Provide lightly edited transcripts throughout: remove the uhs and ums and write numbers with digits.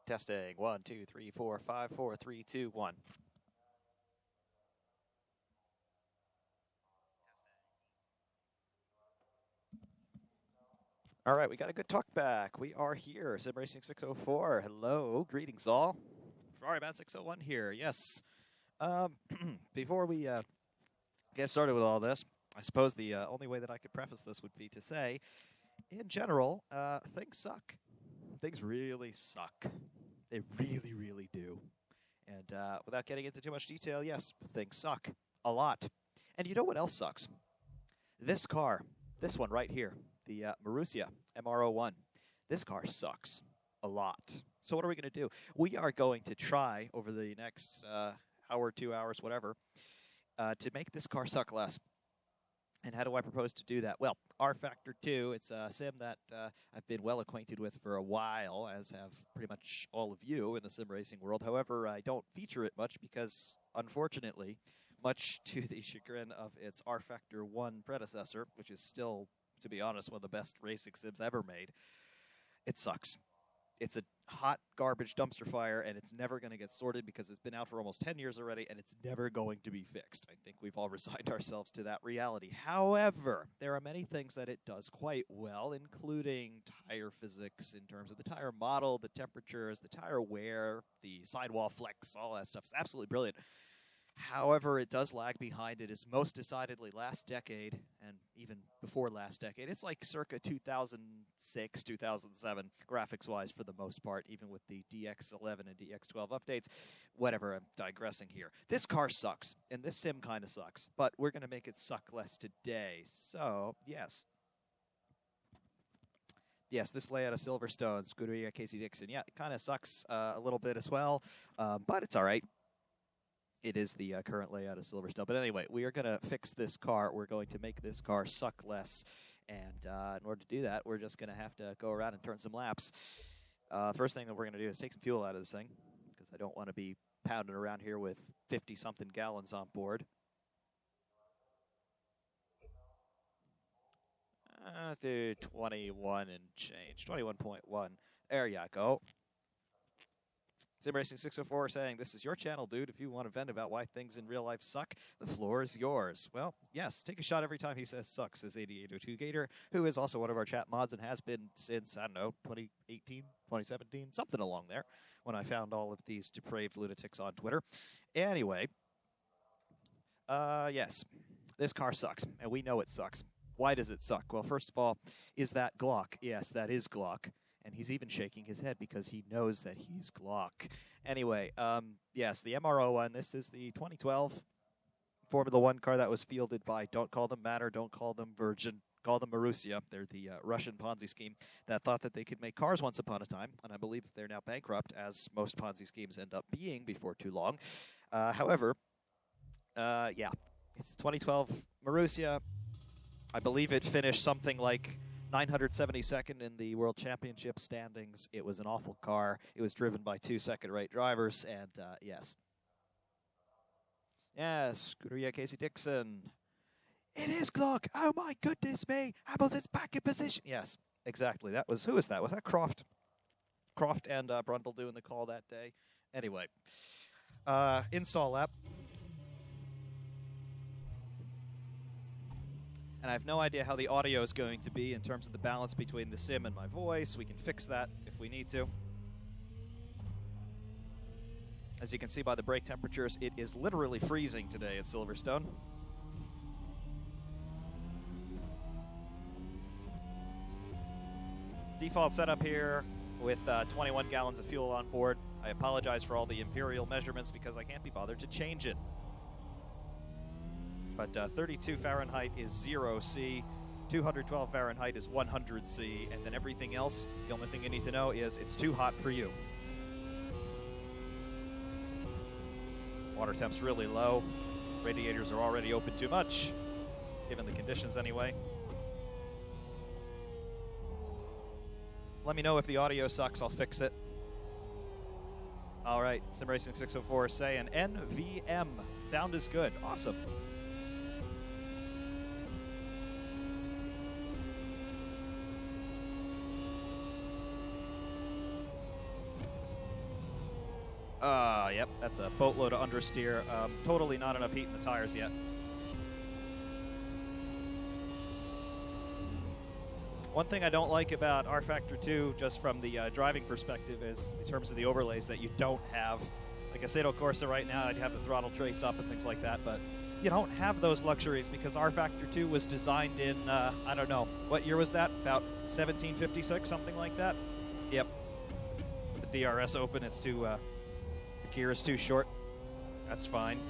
Testing. 1, 2, 3, 4, 5, 4, 3, 2, 1. All right, we got a good talk back. We are here, Sim Racing 604. Hello, greetings all. Ferrari Man 601 here. Yes. Before we get started with all this, I suppose the only way that I could preface this would be to say, in general, things suck. Things really suck. They really, really do. And without getting into too much detail, yes, things suck a lot. And you know what else sucks? This car, this one right here, the Marussia MR01. This car sucks a lot. So what are we going to do? We are going to try over the next hour, 2 hours, whatever, to make this car suck less. And how do I propose to do that? Well, rFactor 2, it's a sim that I've been well acquainted with for a while, as have pretty much all of you in the sim racing world. However, I don't feature it much because, unfortunately, much to the chagrin of its rFactor 1 predecessor, which is still, to be honest, one of the best racing sims ever made, it sucks. It's a hot garbage dumpster fire, and it's never going to get sorted because it's been out for almost 10 years already, and it's never going to be fixed. I think we've all resigned ourselves to that reality. However, there are many things that it does quite well, including tire physics in terms of the tire model, the temperatures, the tire wear, the sidewall flex, all that stuff. It's absolutely brilliant. However, it does lag behind. It is most decidedly last decade, and even before last decade. It's like circa 2006, 2007, graphics-wise for the most part, even with the DX11 and DX12 updates. Whatever, I'm digressing here. This car sucks, and this sim kind of sucks, but we're going to make it suck less today. So, yes. Yes, this layout of Silverstone, Scuderia Casey Dixon. Yeah, it kind of sucks a little bit as well, but it's all right. It is the current layout of Silverstone. But anyway, we are going to fix this car. We're going to make this car suck less. And in order to do that, we're just going to have to go around and turn some laps. First thing that we're going to do is take some fuel out of this thing, because I don't want to be pounding around here with 50-something gallons on board. Let's do 21 and change. 21.1. There you go. Sim Racing 604 saying, this is your channel, dude. If you want to vent about why things in real life suck, the floor is yours. Well, yes, take a shot every time he says suck, says 8802 Gator, who is also one of our chat mods and has been since, I don't know, 2018, 2017, something along there, when I found all of these depraved lunatics on Twitter. Anyway, yes, this car sucks, and we know it sucks. Why does it suck? Well, first of all, is that Glock? Yes, that is Glock. And he's even shaking his head because he knows that he's Glock. Anyway, yes, the MR01, this is the 2012 Formula One car that was fielded by, don't call them Matter, don't call them Virgin, call them Marussia. They're the Russian Ponzi scheme that thought that they could make cars once upon a time, and I believe that they're now bankrupt, as most Ponzi schemes end up being before too long. However, yeah, it's the 2012 Marussia. I believe it finished something like 972nd in the World Championship standings. It was an awful car. It was driven by two second-rate drivers, and yes. Yes, Scuderia Casey Dixon. It is Glock. Oh my goodness me. Hamilton's back in position. Yes, exactly. That was, who was that? Was that Croft? Croft and Brundle doing the call that day. Anyway, install lap. And I have no idea how the audio is going to be in terms of the balance between the sim and my voice. We can fix that if we need to. As you can see by the brake temperatures, it is literally freezing today at Silverstone. Default setup here with 21 gallons of fuel on board. I apologize for all the imperial measurements because I can't be bothered to change it. But 32 Fahrenheit is 0 C, 212 Fahrenheit is 100 C, and then everything else, the only thing you need to know is it's too hot for you. Water temp's really low. Radiators are already open too much, given the conditions anyway. Let me know if the audio sucks, I'll fix it. All right, Sim Racing 604 saying NVM. Sound is good, awesome. Yep, that's a boatload of understeer. Totally not enough heat in the tires yet. One thing I don't like about rFactor 2, just from the driving perspective, is in terms of the overlays that you don't have. Like Assetto Corsa right now, I'd have the throttle trace up and things like that, but you don't have those luxuries because rFactor 2 was designed in, I don't know, what year was that? About 1756, something like that? Yep. With the DRS open, it's too, the gear is too short. That's fine.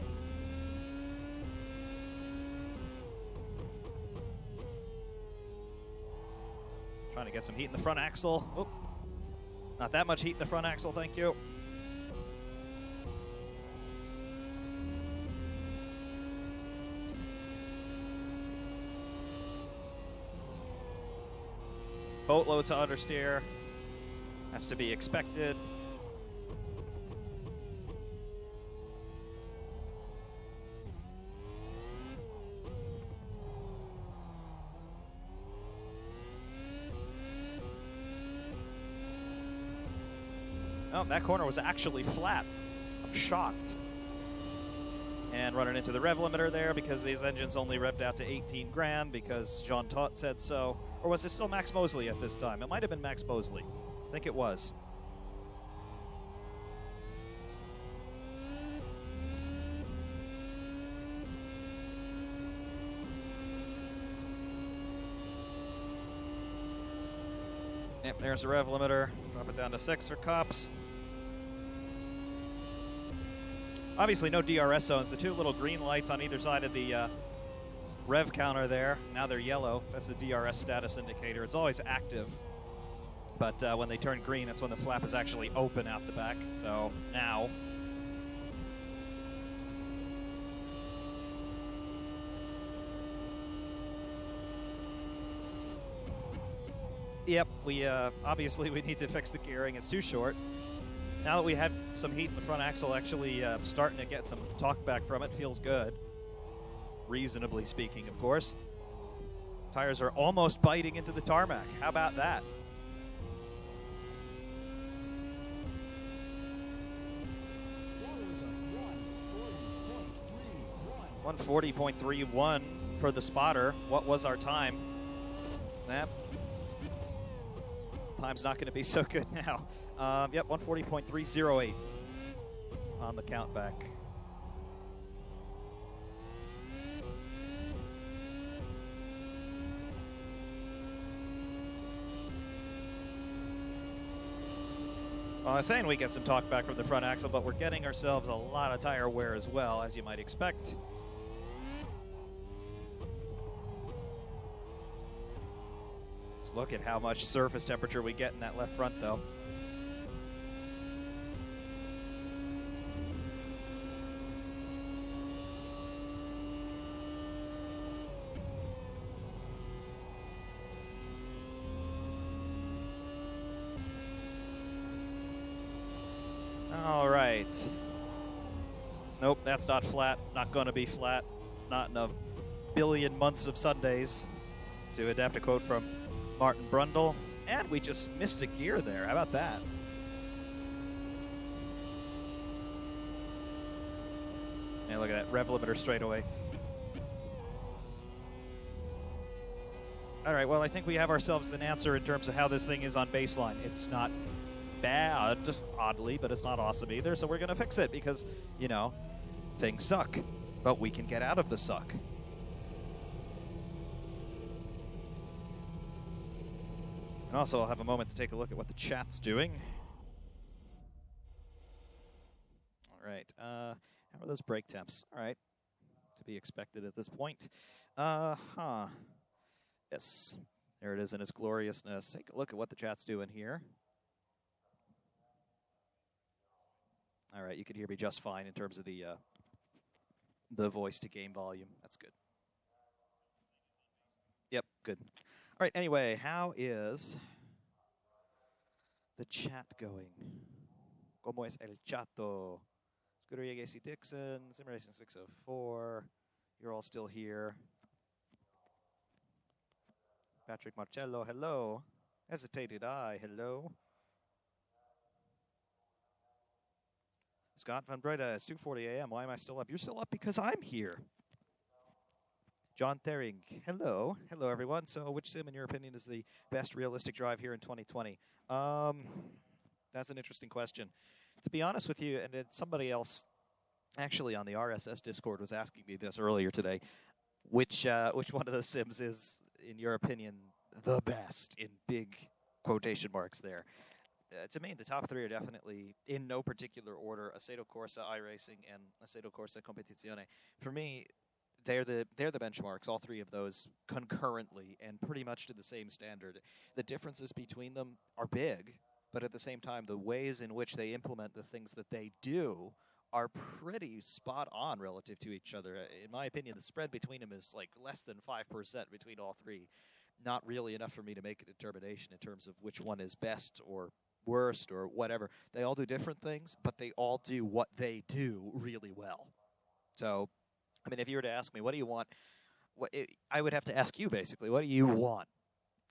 Trying to get some heat in the front axle. Oh, not that much heat in the front axle, thank you. Boatloads of understeer. Has to be expected. Oh, that corner was actually flat. I'm shocked. And running into the rev limiter there because these engines only revved out to 18 grand because Jean Todt said so. Or was it still Max Mosley at this time? It might have been Max Mosley. I think it was. Yep, there's the rev limiter. Drop it down to 6 for cops. Obviously no DRS zones. The two little green lights on either side of the rev counter there, now they're yellow. That's the DRS status indicator. It's always active, but when they turn green, that's when the flap is actually open out the back. So now. Yep, we obviously we need to fix the gearing. It's too short. Now that we had some heat in the front axle, actually starting to get some talk back from it, feels good. Reasonably speaking, of course. Tires are almost biting into the tarmac. How about that? That was a 140.31 per the spotter. What was our time? That time's not going to be so good now. Yep, 140.308 on the count back. Well, I was saying we get some talk back from the front axle, but we're getting ourselves a lot of tire wear as well, as you might expect. Let's look at how much surface temperature we get in that left front, though. All right. Nope, that's not flat. Not going to be flat. Not in a billion months of Sundays, to adapt a quote from Martin Brundle. And we just missed a gear there. How about that? And look at that, rev limiter straight away. All right, well, I think we have ourselves an answer in terms of how this thing is on baseline. It's not bad, oddly, but it's not awesome either, so we're going to fix it because, you know, things suck, but we can get out of the suck. And also, I'll have a moment to take a look at what the chat's doing. All right, how are those brake temps? All right, to be expected at this point. Yes, there it is in its gloriousness. Take a look at what the chat's doing here. All right, you can hear me just fine in terms of the voice to game volume. That's good. Yep, good. All right, anyway, how is the chat going? ¿Cómo es el chato? Scuderia Gacy Dixon, Sim Racing 604. You're all still here. Patrick Marcello, hello. Hesitated eye, hello. Scott Van Breda, it's 2:40 a.m. Why am I still up? You're still up because I'm here. John Thering, hello. Hello, everyone. So which sim, in your opinion, is the best realistic drive here in 2020? That's an interesting question. To be honest with you, and somebody else actually on the RSS Discord was asking me this earlier today, which one of the sims is, in your opinion, the best, in big quotation marks there? To me, the top three are definitely, in no particular order, Assetto Corsa, iRacing, and Assetto Corsa Competizione. For me, they're the benchmarks, all three of those concurrently and pretty much to the same standard. The differences between them are big, but at the same time, the ways in which they implement the things that they do are pretty spot on relative to each other. In my opinion, the spread between them is like less than 5% between all three. Not really enough for me to make a determination in terms of which one is best or worst or whatever. They all do different things, but they all do what they do really well. So, I mean, if you were to ask me, what do you want? I would have to ask you, basically, what do you want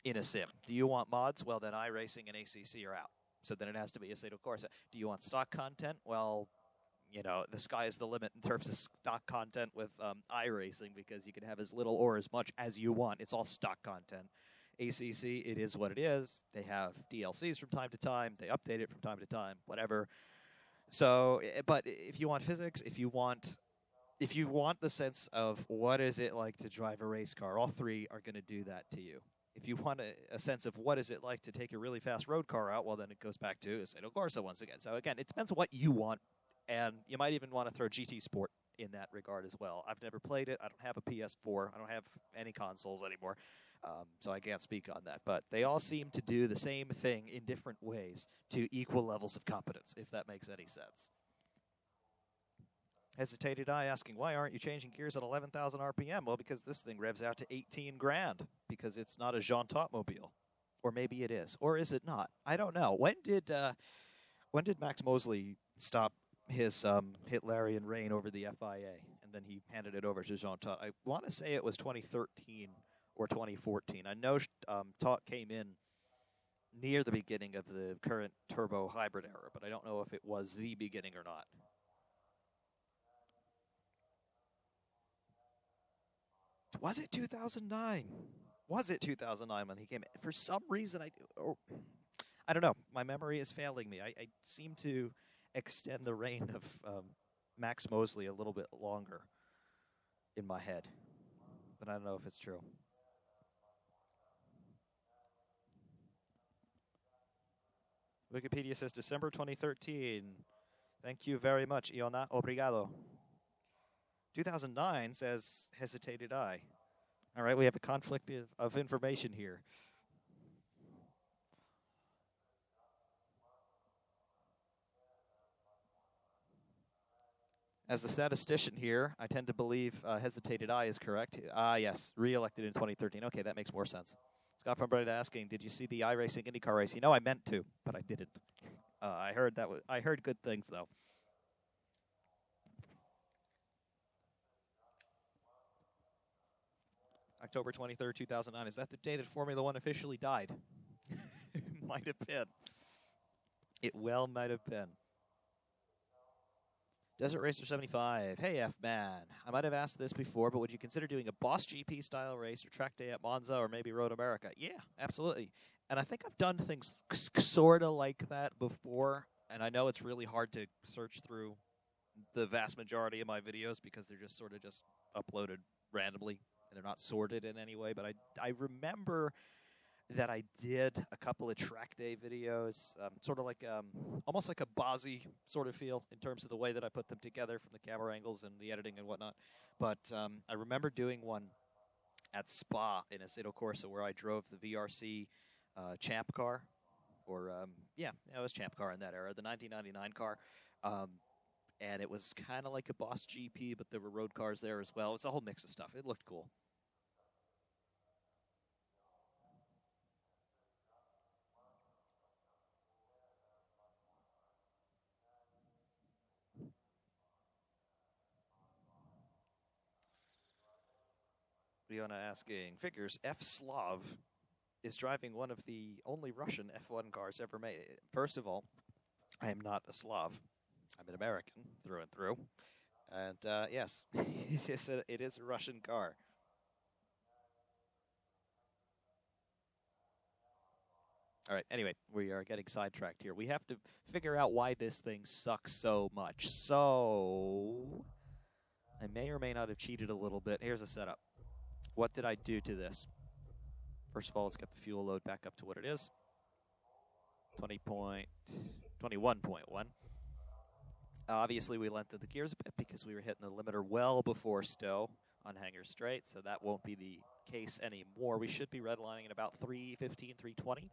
in a sim? Do you want mods? Well, then iRacing and ACC are out. So then it has to be Assetto Corsa. Do you want stock content? Well, you know, the sky is the limit in terms of stock content with iRacing, because you can have as little or as much as you want. It's all stock content. ACC, it is what it is. They have DLCs from time to time. They update it from time to time, whatever. So, but if you want physics, if you want the sense of what is it like to drive a race car, all three are going to do that to you. If you want a sense of what is it like to take a really fast road car out, well, then it goes back to Assetto Corsa once again. So again, it depends on what you want, and you might even want to throw GT Sport in that regard as well. I've never played it. I don't have a PS4. I don't have any consoles anymore, so I can't speak on that. But they all seem to do the same thing in different ways to equal levels of competence, if that makes any sense. Hesitated I, asking, why aren't you changing gears at 11,000 RPM? Well, because this thing revs out to 18 grand, because it's not a Jean Mobile. Or maybe it is. Or is it not? I don't know. When did Max Mosley stop his Hitlerian reign over the FIA, and then he handed it over to Jean Todt? I want to say it was 2013 or 2014. I know Todt came in near the beginning of the current turbo hybrid era, but I don't know if it was the beginning or not. Was it 2009? Was it 2009 when he came in? For some reason, I don't know. My memory is failing me. I seem to extend the reign of Max Mosley a little bit longer in my head, but I don't know if it's true. Wikipedia says December 2013. Thank you very much, Iona. Obrigado. 2009 says hesitated I. All right, we have a conflict of information here. As the statistician here, I tend to believe hesitated I is correct. Yes, re-elected in 2013. Okay, that makes more sense. Scott from Breda asking, did you see the iRacing IndyCar race? You know, I meant to, but I didn't. I heard good things though. October 23rd, 2009. Is that the day that Formula One officially died? It might have been. It well might have been. Desert Racer 75. Hey, F-Man. I might have asked this before, but would you consider doing a Boss GP style race or track day at Monza or maybe Road America? Yeah, absolutely. And I think I've done things sort of like that before, and I know it's really hard to search through the vast majority of my videos because they're just sort of just uploaded randomly, and they're not sorted in any way. But I remember that I did a couple of track day videos, sort of like almost like a Bozzy sort of feel in terms of the way that I put them together from the camera angles and the editing and whatnot. But I remember doing one at Spa in Assetto Corsa where I drove the VRC Champ car, or yeah, it was Champ car in that era, the 1999 car. And it was kind of like a Boss GP, but there were road cars there as well. It was a whole mix of stuff. It looked cool. Leona asking, figures, F. Slav is driving one of the only Russian F1 cars ever made. First of all, I am not a Slav. I'm an American through and through. And yes, it is a Russian car. All right, anyway, we are getting sidetracked here. We have to figure out why this thing sucks so much. So, I may or may not have cheated a little bit. Here's a setup. What did I do to this? First of all, let's get the fuel load back up to what it is. 21.1. Obviously, we lengthened the gears a bit because we were hitting the limiter well before Stowe on Hanger Straight, so that won't be the case anymore. We should be redlining at about 315, 320.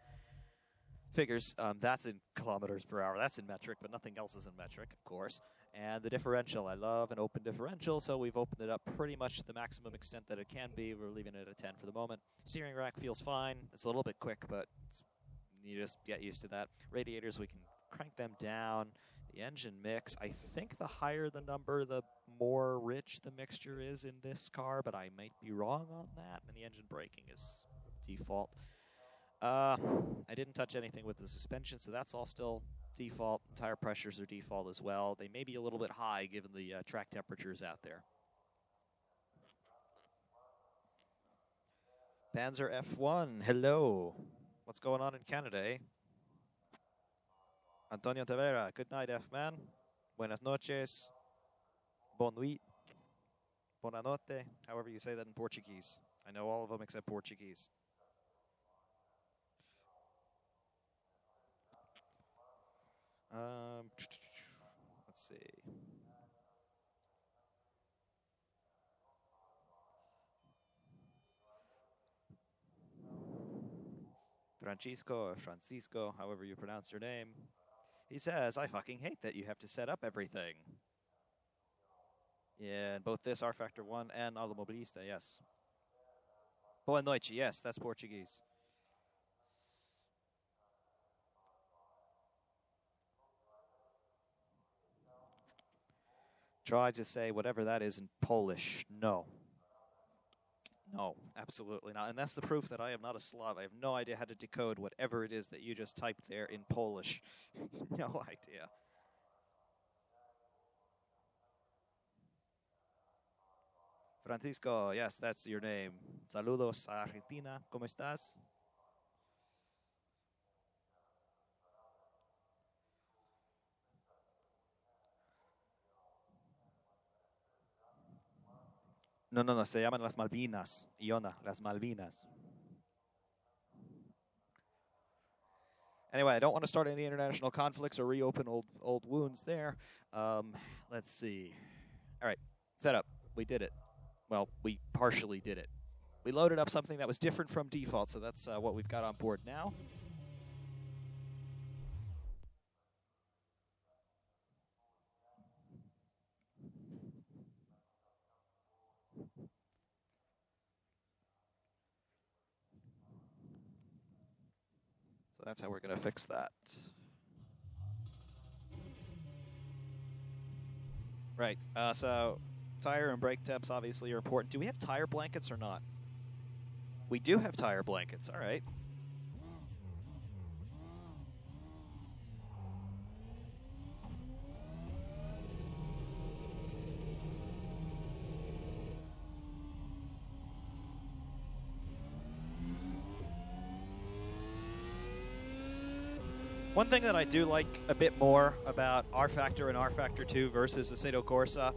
Figures, that's in kilometers per hour. That's in metric, but nothing else is in metric, of course. And the differential, I love an open differential, so we've opened it up pretty much to the maximum extent that it can be. We're leaving it at 10 for the moment. Steering rack feels fine. It's a little bit quick, but you just get used to that. Radiators, we can crank them down. The engine mix, I think the higher the number, the more rich the mixture is in this car, but I might be wrong on that. And the engine braking is default. I didn't touch anything with the suspension, so that's all still default. Tire pressures are default as well. They may be a little bit high given the track temperatures out there. Panzer F1, hello. What's going on in Canada, eh? Antonio Tavera, good night, F-man. Buenas noches. Bon nuit. Buona notte. However you say that in Portuguese. I know all of them except Portuguese. Let's see. Francisco, however you pronounce your name. He says, I fucking hate that you have to set up everything. Yeah, both this rFactor 1 and Automobilista, yes. Boa noite, yes, that's Portuguese. Try to say whatever that is in Polish. No. No, absolutely not. And that's the proof that I am not a Slav. I have no idea how to decode whatever it is that you just typed there in Polish. No idea. Francisco, yes, that's your name. Saludos a Argentina. ¿Cómo estás? No, se llaman las Malvinas. Iona, las Malvinas. Anyway, I don't want to start any international conflicts or reopen old wounds there. Let's see. All right, setup. We did it. Well, we partially did it. We loaded up something that was different from default, so that's what we've got on board now. So that's how we're going to fix that. Right, so tire and brake temps obviously are important. Do we have tire blankets or not? We do have tire blankets, all right. One thing that I do like a bit more about rFactor and rFactor 2 versus Assetto Corsa,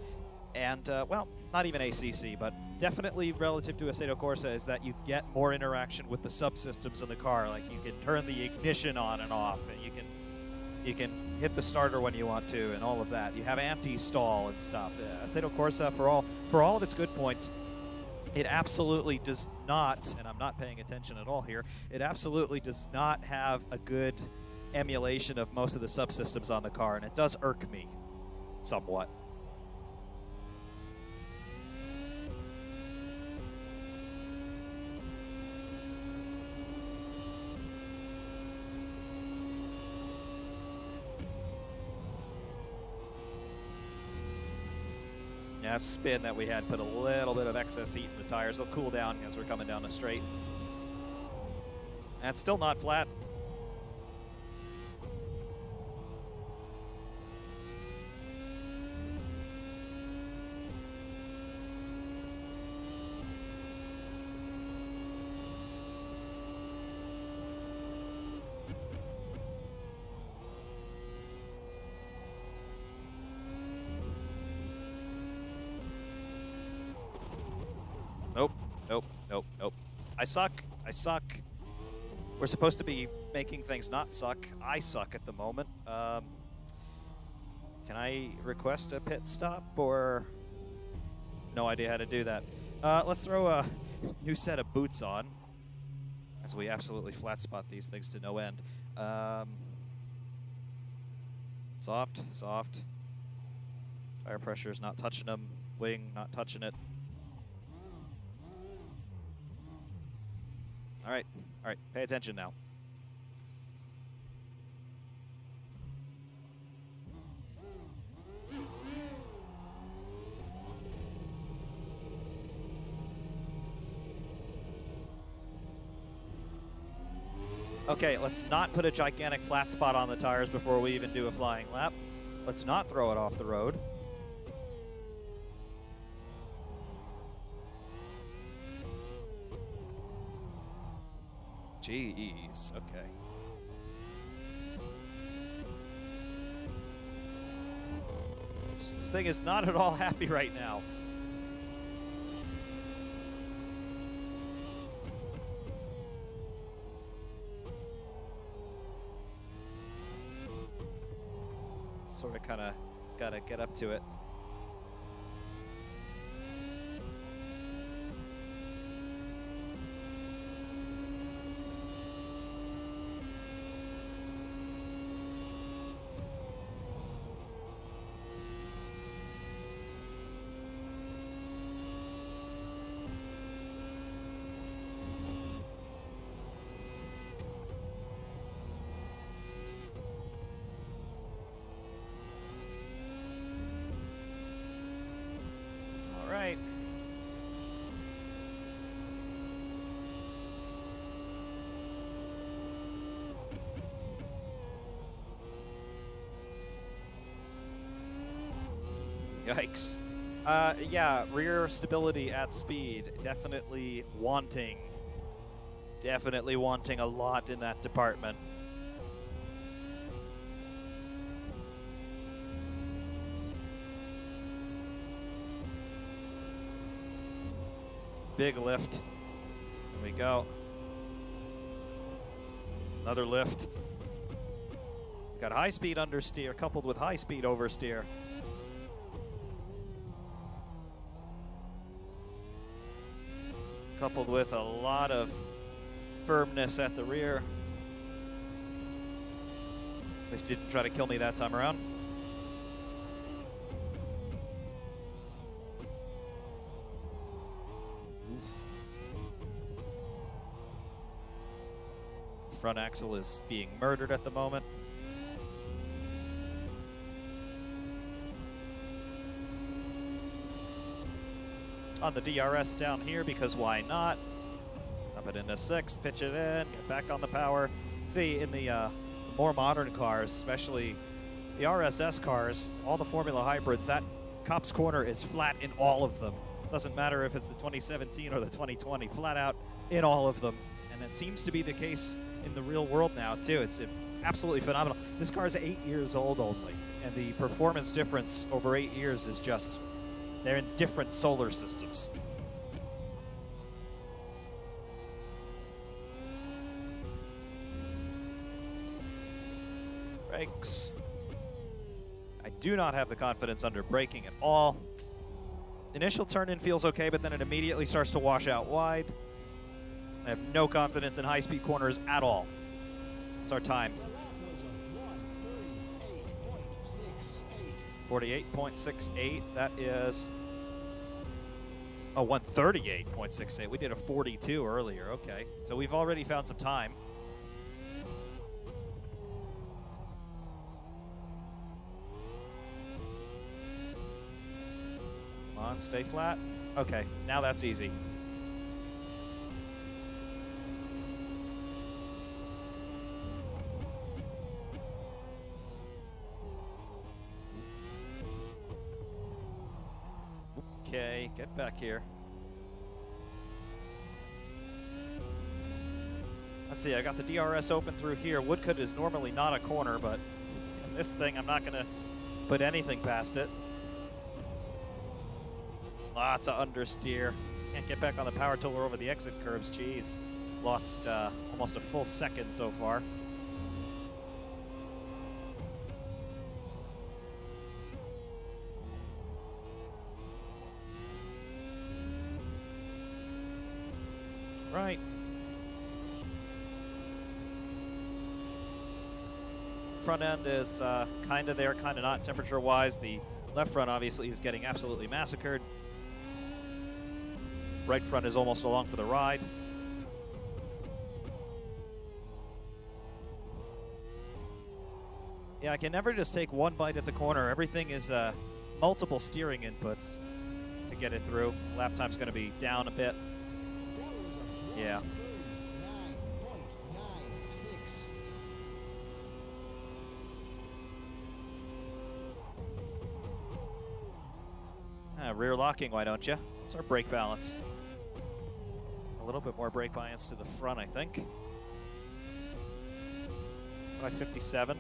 and, well, not even ACC, but definitely relative to Assetto Corsa, is that you get more interaction with the subsystems in the car. Like, you can turn the ignition on and off, and you can hit the starter when you want to, and all of that. You have anti-stall and stuff. Assetto Corsa, for all of its good points, it absolutely does not, and I'm not paying attention at all here, it absolutely does not have a good emulation of most of the subsystems on the car, and it does irk me somewhat. Yeah, spin that we had put a little bit of excess heat in the tires. They'll cool down as we're coming down the straight. That's still not flat. Nope, nope. I suck. I suck. We're supposed to be making things not suck. I suck at the moment. Can I request a pit stop, or no idea how to do that? Let's throw a new set of boots on, as we absolutely flat spot these things to no end. Soft, soft. Tire pressure's not touching them. Wing not touching it. All right, pay attention now. Okay, let's not put a gigantic flat spot on the tires before we even do a flying lap. Let's not throw it off the road. Jeez, okay. This thing is not at all happy right now. Sort of kind of got to get up to it. Right. Yikes. Yeah, rear stability at speed, definitely wanting a lot in that department. Big lift. There we go. Another lift. Got high speed understeer coupled with high speed oversteer. Coupled with a lot of firmness at the rear. At least didn't try to kill me that time around. Front axle is being murdered at the moment. On the DRS down here, because why not? Up it into sixth, pitch it in, get back on the power. See, in the more modern cars, especially the RSS cars, all the Formula hybrids, that Copse corner is flat in all of them. Doesn't matter if it's the 2017 or the 2020, flat out in all of them. And it seems to be the case in the real world now, too. It's absolutely phenomenal. This car is 8 years old only, and the performance difference over 8 years is just, they're in different solar systems. Brakes. I do not have the confidence under braking at all. Initial turn-in feels okay, but then it immediately starts to wash out wide. I have no confidence in high-speed corners at all. It's our time. 48.68. That is... Oh, 138.68. We did a 42 earlier. Okay. So we've already found some time. Come on, stay flat. Okay, now that's easy. Okay, get back here. Let's see, I got the DRS open through here. Woodcut is normally not a corner, but in this thing, I'm not going to put anything past it. Lots of understeer. Can't get back on the power till we're over the exit curves. Jeez. Lost almost a full second so far. Right. Front end is kind of there, kind of not temperature-wise. The left front obviously is getting absolutely massacred. Right front is almost along for the ride. Yeah, I can never just take one bite at the corner. Everything is multiple steering inputs to get it through. Lap time's going to be down a bit. Yeah. Rear locking, why don't you? It's our brake balance. A little bit more brake bias to the front, I think. By 57.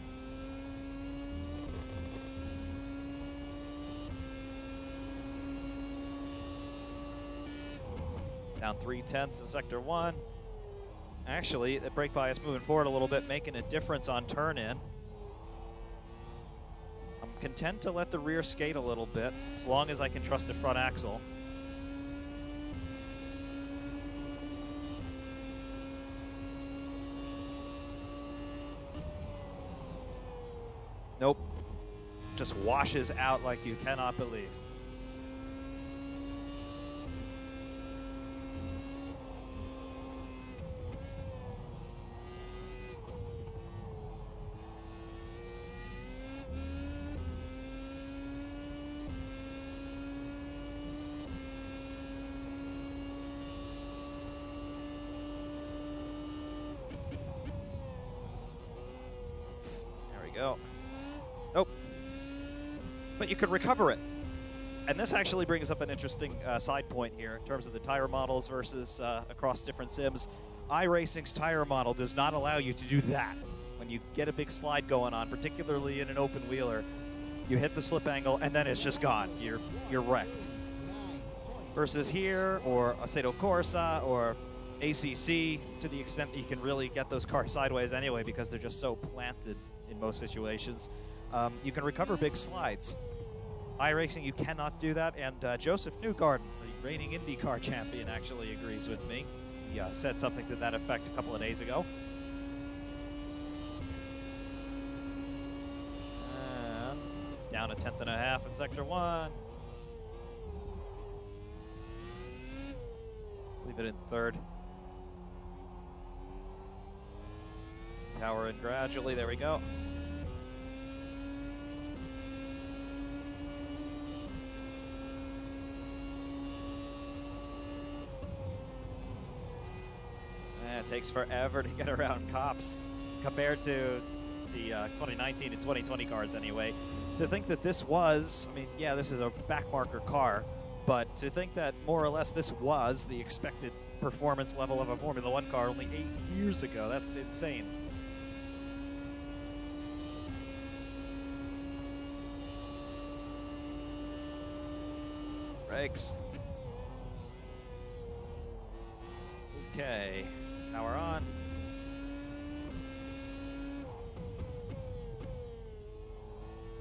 Down 3/10 in sector 1. Actually, the brake bias moving forward a little bit, making a difference on turn in. I'm content to let the rear skate a little bit, as long as I can trust the front axle. Nope. Just washes out like you cannot believe. Go. Nope. But you could recover it. And this actually brings up an interesting side point here in terms of the tire models versus across different sims. iRacing's tire model does not allow you to do that. When you get a big slide going on, particularly in an open wheeler, you hit the slip angle and then it's just gone. You're wrecked. Versus here, or Assetto Corsa, or ACC, to the extent that you can really get those cars sideways anyway because they're just so planted in most situations, you can recover big slides. iRacing, you cannot do that, and Joseph Newgarden, the reigning IndyCar champion, actually agrees with me. He said something to that effect a couple of days ago. And down a 10.5 in sector 1. Let's leave it in third. Power in gradually, there we go. It takes forever to get around cops compared to the 2019 and 2020 cars anyway. To think that this was, I mean, yeah, this is a backmarker car, but to think that more or less this was the expected performance level of a Formula One car only 8 years ago, that's insane. Brakes. Okay. Power on.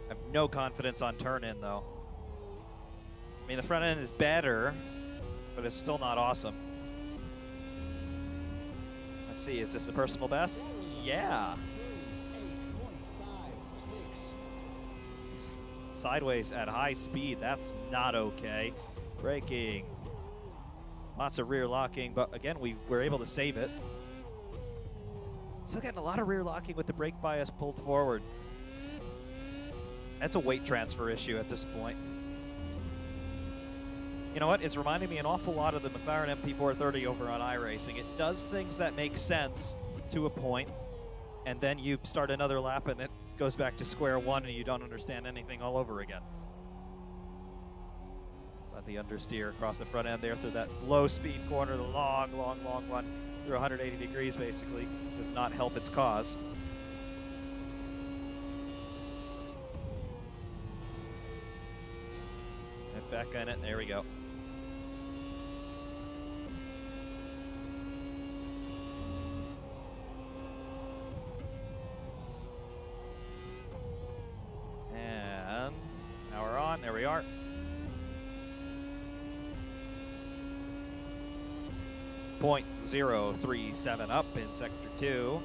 I have no confidence on turn in though. I mean, the front end is better, but it's still not awesome. Let's see, is this a personal best? Yeah. Sideways at high speed, that's not okay. Braking. Lots of rear locking, but again, we were able to save it. Still getting a lot of rear locking with the brake bias pulled forward. That's a weight transfer issue at this point. You know what? It's reminding me an awful lot of the McLaren MP430 over on iRacing. It does things that make sense to a point, and then you start another lap and it goes back to square one and you don't understand anything all over again. Let the understeer across the front end there through that low speed corner, the long one through 180 degrees basically, does not help its cause. And back on it, there we go. 0.037 up in Sector 2.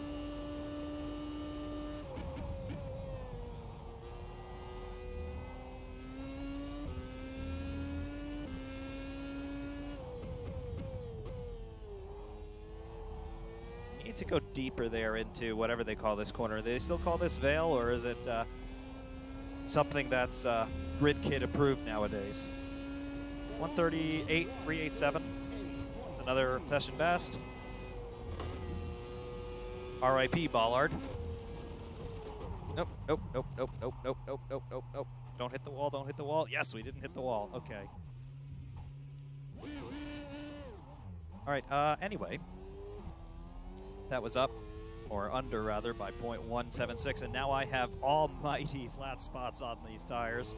Need to go deeper there into whatever they call this corner. Do they still call this Vale, or is it something that's Grid Kid approved nowadays? 138.387. That's another session best. RIP Bollard. Nope, nope, nope, nope, nope, nope, nope, nope, nope, nope. Don't hit the wall, don't hit the wall. Yes, we didn't hit the wall. Okay. All right, anyway. That was up, or under rather, by 0.176, and now I have almighty flat spots on these tires.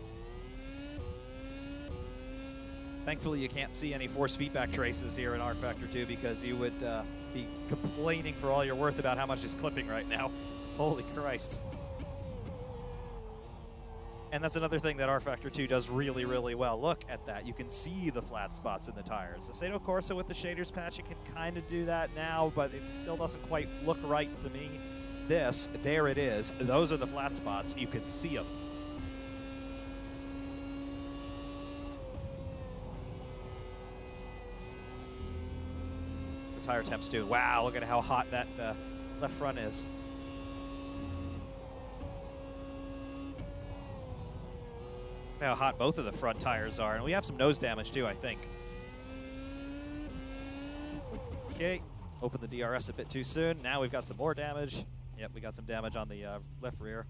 Thankfully, you can't see any force feedback traces here in rFactor 2 because you would be complaining for all you're worth about how much is clipping right now. Holy Christ. And that's another thing that rFactor 2 does really, really well. Look at that. You can see the flat spots in the tires. The Assetto Corsa with the shaders patch, it can kind of do that now, but it still doesn't quite look right to me. This, there it is. Those are the flat spots. You can see them. The tire temps too. Wow, look at how hot that left front is. How hot both of the front tires are, and we have some nose damage too, I think. Okay, open the DRS a bit too soon. Now we've got some more damage. Yep, we got some damage on the left rear.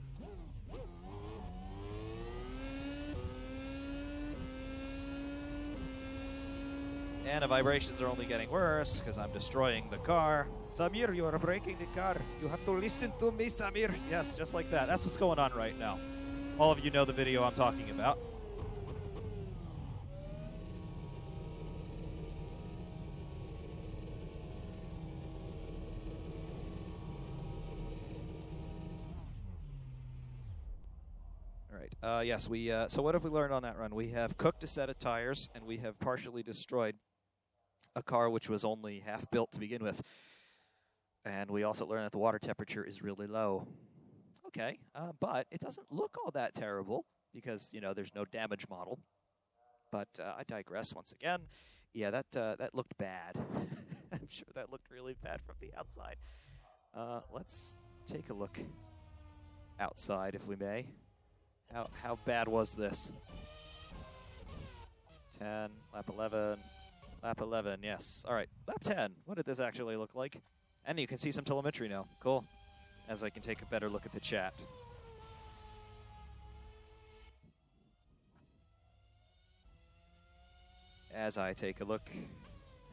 And the vibrations are only getting worse because I'm destroying the car. Samir, you are breaking the car. You have to listen to me, Samir. Yes, just like that. That's what's going on right now. All of you know the video I'm talking about. All right. Yes, we. So what have we learned on that run? We have cooked a set of tires, and we have partially destroyed a car which was only half built to begin with. And we also learned that the water temperature is really low. Okay, but it doesn't look all that terrible because, you know, there's no damage model. But I digress once again. Yeah, that looked bad. I'm sure that looked really bad from the outside. Let's take a look outside, if we may. How bad was this? 10, lap 11, lap 11, yes. All right, lap 10. What did this actually look like? And you can see some telemetry now. Cool. As I can take a better look at the chat. As I take a look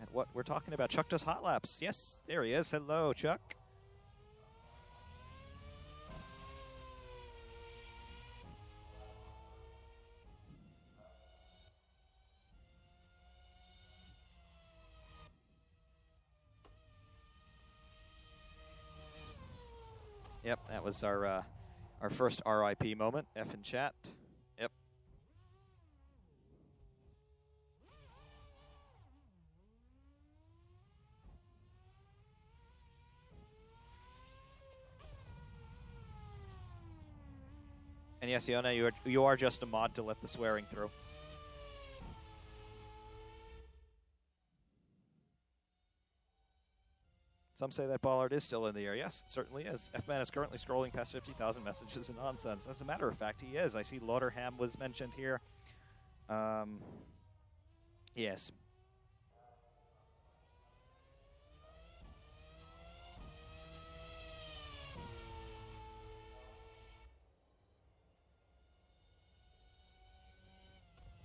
at what we're talking about. Chuck does hot laps. Yes, there he is. Hello, Chuck. Yep, that was our first RIP moment. F in chat. Yep. And yes, Yona, you are just a mod to let the swearing through. Some say that Bollard is still in the air. Yes, it certainly is. F-Man is currently scrolling past 50,000 messages and nonsense. As a matter of fact, he is. I see Lauderham was mentioned here. Yes.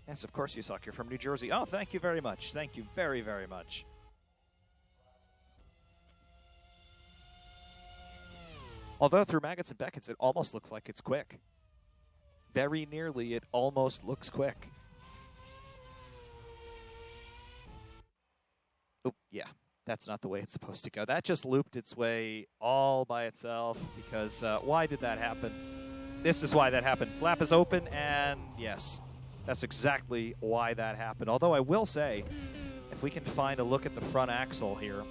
Yes, of course you suck. You're from New Jersey. Oh, thank you very much. Thank you very, very much. Although through Maggots and Beckets, it almost looks like it's quick. Very nearly, it almost looks quick. Oh, yeah, that's not the way it's supposed to go. That just looped its way all by itself because why did that happen? This is why that happened. Flap is open, and yes, that's exactly why that happened. Although I will say, If we can find a look at the front axle here.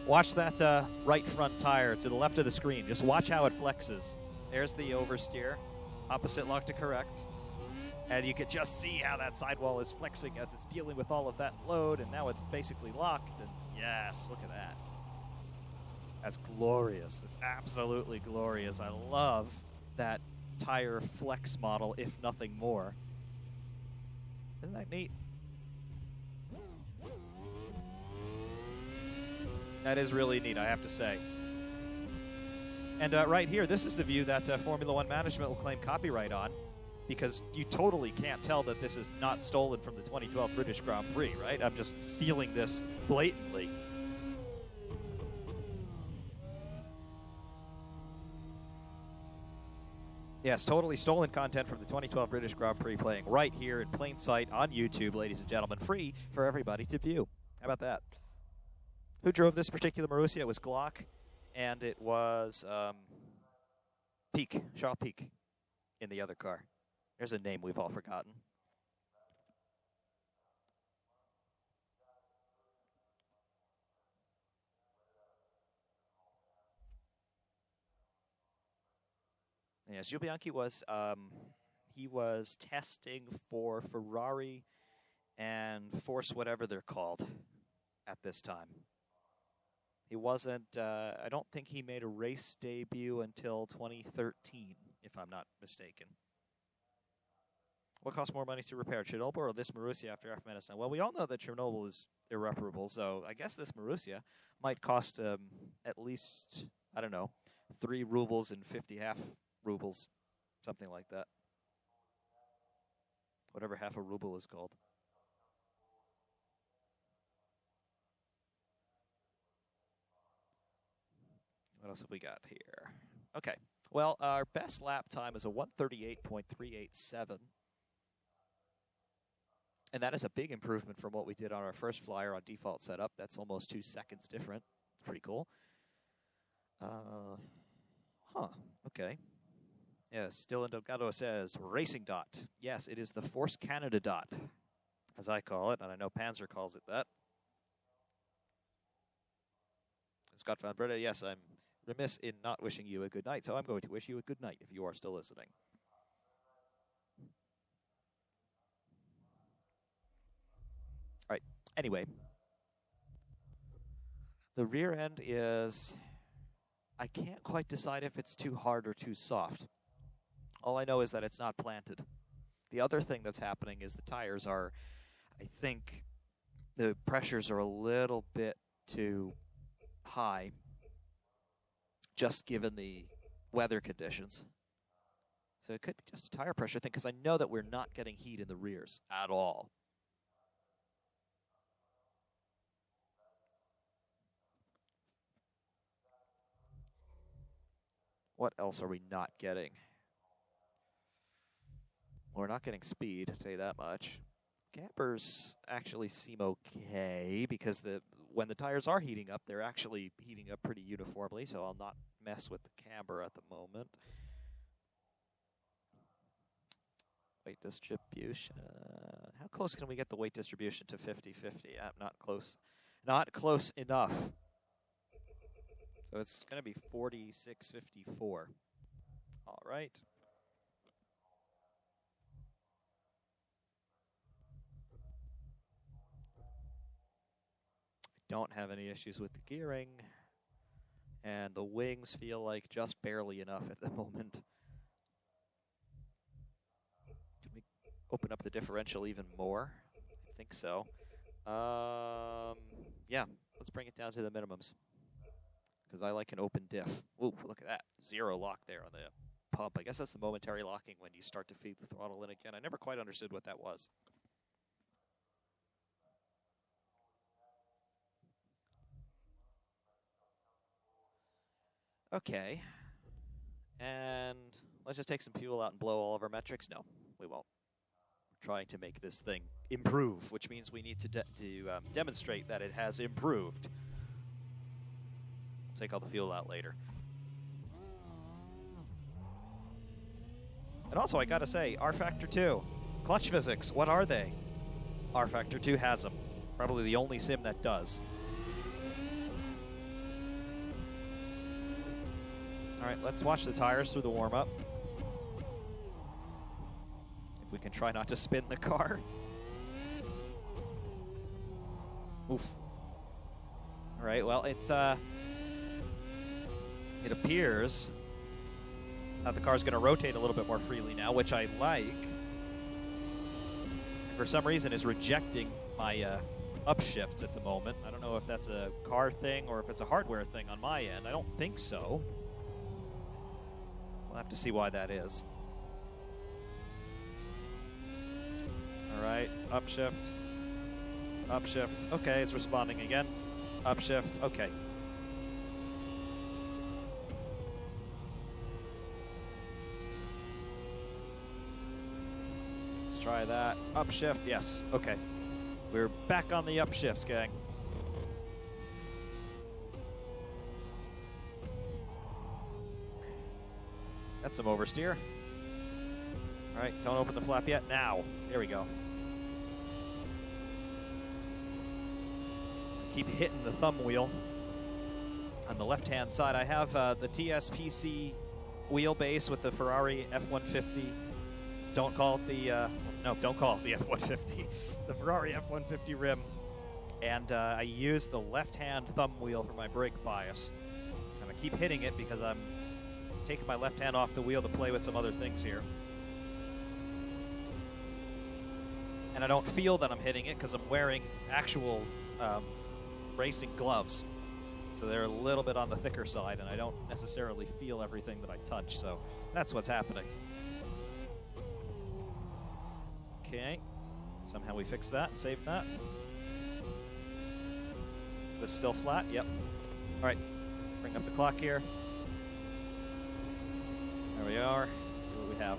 Watch that right front tire to the left of the screen. Just watch how it flexes. There's the oversteer. Opposite lock to correct. And you can just see how that sidewall is flexing as it's dealing with all of that load, and now it's basically locked. And yes, look at that. That's glorious. It's absolutely glorious. I love that tire flex model, if nothing more. Isn't that neat? That is really neat, I have to say. And right here, this is the view that Formula One management will claim copyright on, because you totally can't tell that this is not stolen from the 2012 British Grand Prix, right? I'm just stealing this blatantly. Yes, totally stolen content from the 2012 British Grand Prix, playing right here in plain sight on YouTube, ladies and gentlemen, free for everybody to view. How about that? Who drove this particular Marussia? It was Glock, and it was Peak, Shaw Peak in the other car. There's a name we've all forgotten. Yes, Gio Bianchi was he was testing for Ferrari and Force whatever they're called at this time. He wasn't, I don't think he made a race debut until 2013, if I'm not mistaken. What costs more money to repair, Chernobyl or this Marussia after Afghanistan? Well, we all know that Chernobyl is irreparable, so I guess this Marussia might cost at least, I don't know, 3 rubles and 50 half rubles, something like that. Whatever half a ruble is called. What else have we got here? Okay. Well, our best lap time is a 1:38.387. And that is a big improvement from what we did on our first flyer on default setup. That's almost 2 seconds different. It's pretty cool. Okay. Yes, Dylan Delgado says, Racing Dot. Yes, it is the Force Canada Dot, as I call it, and I know Panzer calls it that. Scott Van Breda, yes, I'm remiss in not wishing you a good night, so I'm going to wish you a good night if you are still listening. All right, anyway. The rear end is, I can't quite decide if it's too hard or too soft. All I know is that it's not planted. The other thing that's happening is the tires are, I think, the pressures are a little bit too high, just given the weather conditions. So it could be just a tire pressure thing, because I know that we're not getting heat in the rears at all. What else are we not getting? We're not getting speed, I'll tell you that much. Campers actually seem okay, because when the tires are heating up, they're actually heating up pretty uniformly, so I'll not mess with the camber at the moment. Weight distribution. How close can we get the weight distribution to 50-50? Not close. Not close enough. So it's going to be 46-54. All right. Don't have any issues with the gearing, and the wings feel like just barely enough at the moment. Can we open up the differential even more? I think so. Yeah, let's bring it down to the minimums, because I like an open diff. Ooh, look at that. 0 lock there on the pump. I guess that's the momentary locking when you start to feed the throttle in again. I never quite understood what that was. Okay, and let's just take some fuel out and blow all of our metrics. No, we won't. We're trying to make this thing improve, which means we need to demonstrate that it has improved. We'll take all the fuel out later. And also, I gotta say, rFactor 2, Clutch physics, what are they? rFactor 2 has them. Probably the only sim that does. All right, let's watch the tires through the warm-up. If we can try not to spin the car. Oof. All right, well, it's it appears that the car's going to rotate a little bit more freely now, which I like. For some reason, is rejecting my upshifts at the moment. I don't know if that's a car thing or if it's a hardware thing on my end. I don't think so. We'll have to see why that is. All right, upshift. Upshift. Okay, it's responding again. Upshift. Okay. Let's try that. Upshift. Yes. Okay. We're back on the upshifts, gang. That's some oversteer. All right, don't open the flap yet. Now. There we go. Keep hitting the thumb wheel. On the left-hand side, I have the TSPC wheelbase with the Ferrari F-150. Don't call it the, no, don't call it the F-150. The Ferrari F-150 rim. And I use the left-hand thumb wheel for my brake bias. And I keep hitting it because I'm taking my left hand off the wheel to play with some other things here. And I don't feel that I'm hitting it because I'm wearing actual racing gloves. So they're a little bit on the thicker side, and I don't necessarily feel everything that I touch. So that's what's happening. Okay. Somehow we fixed that, saved that. Is this still flat? Yep. All right. Bring up the clock here. There we are. Let's see what we have.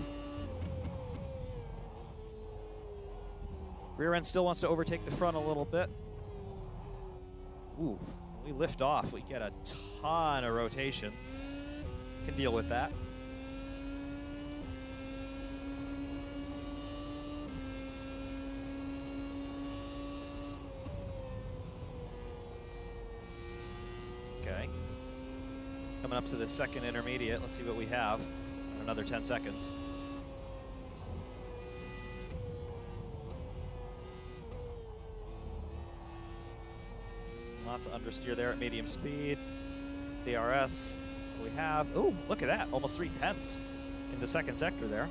Rear end still wants to overtake the front a little bit. Ooh, when we lift off, we get a ton of rotation. Can deal with that. Okay. Coming up to the second intermediate. Let's see what we have in another 10 seconds. Lots of understeer there at medium speed. DRS. We have, oh, look at that, almost 3/10 in the second sector there.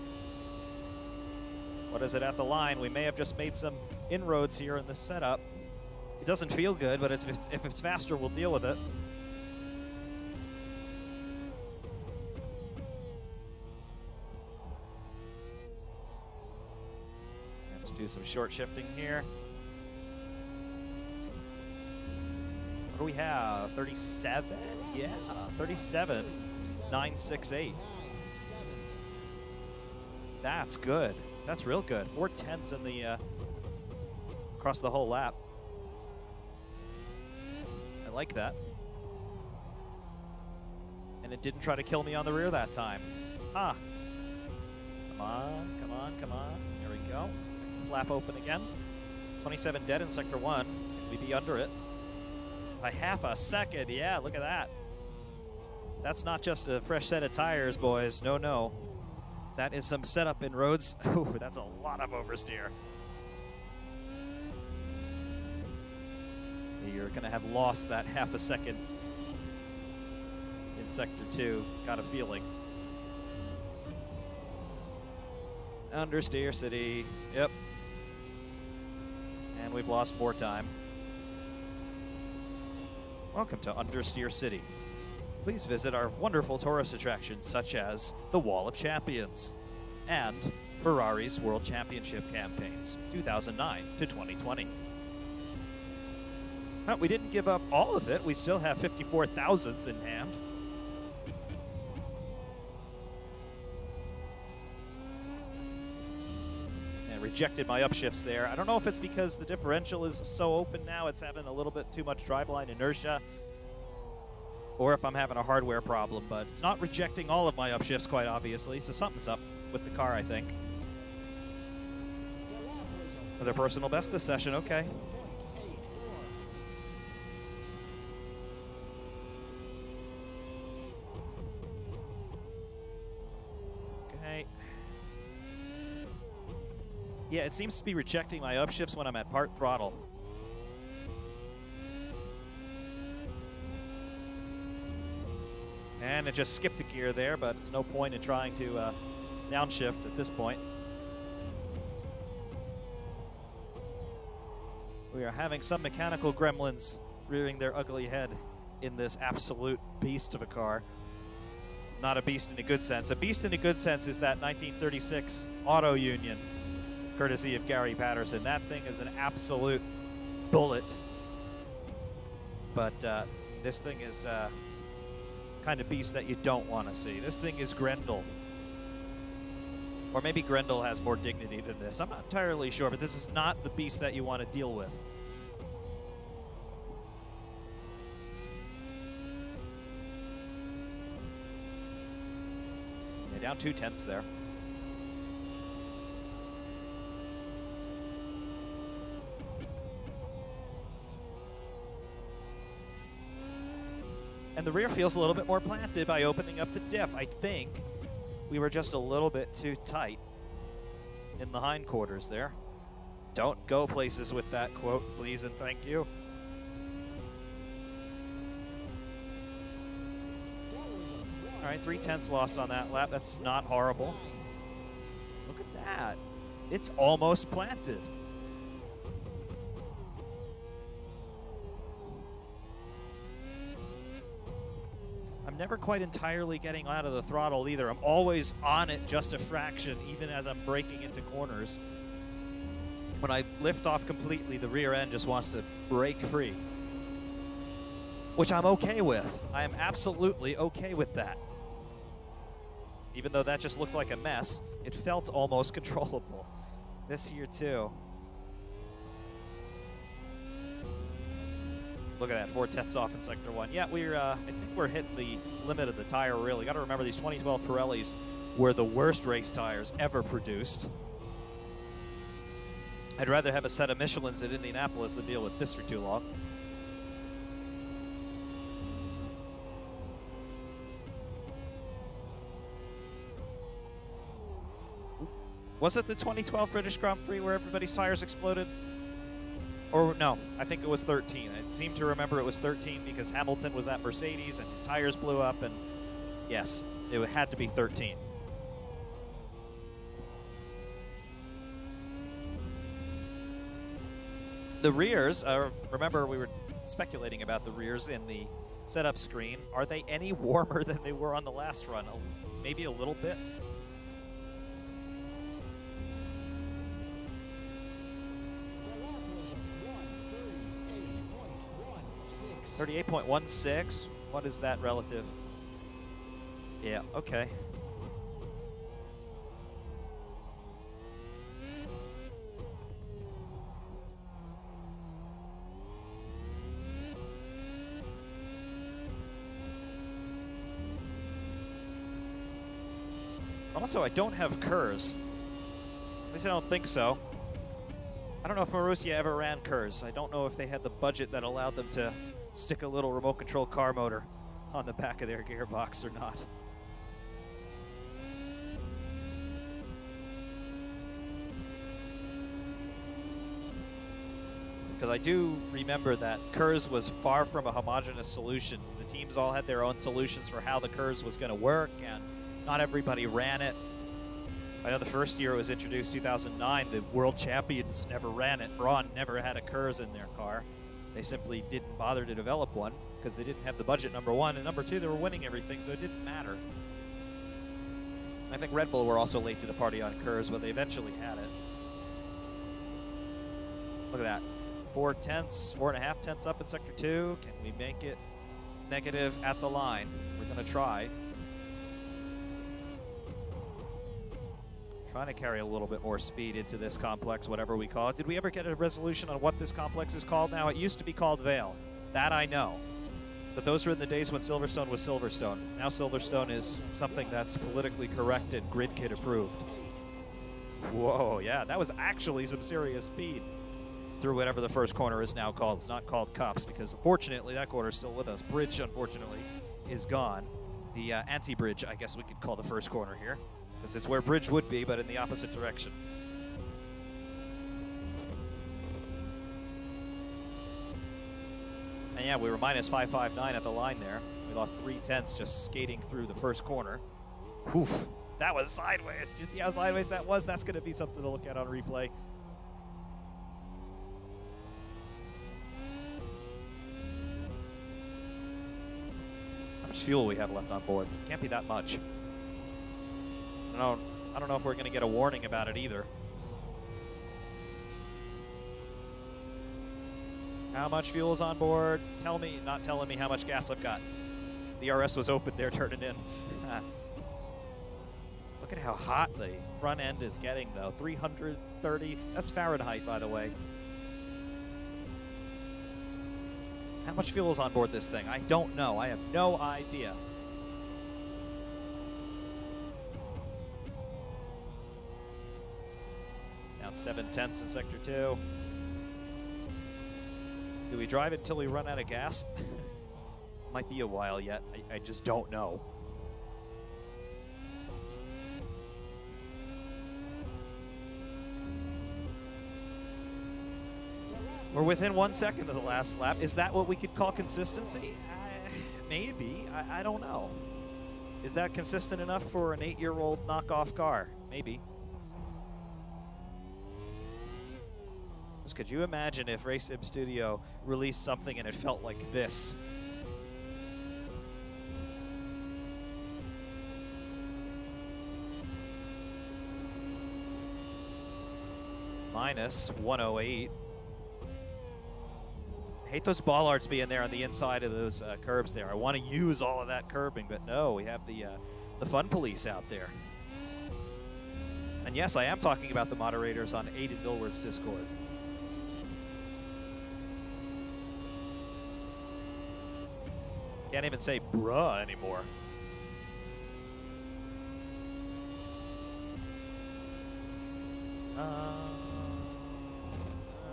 What is it at the line? We may have just made some inroads here in this setup. It doesn't feel good, but if it's faster, we'll deal with it. Have to do some short shifting here. What do we have? 37? Yeah, 37.968. That's good. That's real good. 4/10 in the across the whole lap. I like that. And it didn't try to kill me on the rear that time. Ah. Come on, come on, come on. There we go. Flap open again. 27 dead in sector 1. Can we be under it? By half a second, yeah, look at that. That's not just a fresh set of tires, boys. No, no. That is some setup in roads. Ooh, that's a lot of oversteer. You're going to have lost that half a second in sector 2. Got a feeling. Understeer city. Yep. And we've lost more time. Welcome to Understeer City. Please visit our wonderful tourist attractions such as the Wall of Champions and Ferrari's World Championship campaigns, 2009 to 2020. But we didn't give up all of it. We still have 54 thousandths in hand. And rejected my upshifts there. I don't know if it's because the differential is so open now, it's having a little bit too much driveline inertia, or if I'm having a hardware problem, but it's not rejecting all of my upshifts quite obviously, so something's up with the car, I think. With their personal best this session, okay. Okay. Yeah, it seems to be rejecting my upshifts when I'm at part throttle. And it just skipped a gear there, but it's no point in trying to downshift at this point. We are having some mechanical gremlins rearing their ugly head in this absolute beast of a car. Not a beast in a good sense. A beast in a good sense is that 1936 Auto Union, courtesy of Gary Patterson. That thing is an absolute bullet. But this thing is kind of beast that you don't want to see. This thing is Grendel. Or maybe Grendel has more dignity than this. I'm not entirely sure, but this is not the beast that you want to deal with. Yeah, down 2/10 there. And the rear feels a little bit more planted by opening up the diff. I think we were just a little bit too tight in the hindquarters there. Don't go places with that quote, please and thank you. All right, 3/10 lost on that lap. That's not horrible. Look at that. It's almost planted. I'm never quite entirely getting out of the throttle either. I'm always on it just a fraction, even as I'm braking into corners. When I lift off completely, the rear end just wants to break free, which I'm okay with. I am absolutely okay with that. Even though that just looked like a mess, it felt almost controllable. This here too. Look at that, 4/10 off in sector 1. Yeah, I think we're hitting the limit of the tire, really. Got to remember, these 2012 Pirellis were the worst race tires ever produced. I'd rather have a set of Michelins at Indianapolis than deal with this for too long. Was it the 2012 British Grand Prix where everybody's tires exploded? Or no, I think it was 13. I seem to remember it was 13 because Hamilton was at Mercedes and his tires blew up, and yes, it had to be 13. The rears, remember we were speculating about the rears in the setup screen. Are they any warmer than they were on the last run? Maybe a little bit. 38.16. What is that relative? Yeah, okay. Also, I don't have KERS. At least I don't think so. I don't know if Marussia ever ran KERS. I don't know if they had the budget that allowed them to stick a little remote control car motor on the back of their gearbox or not. Because I do remember that KERS was far from a homogeneous solution. The teams all had their own solutions for how the KERS was going to work, and not everybody ran it. I know the first year it was introduced, 2009, the world champions never ran it. Braun never had a KERS in their car. They simply didn't bother to develop one because they didn't have the budget, number one. And number two, they were winning everything, so it didn't matter. I think Red Bull were also late to the party on KERS, but they eventually had it. Look at that. 4.5 tenths up in sector 2. Can we make it negative at the line? We're going to try. Trying to carry a little bit more speed into this complex, whatever we call it. Did we ever get a resolution on what this complex is called now? It used to be called Vale. That I know. But those were in the days when Silverstone was Silverstone. Now Silverstone is something that's politically correct and grid kit approved. Whoa, yeah, that was actually some serious speed through whatever the first corner is now called. It's not called Cups because, fortunately, that corner is still with us. Bridge, unfortunately, is gone. The anti-bridge, I guess we could call the first corner here, because it's where bridge would be, but in the opposite direction. And yeah, we were minus 559 at the line there. We lost 3/10 just skating through the first corner. Oof, that was sideways. Did you see how sideways that was? That's going to be something to look at on replay. How much fuel we have left on board? Can't be that much. I don't know if we're going to get a warning about it either. How much fuel is on board? Tell me, not telling me how much gas I've got. The RS was open there, turning in. Look at how hot the front end is getting, though. 330. That's Fahrenheit, by the way. How much fuel is on board this thing? I don't know. I have no idea. Down 7/10 in Sector 2. Do we drive it until we run out of gas? Might be a while yet. I just don't know. We're within 1 second of the last lap. Is that what we could call consistency? Maybe. I don't know. Is that consistent enough for an 8-year-old knockoff car? Maybe. Could you imagine if Race Sim Studio released something and it felt like this? Minus 108. I hate those bollards being there on the inside of those curbs there. I want to use all of that curbing, but no, we have the fun police out there. And yes, I am talking about the moderators on Aiden Millward's Discord. Can't even say bruh anymore.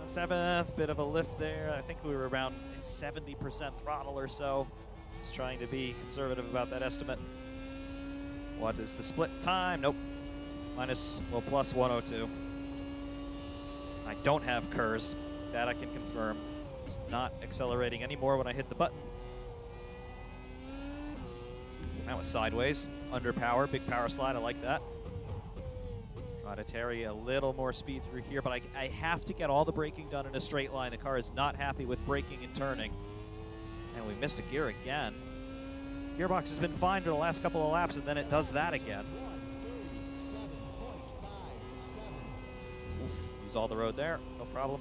Seventh, bit of a lift there. I think we were around 70% throttle or so. Just trying to be conservative about that estimate. What is the split time? Nope. Plus 102. I don't have KERS. That I can confirm. It's not accelerating anymore when I hit the button. That was sideways, under power, big power slide, I like that. Try to carry a little more speed through here, but I have to get all the braking done in a straight line. The car is not happy with braking and turning. And we missed a gear again. Gearbox has been fine for the last couple of laps, and then it does that again. Oof, use all the road there, no problem.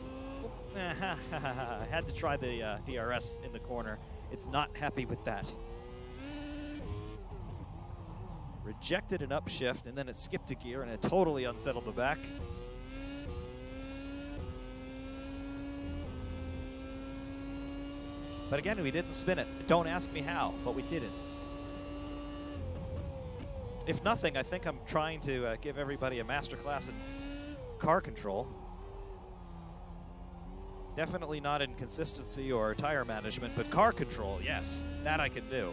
I had to try the DRS in the corner. It's not happy with that. Rejected an upshift, and then it skipped a gear, and it totally unsettled the back. But again, we didn't spin it. Don't ask me how, but we didn't. If nothing, I think I'm trying to give everybody a masterclass in car control. Definitely not in consistency or tire management, but car control, yes, that I can do.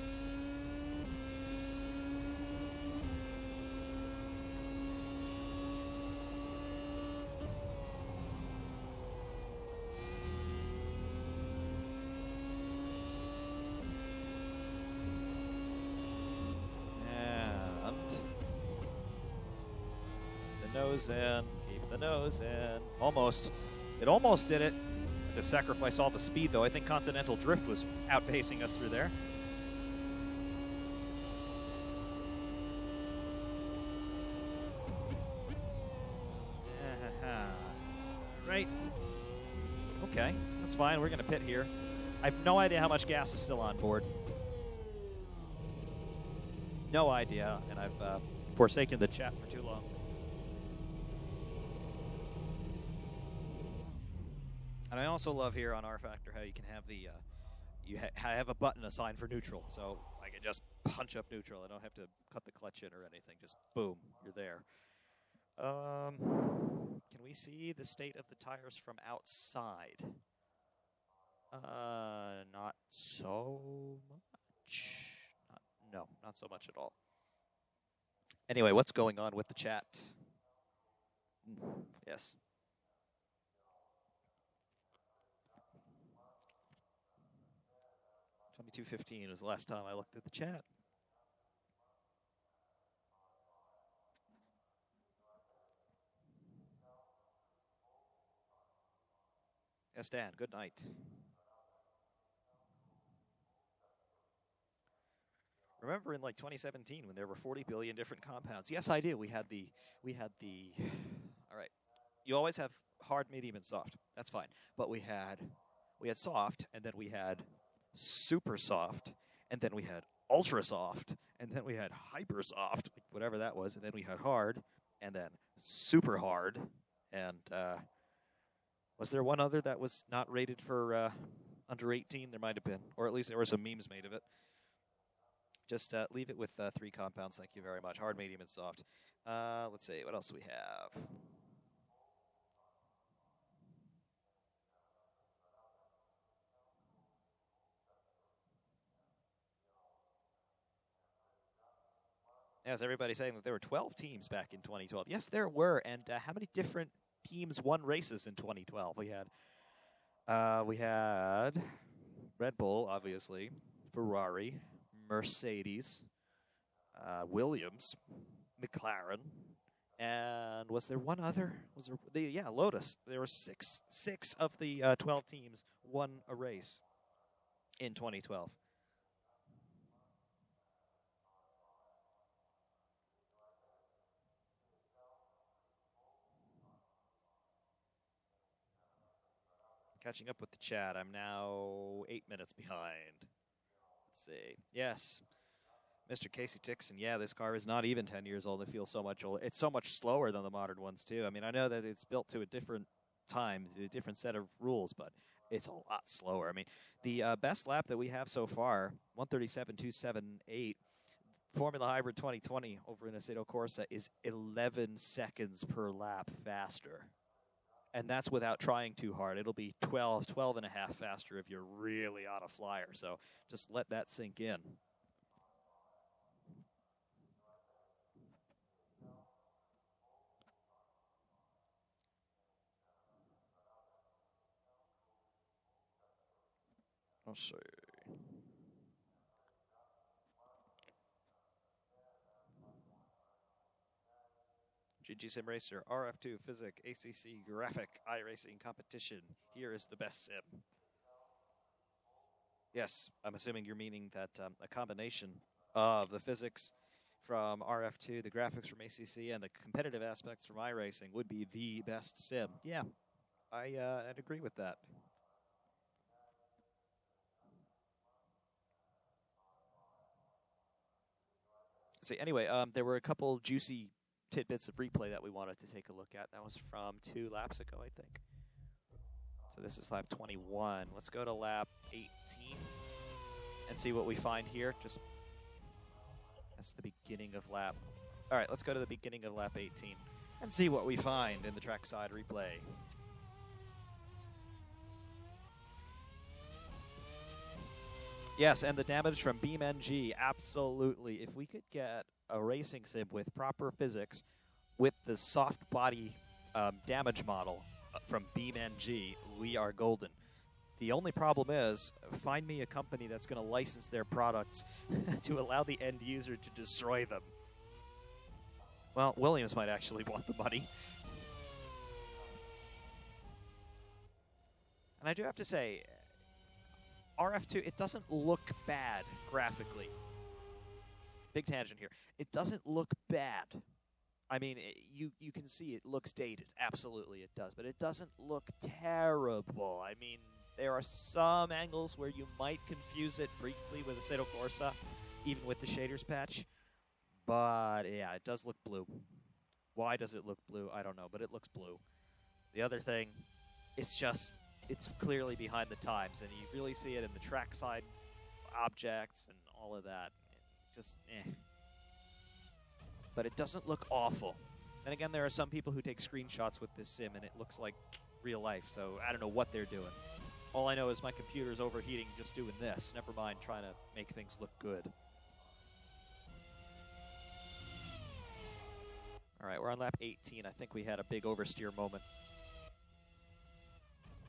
Nose in, keep the nose in. Almost. It almost did it. To sacrifice all the speed, though. I think Continental Drift was outpacing us through there. Right. Okay, that's fine. We're going to pit here. I have no idea how much gas is still on board. No idea, and I've forsaken the chat for too long. And I also love here on rFactor how you can have the, have a button assigned for neutral. So I can just punch up neutral. I don't have to cut the clutch in or anything. Just boom, you're there. Can we see the state of the tires from outside? Not so much. No, not so much at all. Anyway, what's going on with the chat? Yes. $22.15 was the last time I looked at the chat. Yes, Dan, good night. Remember in like 2017 when there were 40 billion different compounds? Yes, I do. We had the all right. You always have hard, medium, and soft. That's fine. But we had soft, and then we had super soft, and then we had ultra soft, and then we had hyper soft, whatever that was, and then we had hard, and then super hard, and was there one other that was not rated for under 18? There might have been, or at least there were some memes made of it. Just leave it with 3 compounds. Thank you very much. Hard, medium, and soft. Let's see. What else do we have? Yes, everybody's saying that there were 12 teams back in 2012. Yes, there were. And how many different teams won races in 2012? We had Red Bull, obviously, Ferrari, Mercedes, Williams, McLaren, and was there one other? Was there yeah, Lotus. There were six of the 12 teams won a race in 2012. Catching up with the chat. I'm now 8 minutes behind. Let's see. Yes. Mr. Casey Tixon, yeah, this car is not even 10 years old. It feels so much old. It's so much slower than the modern ones, too. I mean, I know that it's built to a different time, a different set of rules, but it's a lot slower. I mean, the best lap that we have so far, 137.278, Formula Hybrid 2020 over in Assetto Corsa is 11 seconds per lap faster. And that's without trying too hard. It'll be 12 and a half faster if you're really on a flyer. So just let that sink in. Let's see. GG Sim Racer, RF2, Physic, ACC, Graphic, iRacing Competition. Here is the best sim. Yes, I'm assuming you're meaning that a combination of the physics from RF2, the graphics from ACC, and the competitive aspects from iRacing would be the best sim. Yeah, I'd agree with that. See, anyway, there were a couple juicy tidbits of replay that we wanted to take a look at. That was from 2 laps ago, I think. So this is lap 21. Let's go to lap 18 and see what we find here. Just that's the beginning of lap. All right, let's go to the beginning of lap 18 and see what we find in the trackside replay. Yes, and the damage from BeamNG, absolutely. If we could get a racing sim with proper physics with the soft body damage model from BeamNG, we are golden. The only problem is, find me a company that's going to license their products to allow the end user to destroy them. Well, Williams might actually want the money. And I do have to say, RF2, it doesn't look bad graphically. Big tangent here. It doesn't look bad. I mean, you can see it looks dated. Absolutely it does. But it doesn't look terrible. I mean, there are some angles where you might confuse it briefly with Assetto Corsa, even with the shaders patch. But, yeah, it does look blue. Why does it look blue? I don't know, but it looks blue. The other thing, it's clearly behind the times, and you really see it in the trackside objects and all of that. Just, eh. But it doesn't look awful. Then again, there are some people who take screenshots with this sim, and it looks like real life, so I don't know what they're doing. All I know is my computer's overheating just doing this. Never mind trying to make things look good. All right, we're on lap 18. I think we had a big oversteer moment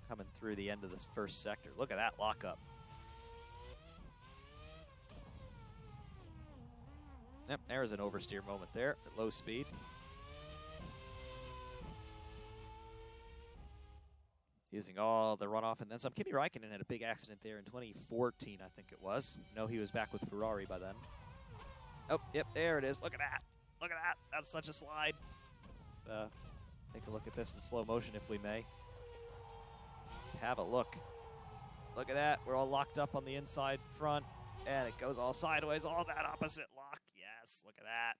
coming through the end of this first sector. Look at that lockup. Yep, there's an oversteer moment there at low speed. Using all the runoff and then some. Kimi Räikkönen had a big accident there in 2014, I think it was. No, he was back with Ferrari by then. Oh, yep, there it is. Look at that. Look at that. That's such a slide. Let's take a look at this in slow motion if we may. Let's have a look. Look at that. We're all locked up on the inside front, and it goes all sideways, all that opposite lock. Yes, look at that.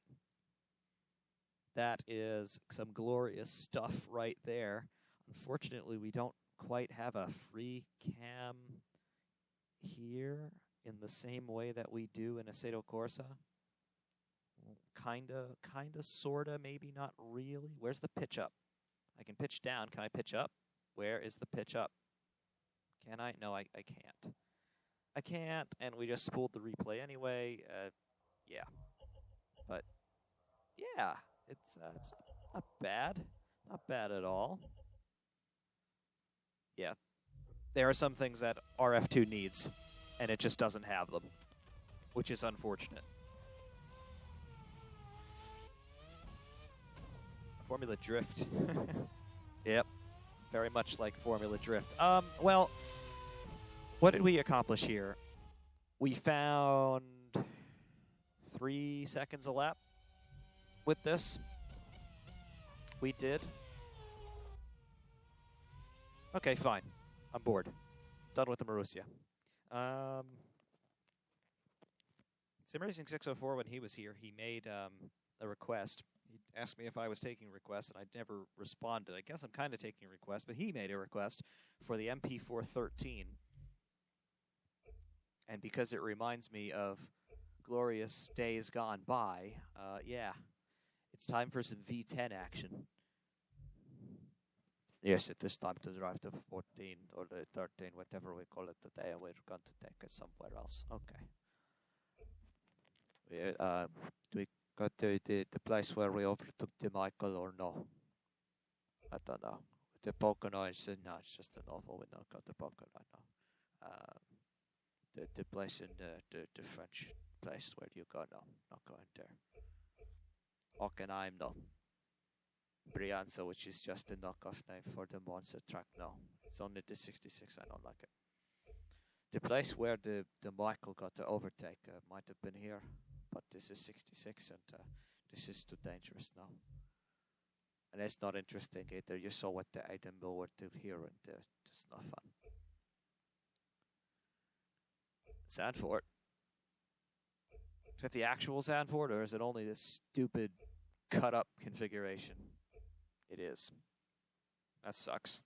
That is some glorious stuff right there. Unfortunately, we don't quite have a free cam here in the same way that we do in Assetto Corsa. Kinda, sorta, maybe not really. Where's the pitch up? I can pitch down. Can I pitch up? Where is the pitch up? Can I? No, I can't. I can't, and we just spooled the replay anyway. Yeah. But, yeah, it's not bad. Not bad at all. Yeah. There are some things that RF2 needs, and it just doesn't have them, which is unfortunate. Formula Drift. Yep. Very much like Formula Drift. Well, what did we accomplish here? We found 3 seconds a lap with this. We did. Okay, fine. I'm bored. Done with the Marussia. Sim Racing 604, when he was here, he made a request. He asked me if I was taking requests, and I never responded. I guess I'm kind of taking a request, but he made a request for the MP413. And because it reminds me of glorious days gone by, yeah, it's time for some V10 action. Yes, it is time to drive the 14 or the 13, whatever we call it today, and we're going to take it somewhere else. Okay. Do we go to the place where we overtook the Michael or no? I don't know. The Pocono is no, it's just an awful. We don't go to Pocono now. The place in the French place where you go? No, not going there. Hockenheim, no. Brianza, which is just a knockoff name for the Monza track. No, it's only the 66. I don't like it. The place where the Michael got to overtake might have been here, but this is 66, and this is too dangerous now. And it's not interesting either. You saw what the Aiden Miller did here, and it's not fun. Zandvoort. Is that the actual Zandvoort, or is it only this stupid cut-up configuration? It is. That sucks.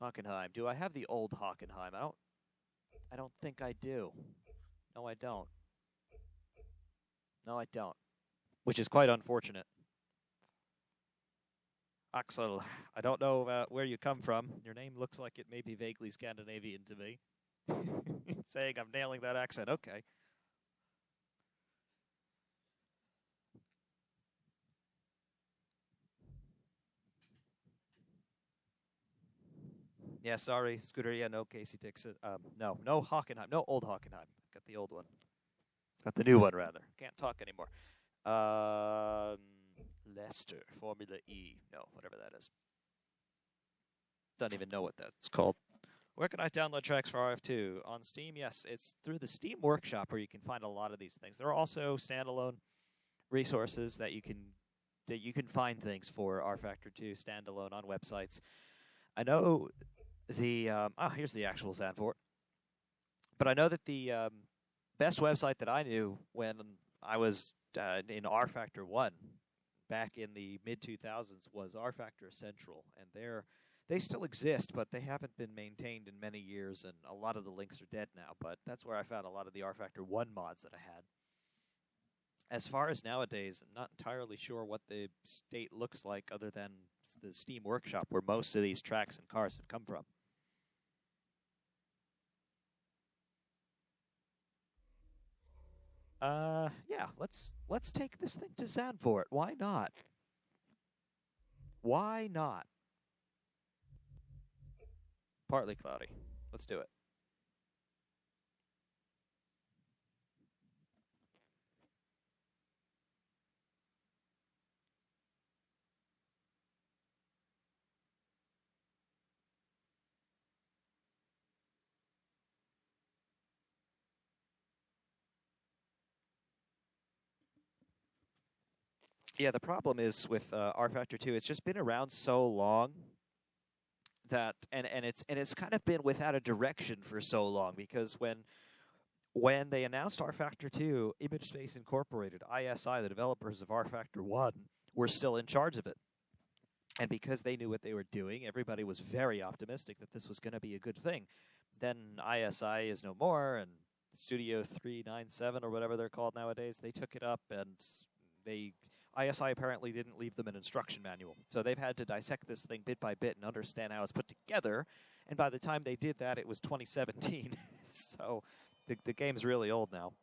Hockenheim. Do I have the old Hockenheim? I don't think I do. No, I don't. No, I don't. Which is quite unfortunate. Axel, I don't know where you come from. Your name looks like it may be vaguely Scandinavian to me. Saying I'm nailing that accent. Okay. Yeah, sorry, Scuderia, no Casey Dixon. No Hockenheim, no old Hockenheim. Got the old one. Got the new one, rather. Can't talk anymore. Leicester, Formula E. No, whatever that is. Don't even know what that's called. Where can I download tracks for RF2? On Steam, yes. It's through the Steam Workshop where you can find a lot of these things. There are also standalone resources that you can find things for rFactor 2 standalone on websites. I know the here's the actual Zandvoort. But I know that the best website that I knew when I was in rFactor 1 back in the mid-2000s was rFactor Central, and they still exist, but they haven't been maintained in many years, and a lot of the links are dead now. But that's where I found a lot of the rFactor 1 mods that I had. as far as nowadays, I'm not entirely sure what the state looks like other than the Steam Workshop, where most of these tracks and cars have come from. Yeah, let's take this thing to Zandvoort. Why not? Why not? Partly cloudy. Let's do it. Yeah, the problem is with rFactor 2, it's just been around so long that and it's kind of been without a direction for so long, because when they announced rFactor 2, Image Space Incorporated, ISI, the developers of rFactor 1, were still in charge of it. And because they knew what they were doing, everybody was very optimistic that this was going to be a good thing. Then ISI is no more, and Studio 397 or whatever they're called nowadays, they took it up, and ISI apparently didn't leave them an instruction manual. So they've had to dissect this thing bit by bit and understand how it's put together. And by the time they did that, it was 2017. So the game's really old now.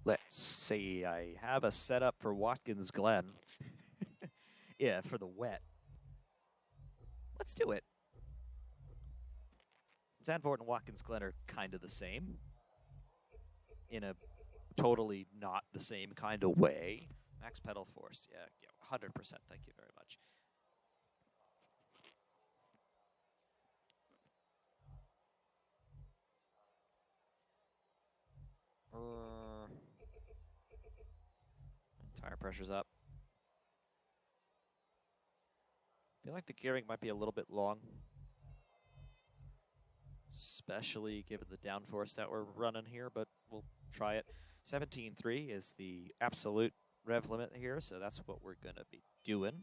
Let's see. I have a setup for Watkins Glen. Yeah, for the wet. Let's do it. Zandvoort and Watkins Glen are kind of the same, in a totally not the same kind of way. Max pedal force, yeah, 100%. Thank you very much. Tire pressure's up. I feel like the gearing might be a little bit long, especially given the downforce that we're running here, but we'll try it. 17.3 is the absolute rev limit here, so that's what we're going to be doing.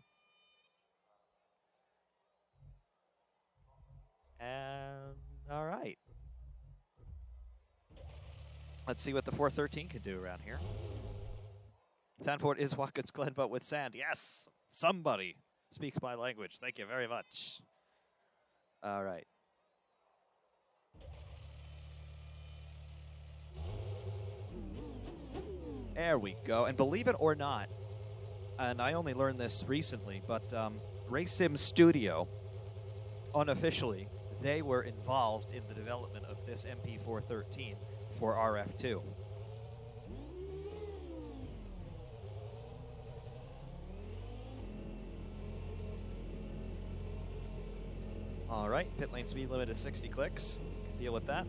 And all right. Let's see what the 413 can do around here. Zandvoort is Watkins Glen, but with sand. Yes, somebody speaks my language. Thank you very much. All right. There we go. And believe it or not, and I only learned this recently, but RaceSim Studio, unofficially, they were involved in the development of this MP413 for RF2. All right, pit lane speed limit is 60 clicks. Can deal with that.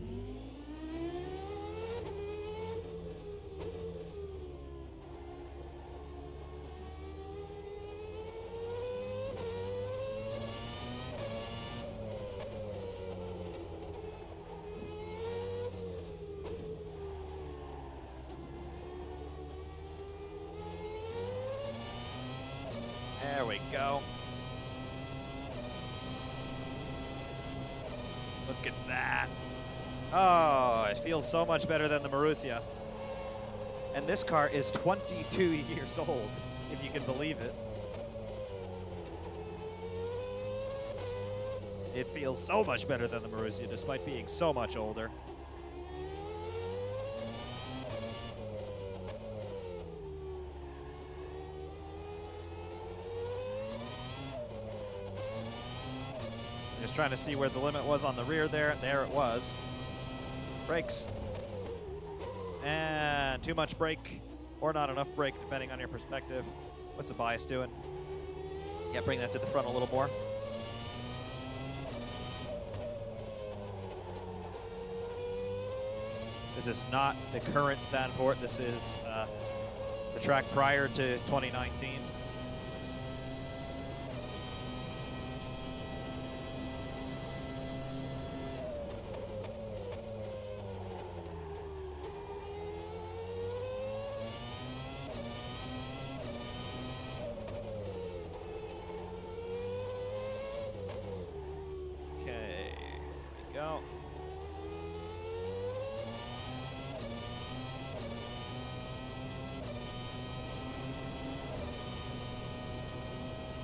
There we go. Look at that. Oh, it feels so much better than the Marussia. And this car is 22 years old, if you can believe it. It feels so much better than the Marussia, despite being so much older. Just trying to see where the limit was on the rear there. There it was. Brakes. And too much brake, or not enough brake, depending on your perspective. What's the bias doing? Yeah, bring that to the front a little more. This is not the current Zandvoort. This is the track prior to 2019. go.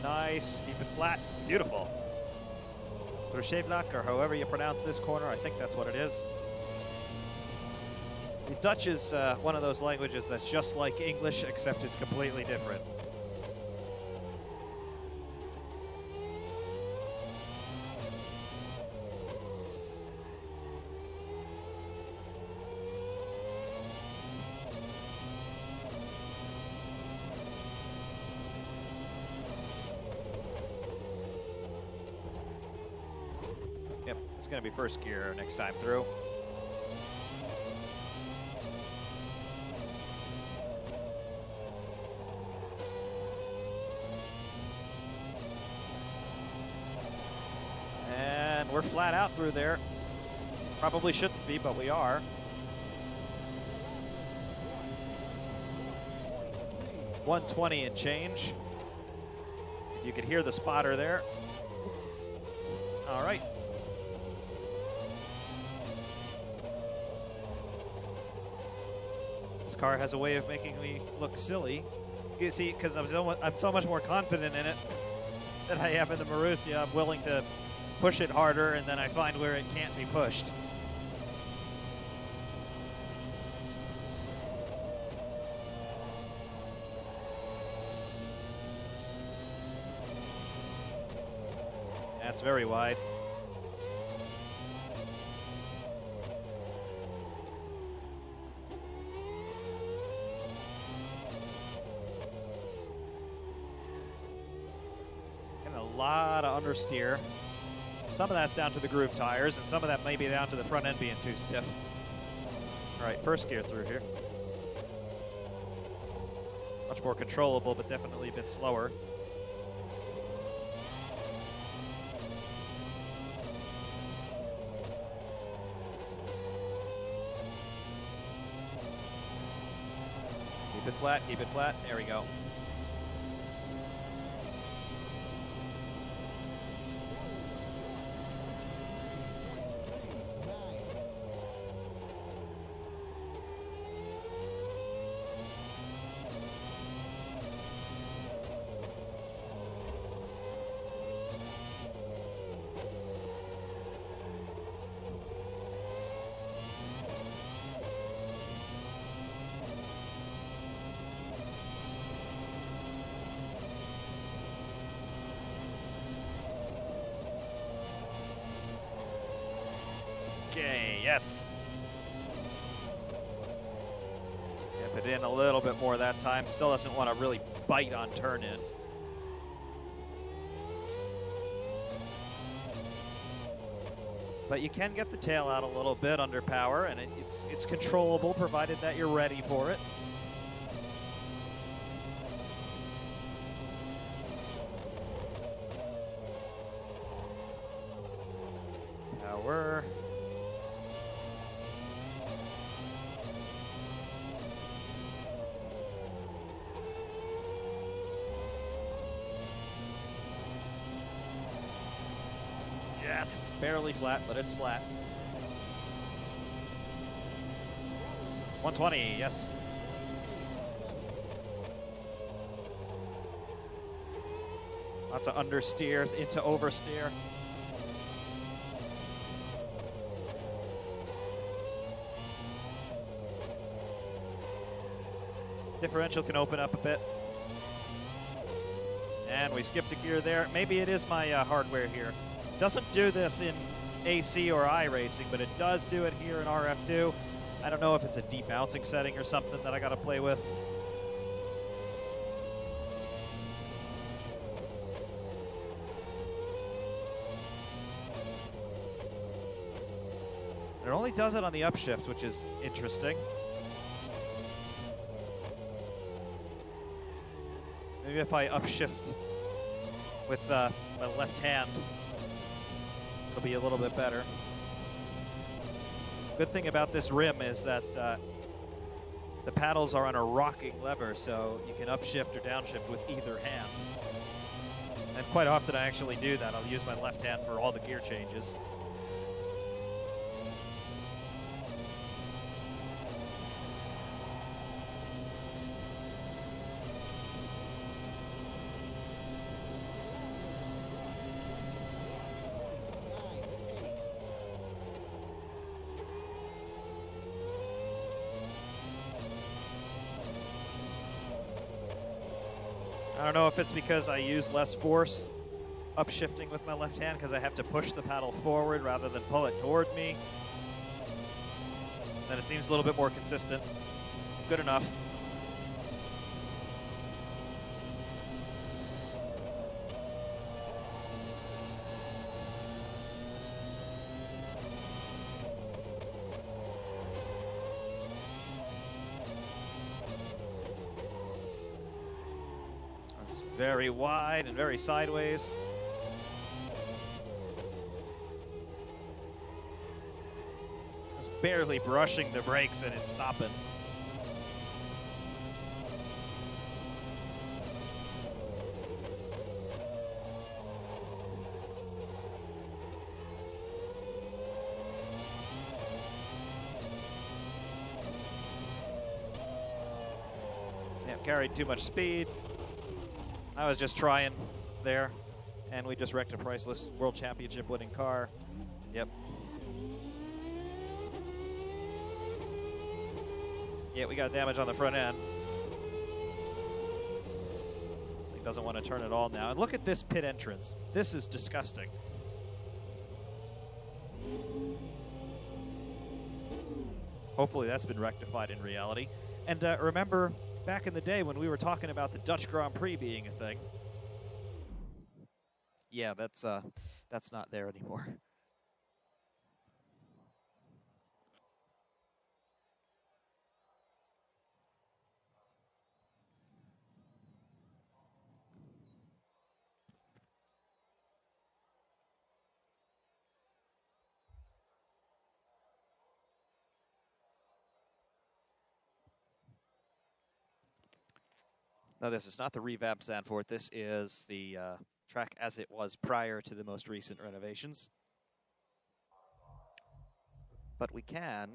Nice. Keep it flat. Beautiful. rFactor, or however you pronounce this corner. I think that's what it is. The Dutch is one of those languages that's just like English, except it's completely different. Yep, it's going to be first gear next time through. And we're flat out through there. Probably shouldn't be, but we are. .120 and change. If you could hear the spotter there. All right. This car has a way of making me look silly. You see, because I'm so much more confident in it than I am in the Marussia. I'm willing to push it harder, and then I find where it can't be pushed. That's very wide. And a lot of understeer. Some of that's down to the groove tires, and some of that may be down to the front end being too stiff. All right, first gear through here. Much more controllable, but definitely a bit slower. Keep it flat, keep it flat. There we go. Okay, yes. Kept it in a little bit more that time. Still doesn't want to really bite on turn in. But you can get the tail out a little bit under power, and it's controllable provided that you're ready for it. Power. Yes, barely flat, but it's flat. 120, yes. Lots of understeer into oversteer. Differential can open up a bit. And we skipped a gear there. Maybe it is my hardware here. Doesn't do this in AC or iRacing, but it does do it here in RF2. I don't know if it's a debouncing setting or something that I got to play with. It only does it on the upshift, which is interesting. Maybe if I upshift with my left hand, it'll be a little bit better. Good thing about this rim is that the paddles are on a rocking lever, so you can upshift or downshift with either hand. And quite often I actually do that. I'll use my left hand for all the gear changes. I don't know if it's because I use less force upshifting with my left hand because I have to push the paddle forward rather than pull it toward me. Then it seems a little bit more consistent. Good enough. That's very wide and very sideways. Barely brushing the brakes and it's stopping. Yeah, carried too much speed. I was just trying there, and we just wrecked a priceless World Championship winning car. Yep. Yeah, we got damage on the front end. He doesn't want to turn it all now. And look at this pit entrance. This is disgusting. Hopefully that's been rectified in reality. And remember back in the day when we were talking about the Dutch Grand Prix being a thing? Yeah, that's not there anymore. No, this is not the revamped Zandvoort. This is the track as it was prior to the most recent renovations. But we can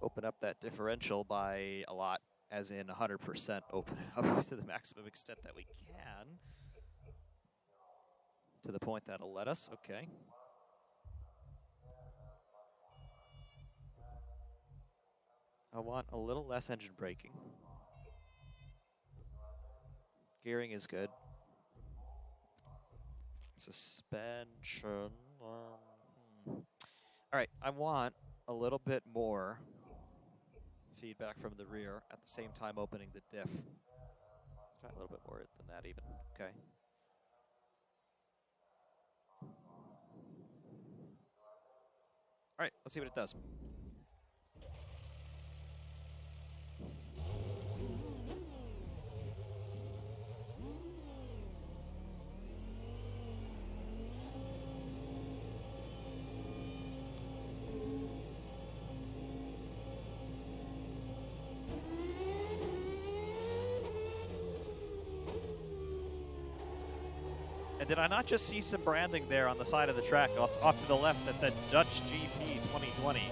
open up that differential by a lot, as in 100% open it up to the maximum extent that we can. To the point that'll let us. Okay. I want a little less engine braking. Gearing is good. Suspension. All right, I want a little bit more feedback from the rear at the same time opening the diff. Try a little bit more than that even. Okay. All right, let's see what it does. And did I not just see some branding there on the side of the track off to the left that said Dutch GP 2020?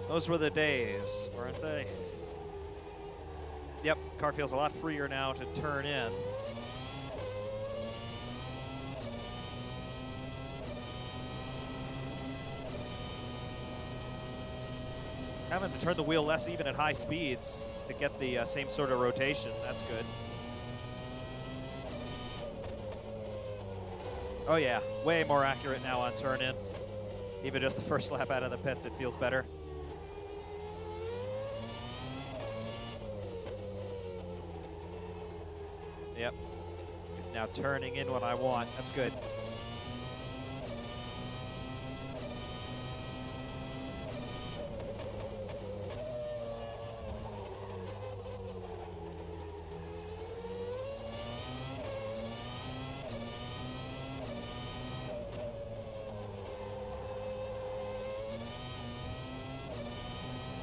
Those were the days, weren't they? Yep, car feels a lot freer now to turn in. Having to turn the wheel less even at high speeds to get the same sort of rotation. That's good. Oh yeah, way more accurate now on turn in. Even just the first lap out of the pits, it feels better. Yep. It's now turning in what I want. That's good.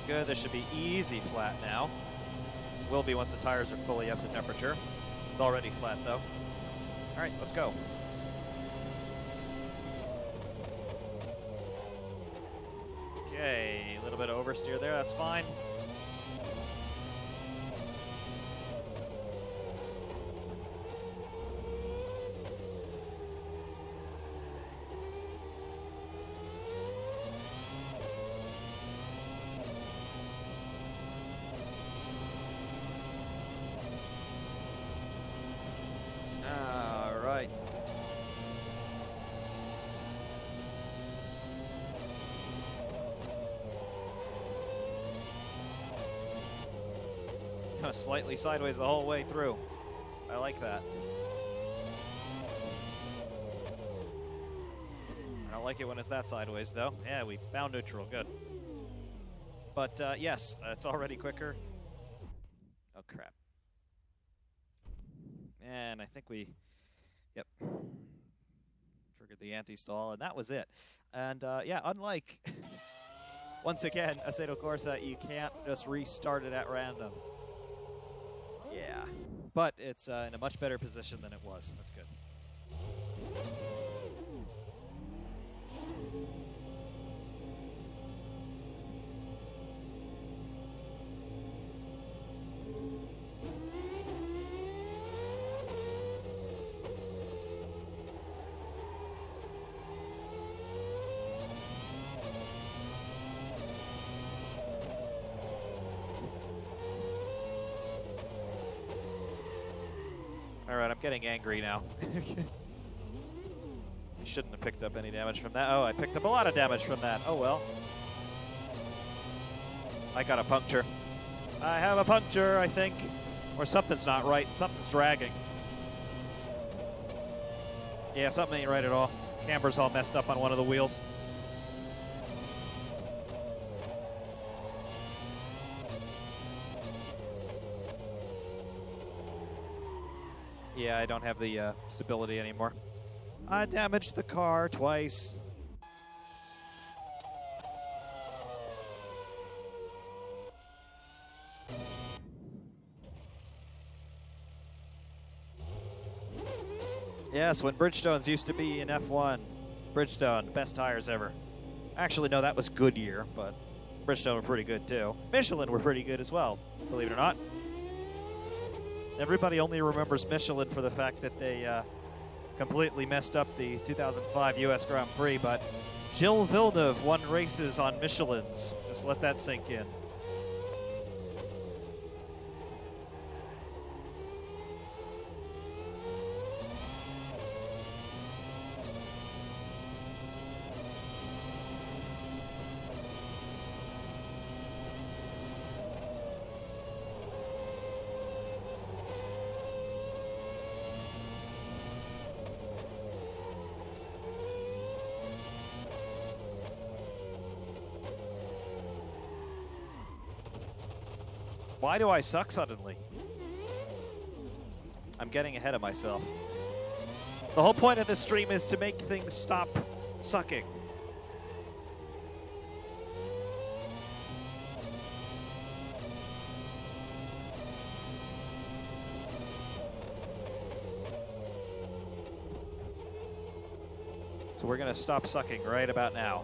Good. This should be easy flat now. Will be once the tires are fully up to temperature. It's already flat though. All right, let's go. Okay, a little bit of oversteer there. That's fine. Slightly sideways the whole way through. I like that. I don't like it when it's that sideways, though. Yeah, we found neutral. Good. But, yes, it's already quicker. Oh, crap. And I think we... Yep. Triggered the anti-stall, and that was it. And, yeah, unlike... Once again, Assetto Corsa, you can't just restart it at random. Yeah. But it's in a much better position than it was. That's good. Alright, I'm getting angry now. I shouldn't have picked up any damage from that. Oh, I picked up a lot of damage from that. Oh, well. I got a puncture. I have a puncture, I think. Or something's not right. Something's dragging. Yeah, something ain't right at all. Camber's all messed up on one of the wheels. Yeah, I don't have the stability anymore. I damaged the car twice. Yes, when Bridgestones used to be in F1. Bridgestone, best tires ever. Actually, no, that was Goodyear, but Bridgestone were pretty good too. Michelin were pretty good as well, believe it or not. Everybody only remembers Michelin for the fact that they completely messed up the 2005 U.S. Grand Prix, but Gilles Villeneuve won races on Michelins. Just let that sink in. Why do I suck suddenly? I'm getting ahead of myself. The whole point of this stream is to make things stop sucking. So we're going to stop sucking right about now.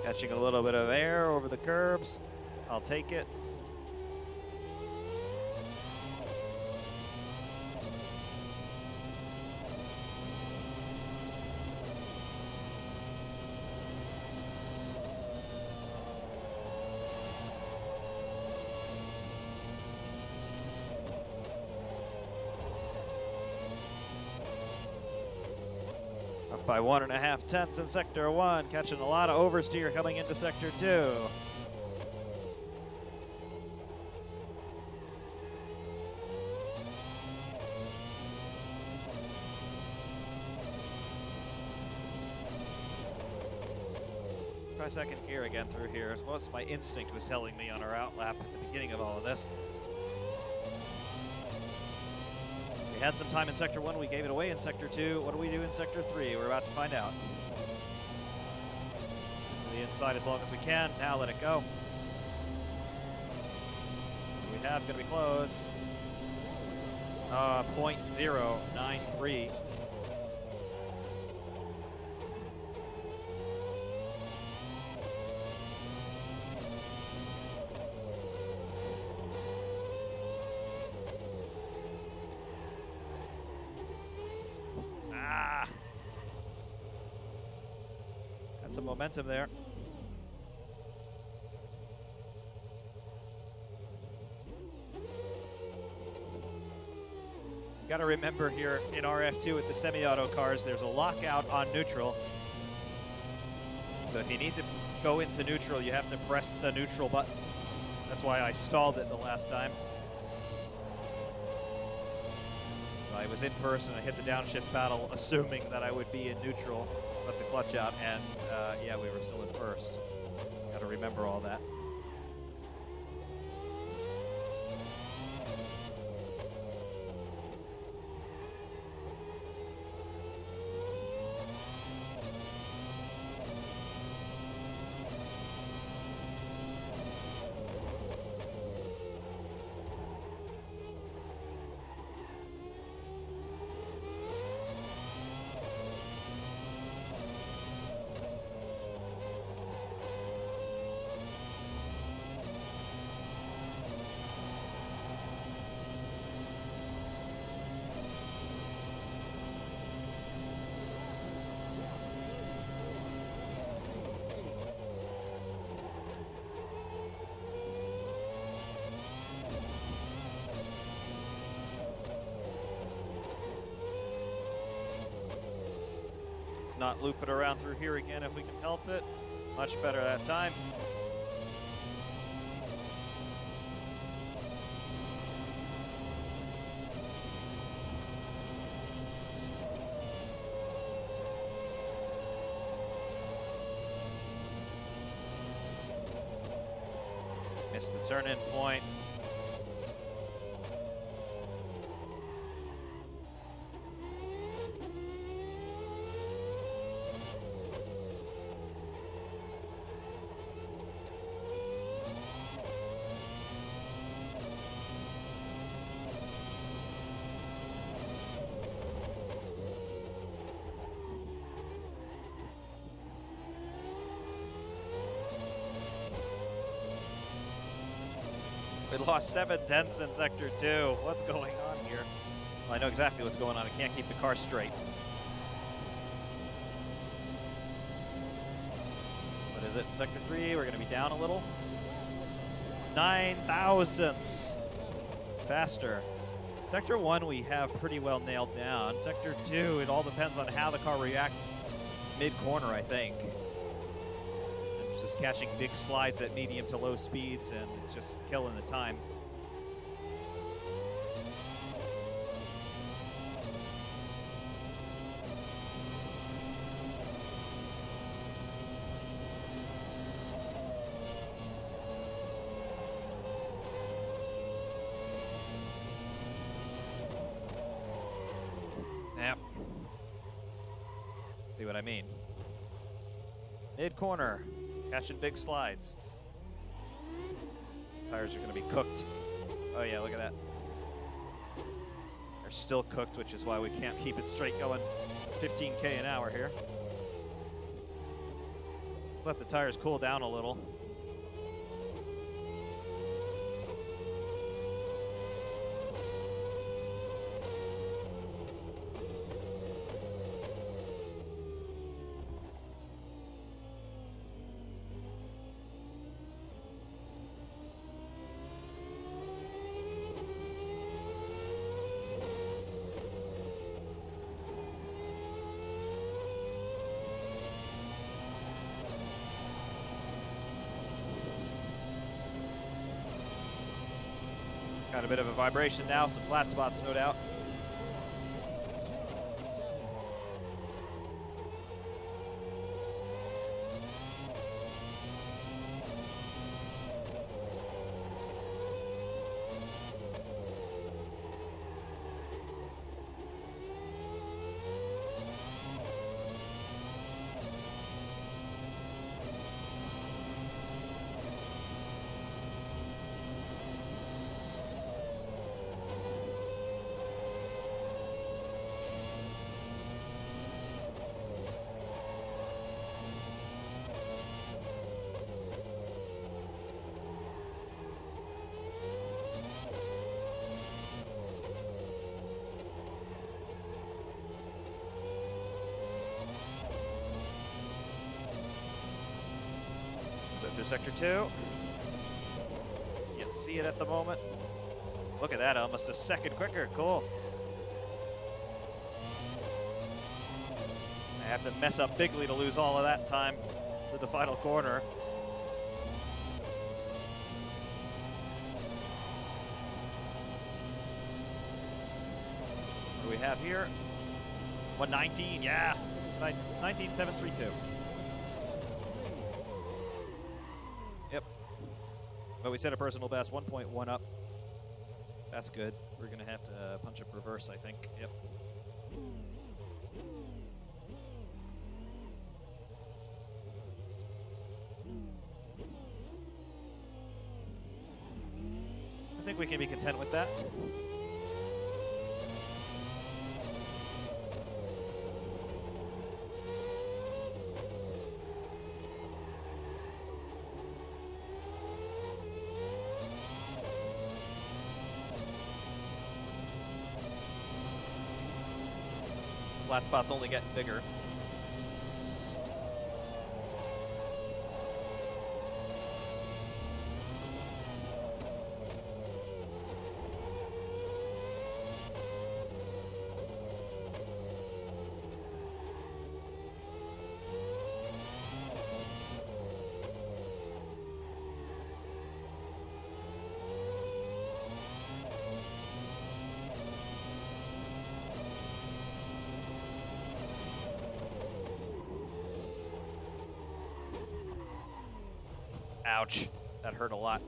Catching a little bit of air over the curbs. I'll take it. By 1.5 tenths in Sector 1, catching a lot of oversteer coming into Sector 2. Try second gear again through here, as most my instinct was telling me on our outlap at the beginning of all of this. We had some time in Sector 1, we gave it away in Sector 2. What do we do in Sector 3? We're about to find out. To the inside as long as we can. Now let it go. We have going to be close. 0.093. some momentum there. Got to remember here in RF2 with the semi-auto cars, there's a lockout on neutral. So if you need to go into neutral, you have to press the neutral button. That's why I stalled it the last time. I was in first and I hit the downshift paddle assuming that I would be in neutral, let the clutch out, and yeah, we were still in first. Got to remember all that. Not loop it around through here again if we can help it. Much better that time. Missed the turn-in point. We lost 7 tenths in Sector 2. What's going on here? Well, I know exactly what's going on. I can't keep the car straight. What is it? Sector 3, we're going to be down a little. 9 thousandths faster. Sector 1 we have pretty well nailed down. Sector 2, it all depends on how the car reacts mid-corner, I think. Just catching big slides at medium to low speeds, and it's just killing the time. Yep. See what I mean? Mid-corner. Catching big slides. Tires are going to be cooked. Oh yeah, look at that. They're still cooked, which is why we can't keep it straight going 15K an hour here. Let's let the tires cool down a little. Got a bit of a vibration now, some flat spots, no doubt. through Sector 2. Can't see it at the moment. Look at that, almost a second quicker. Cool. I have to mess up bigly to lose all of that time to the final corner. What do we have here? 119, yeah. It's 19.732. Yep. But we set a personal best, 1.1 up. That's good. We're going to have to punch up reverse, I think. Yep. I think we can be content with that. Flat spot's only getting bigger. Ouch, that hurt a lot.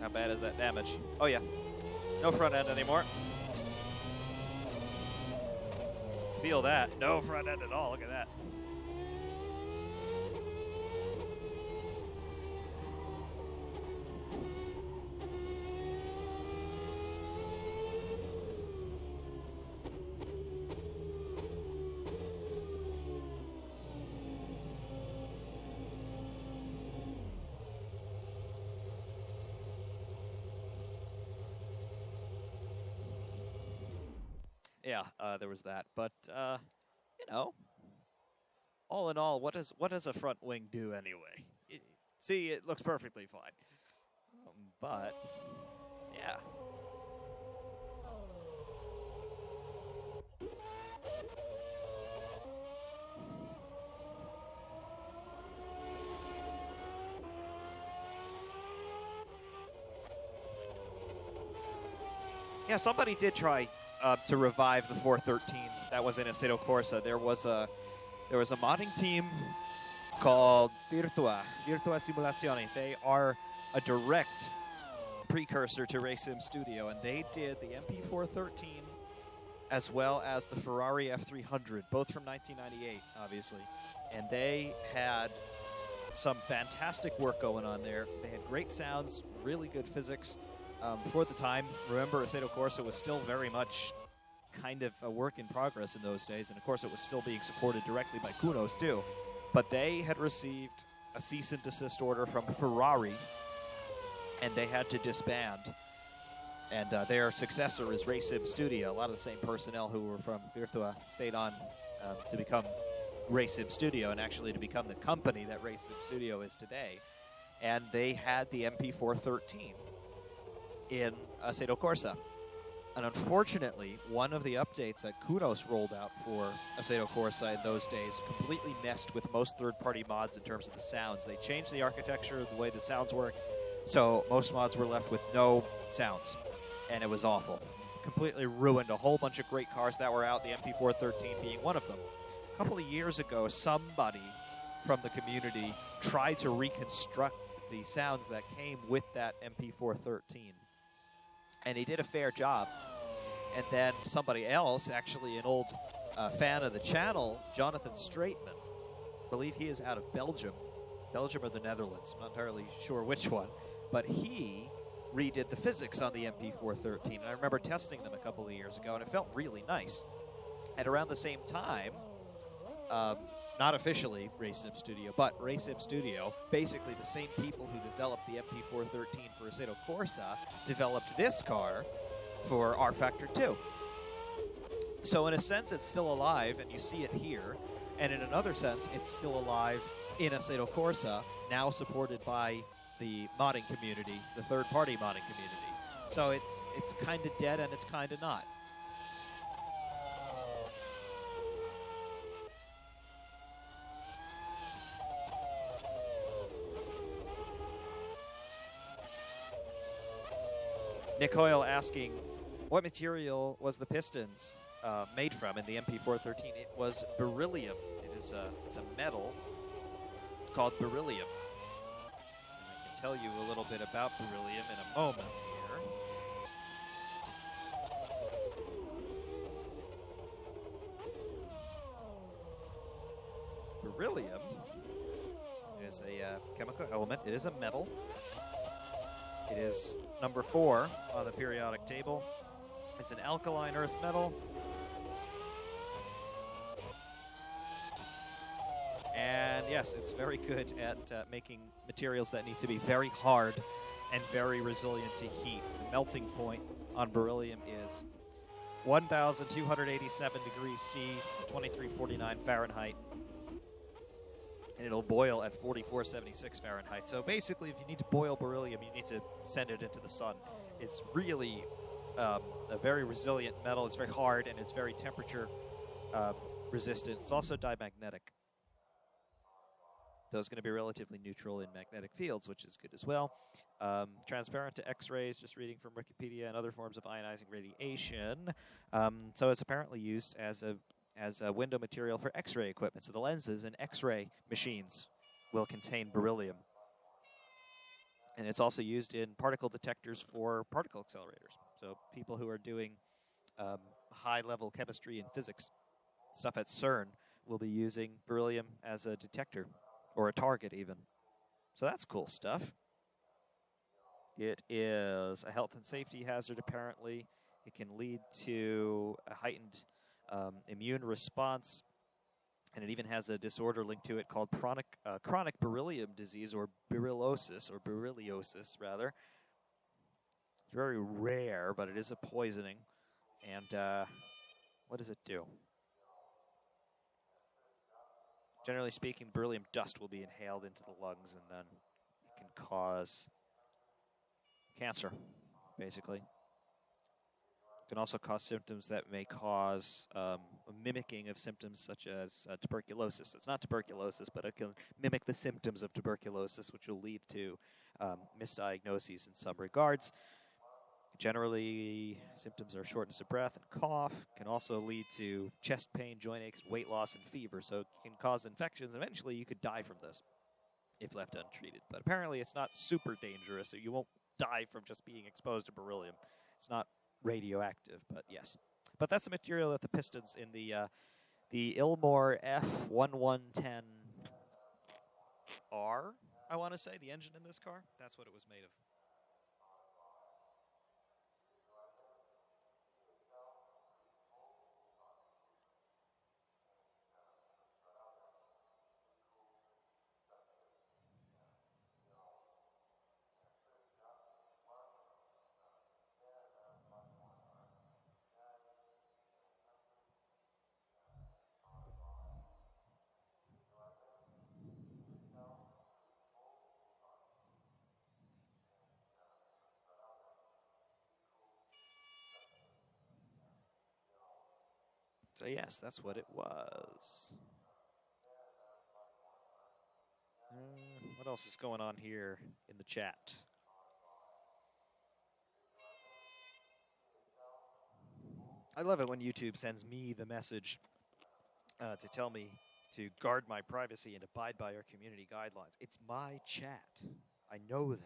How bad is that damage? Oh yeah, no front end anymore. Feel that, no front end at all, look at that. Yeah, there was that, but you know, all in all, what does a front wing do anyway? See, it looks perfectly fine, but yeah. Yeah, somebody did try to revive the 413 that was in Assetto Corsa. There was a modding team called Virtua Simulazione. They are a direct precursor to Racing Studio, and they did the MP413 as well as the Ferrari F300, both from 1998, obviously. And they had some fantastic work going on there. They had great sounds, really good physics. For the time, remember, Assetto Corsa was still very much kind of a work in progress in those days, and of course it was still being supported directly by Kunos too. But they had received a cease and desist order from Ferrari, and they had to disband. And their successor is Racing Studio. A lot of the same personnel who were from Virtua stayed on to become Racing Studio, and actually to become the company that Racing Studio is today. And they had the MP413 in Assetto Corsa. And unfortunately, one of the updates that Kunos rolled out for Assetto Corsa in those days completely messed with most third-party mods in terms of the sounds. They changed the architecture, the way the sounds worked, so most mods were left with no sounds, and it was awful. Completely ruined a whole bunch of great cars that were out, the MP413 being one of them. A couple of years ago, somebody from the community tried to reconstruct the sounds that came with that MP413. And he did a fair job. And then somebody else, actually an old fan of the channel, Jonathan Straitman, I believe he is out of Belgium or the Netherlands, I'm not entirely sure which one, but he redid the physics on the MP413. And I remember testing them a couple of years ago, and it felt really nice. And around the same time, not officially RaceSim Studio, but RaceSim Studio, basically the same people who developed the MP413 for Assetto Corsa, developed this car for rFactor 2. So in a sense, it's still alive, and you see it here. And in another sense, it's still alive in Assetto Corsa, now supported by the modding community, the third-party modding community. So it's kind of dead, and it's kind of not. Nick Hoyle asking, what material was the pistons made from in the MP413? It was beryllium. It's a metal called beryllium. And I can tell you a little bit about beryllium in a moment here. Beryllium is a chemical element. It is a metal. It is number 4 on the periodic table. It's an alkaline earth metal. And yes, it's very good at making materials that need to be very hard and very resilient to heat. The melting point on beryllium is 1,287 degrees C, 2349 Fahrenheit. And it'll boil at 4476 Fahrenheit. So basically, if you need to boil beryllium, you need to send it into the sun. It's really a very resilient metal. It's very hard, and it's very temperature resistant. It's also diamagnetic. So it's going to be relatively neutral in magnetic fields, which is good as well. Transparent to X-rays, just reading from Wikipedia, and other forms of ionizing radiation. So it's apparently used as a window material for X-ray equipment. So the lenses in X-ray machines will contain beryllium. And it's also used in particle detectors for particle accelerators. So people who are doing high-level chemistry and physics stuff at CERN will be using beryllium as a detector, or a target even. So that's cool stuff. It is a health and safety hazard, apparently. It can lead to a heightened immune response, and it even has a disorder linked to it called chronic beryllium disease, or berylliosis, rather. It's very rare, but it is a poisoning. And what does it do? Generally speaking, beryllium dust will be inhaled into the lungs, and then it can cause cancer, basically. It can also cause symptoms that may cause a mimicking of symptoms such as tuberculosis. It's not tuberculosis, but it can mimic the symptoms of tuberculosis, which will lead to misdiagnoses in some regards. Generally, symptoms are shortness of breath and cough. Can also lead to chest pain, joint aches, weight loss, and fever. So it can cause infections. Eventually, you could die from this if left untreated. But apparently, it's not super dangerous, so you won't die from just being exposed to beryllium. It's not radioactive, but yes. But that's the material that the pistons in the Ilmor F1110R, I want to say, the engine in this car, that's what it was made of. So yes, that's what it was. What else is going on here in the chat? I love it when YouTube sends me the message to tell me to guard my privacy and abide by our community guidelines. It's my chat. I know that.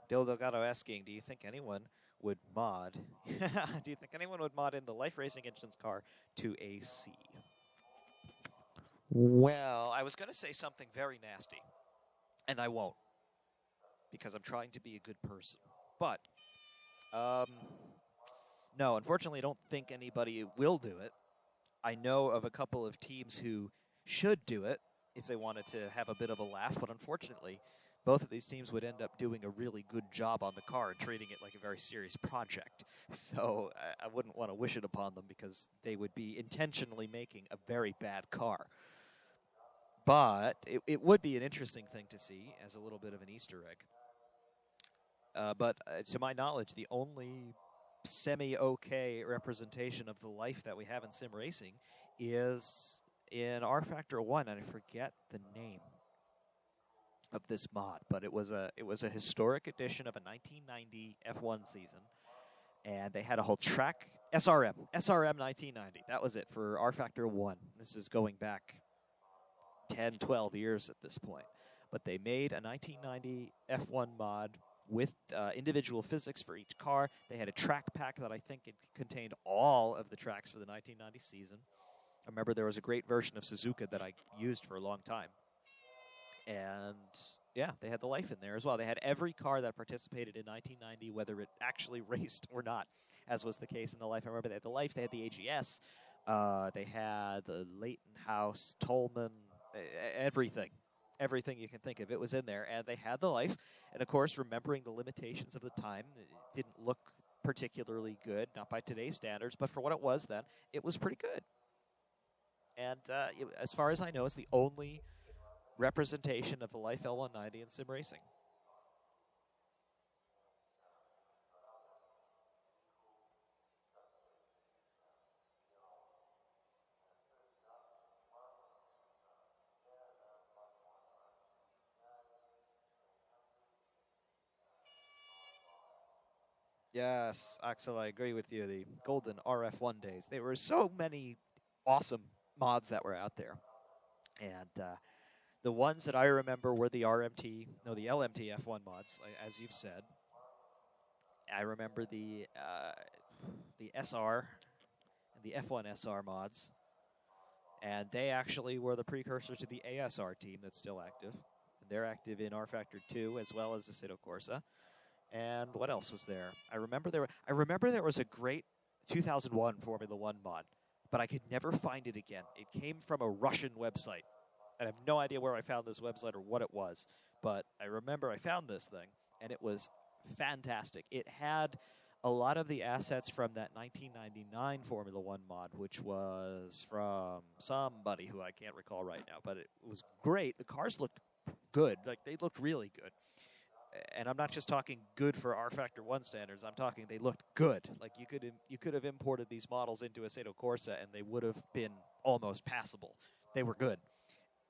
Dil Delgado asking, do you think anyone would mod? Do you think anyone would mod in the Life Racing Engines car to AC? Well, I was going to say something very nasty, and I won't, because I'm trying to be a good person. But, um, no, unfortunately, I don't think anybody will do it. I know of a couple of teams who should do it if they wanted to have a bit of a laugh, but unfortunately, both of these teams would end up doing a really good job on the car and treating it like a very serious project. So I wouldn't want to wish it upon them because they would be intentionally making a very bad car. But it would be an interesting thing to see as a little bit of an Easter egg. But to my knowledge, the only semi-okay representation of the life that we have in sim racing is in rFactor 1, and I forget the name of this mod, but it was a historic edition of a 1990 F1 season, and they had a whole track SRM 1990. That was it for rFactor 1. This is going back 10, 12 years at this point. But they made a 1990 F1 mod with individual physics for each car. They had a track pack that I think it contained all of the tracks for the 1990 season. I remember there was a great version of Suzuka that I used for a long time. And, yeah, they had the life in there as well. They had every car that participated in 1990, whether it actually raced or not, as was the case in the life. I remember they had the life, they had the AGS, they had the Leighton House, Tolman, everything. Everything you can think of, it was in there, and they had the life. And, of course, remembering the limitations of the time, it didn't look particularly good, not by today's standards, but for what it was then, it was pretty good. And as far as I know, it's the only representation of the Life L190 in sim racing. Yes, Axel, I agree with you. The golden RF1 days. There were so many awesome mods that were out there. And the ones that I remember were the LMT F1 mods, as you've said. I remember the SR and the F1 SR mods. And they actually were the precursor to the ASR team that's still active. And they're active in rFactor 2 as well as the Assetto Corsa. And what else was there? I remember there was a great 2001 Formula 1 mod, but I could never find it again. It came from a Russian website. And I have no idea where I found this website or what it was, but I remember I found this thing, and it was fantastic. It had a lot of the assets from that 1999 Formula 1 mod, which was from somebody who I can't recall right now, but it was great. The cars looked good. Like, they looked really good. And I'm not just talking good for rFactor 1 standards. I'm talking they looked good. Like, you could have imported these models into Assetto Corsa, and they would have been almost passable. They were good.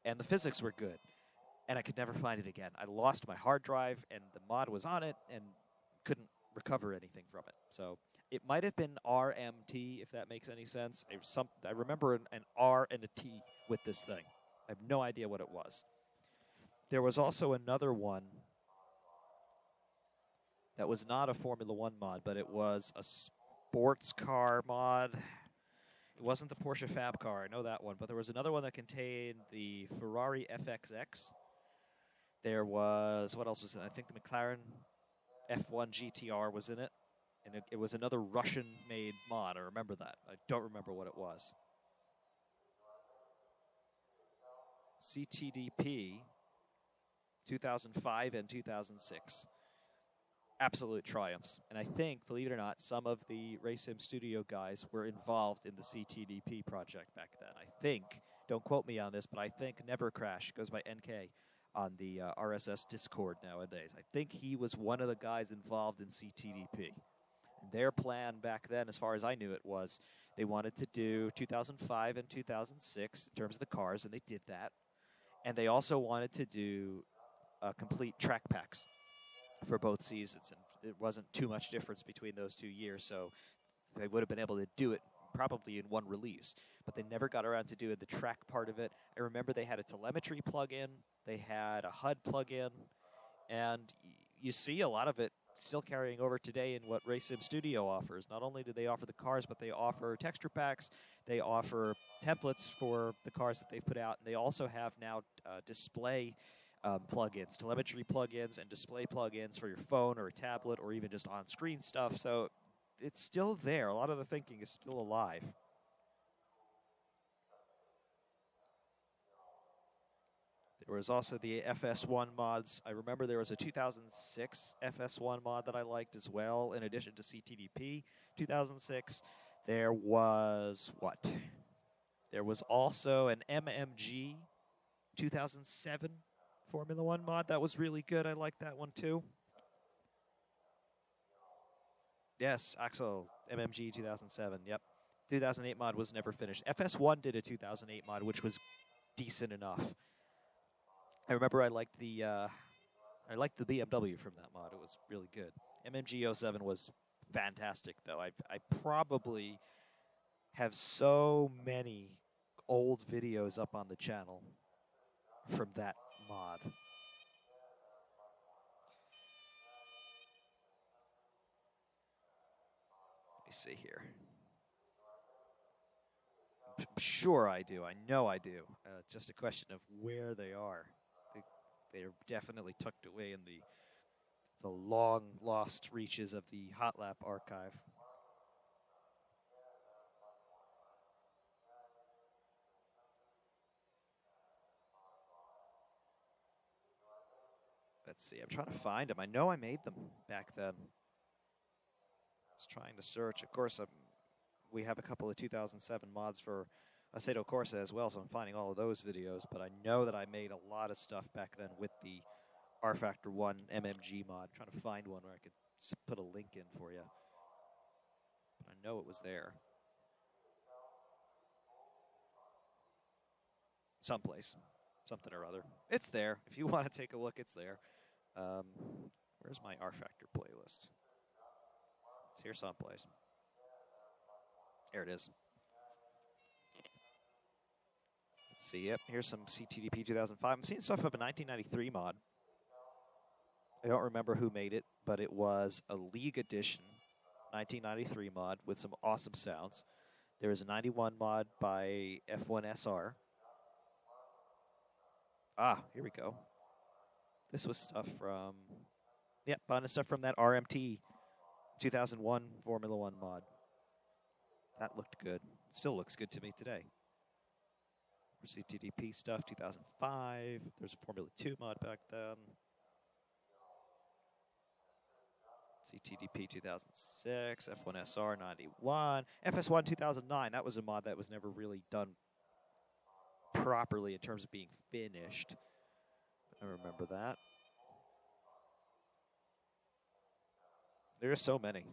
And the physics were good. And I could never find it again. I lost my hard drive, and the mod was on it, and couldn't recover anything from it. So it might have been RMT, if that makes any sense. I remember an R and a T with this thing. I have no idea what it was. There was also another one that was not a Formula 1 mod, but it was a sports car mod. It wasn't the Porsche Fab car, I know that one, but there was another one that contained the Ferrari FXX. There was, what else was in it? I think the McLaren F1 GTR was in it, and it was another Russian-made mod. I remember that. I don't remember what it was. CTDP, 2005 and 2006. Absolute triumphs. And I think, believe it or not, some of the RaceSim Studio guys were involved in the CTDP project back then. I think, don't quote me on this, but I think Never Crash goes by NK on the RSS Discord nowadays. I think he was one of the guys involved in CTDP. And their plan back then, as far as I knew it, was they wanted to do 2005 and 2006 in terms of the cars, and they did that. And they also wanted to do complete track packs for both seasons, and it wasn't too much difference between those 2 years, so they would have been able to do it probably in one release, but they never got around to doing the track part of it. I remember they had a telemetry plug-in, they had a HUD plug-in, and you see a lot of it still carrying over today in what RaceSim Studio offers. Not only do they offer the cars, but they offer texture packs. They offer templates for the cars that they've put out. And they also have now display plugins, telemetry plugins, and display plugins for your phone or a tablet or even just on-screen stuff. So it's still there. A lot of the thinking is still alive. There was also the FS1 mods. I remember there was a 2006 FS1 mod that I liked as well, in addition to CTDP 2006. There was what? There was also an MMG 2007 Formula 1 mod that was really good. I liked that one too. Yes, Axel, MMG 2007, yep. 2008 mod was never finished. FS1 did a 2008 mod, which was decent enough. I remember I liked the BMW from that mod. It was really good. MMG 07 was fantastic, though. I probably have so many old videos up on the channel from that mod. Let me see here. I'm sure I do. I know I do. Just a question of where they are. They're definitely tucked away in the long-lost reaches of the Hot Lap archive. Let's see. I'm trying to find them. I know I made them back then. I was trying to search. Of course, we have a couple of 2007 mods for Assetto Corsa as well, so I'm finding all of those videos, but I know that I made a lot of stuff back then with the rFactor 1 MMG mod. I'm trying to find one where I could put a link in for you. But I know it was there. Someplace. Something or other. It's there. If you want to take a look, it's there. Where's my rFactor playlist? It's here someplace. There it is. Let's see, yep, here's some CTDP 2005. I'm seeing stuff of a 1993 mod. I don't remember who made it, but it was a League Edition 1993 mod with some awesome sounds. There is a 91 mod by F1SR. Ah, here we go. This was stuff from, yeah, bonus stuff from that RMT 2001 Formula 1 mod. That looked good. Still looks good to me today. CTDP stuff, 2005. There's a Formula 2 mod back then. CTDP 2006, F1SR 91, FS1 2009. That was a mod that was never really done properly in terms of being finished. I remember that. There are so many.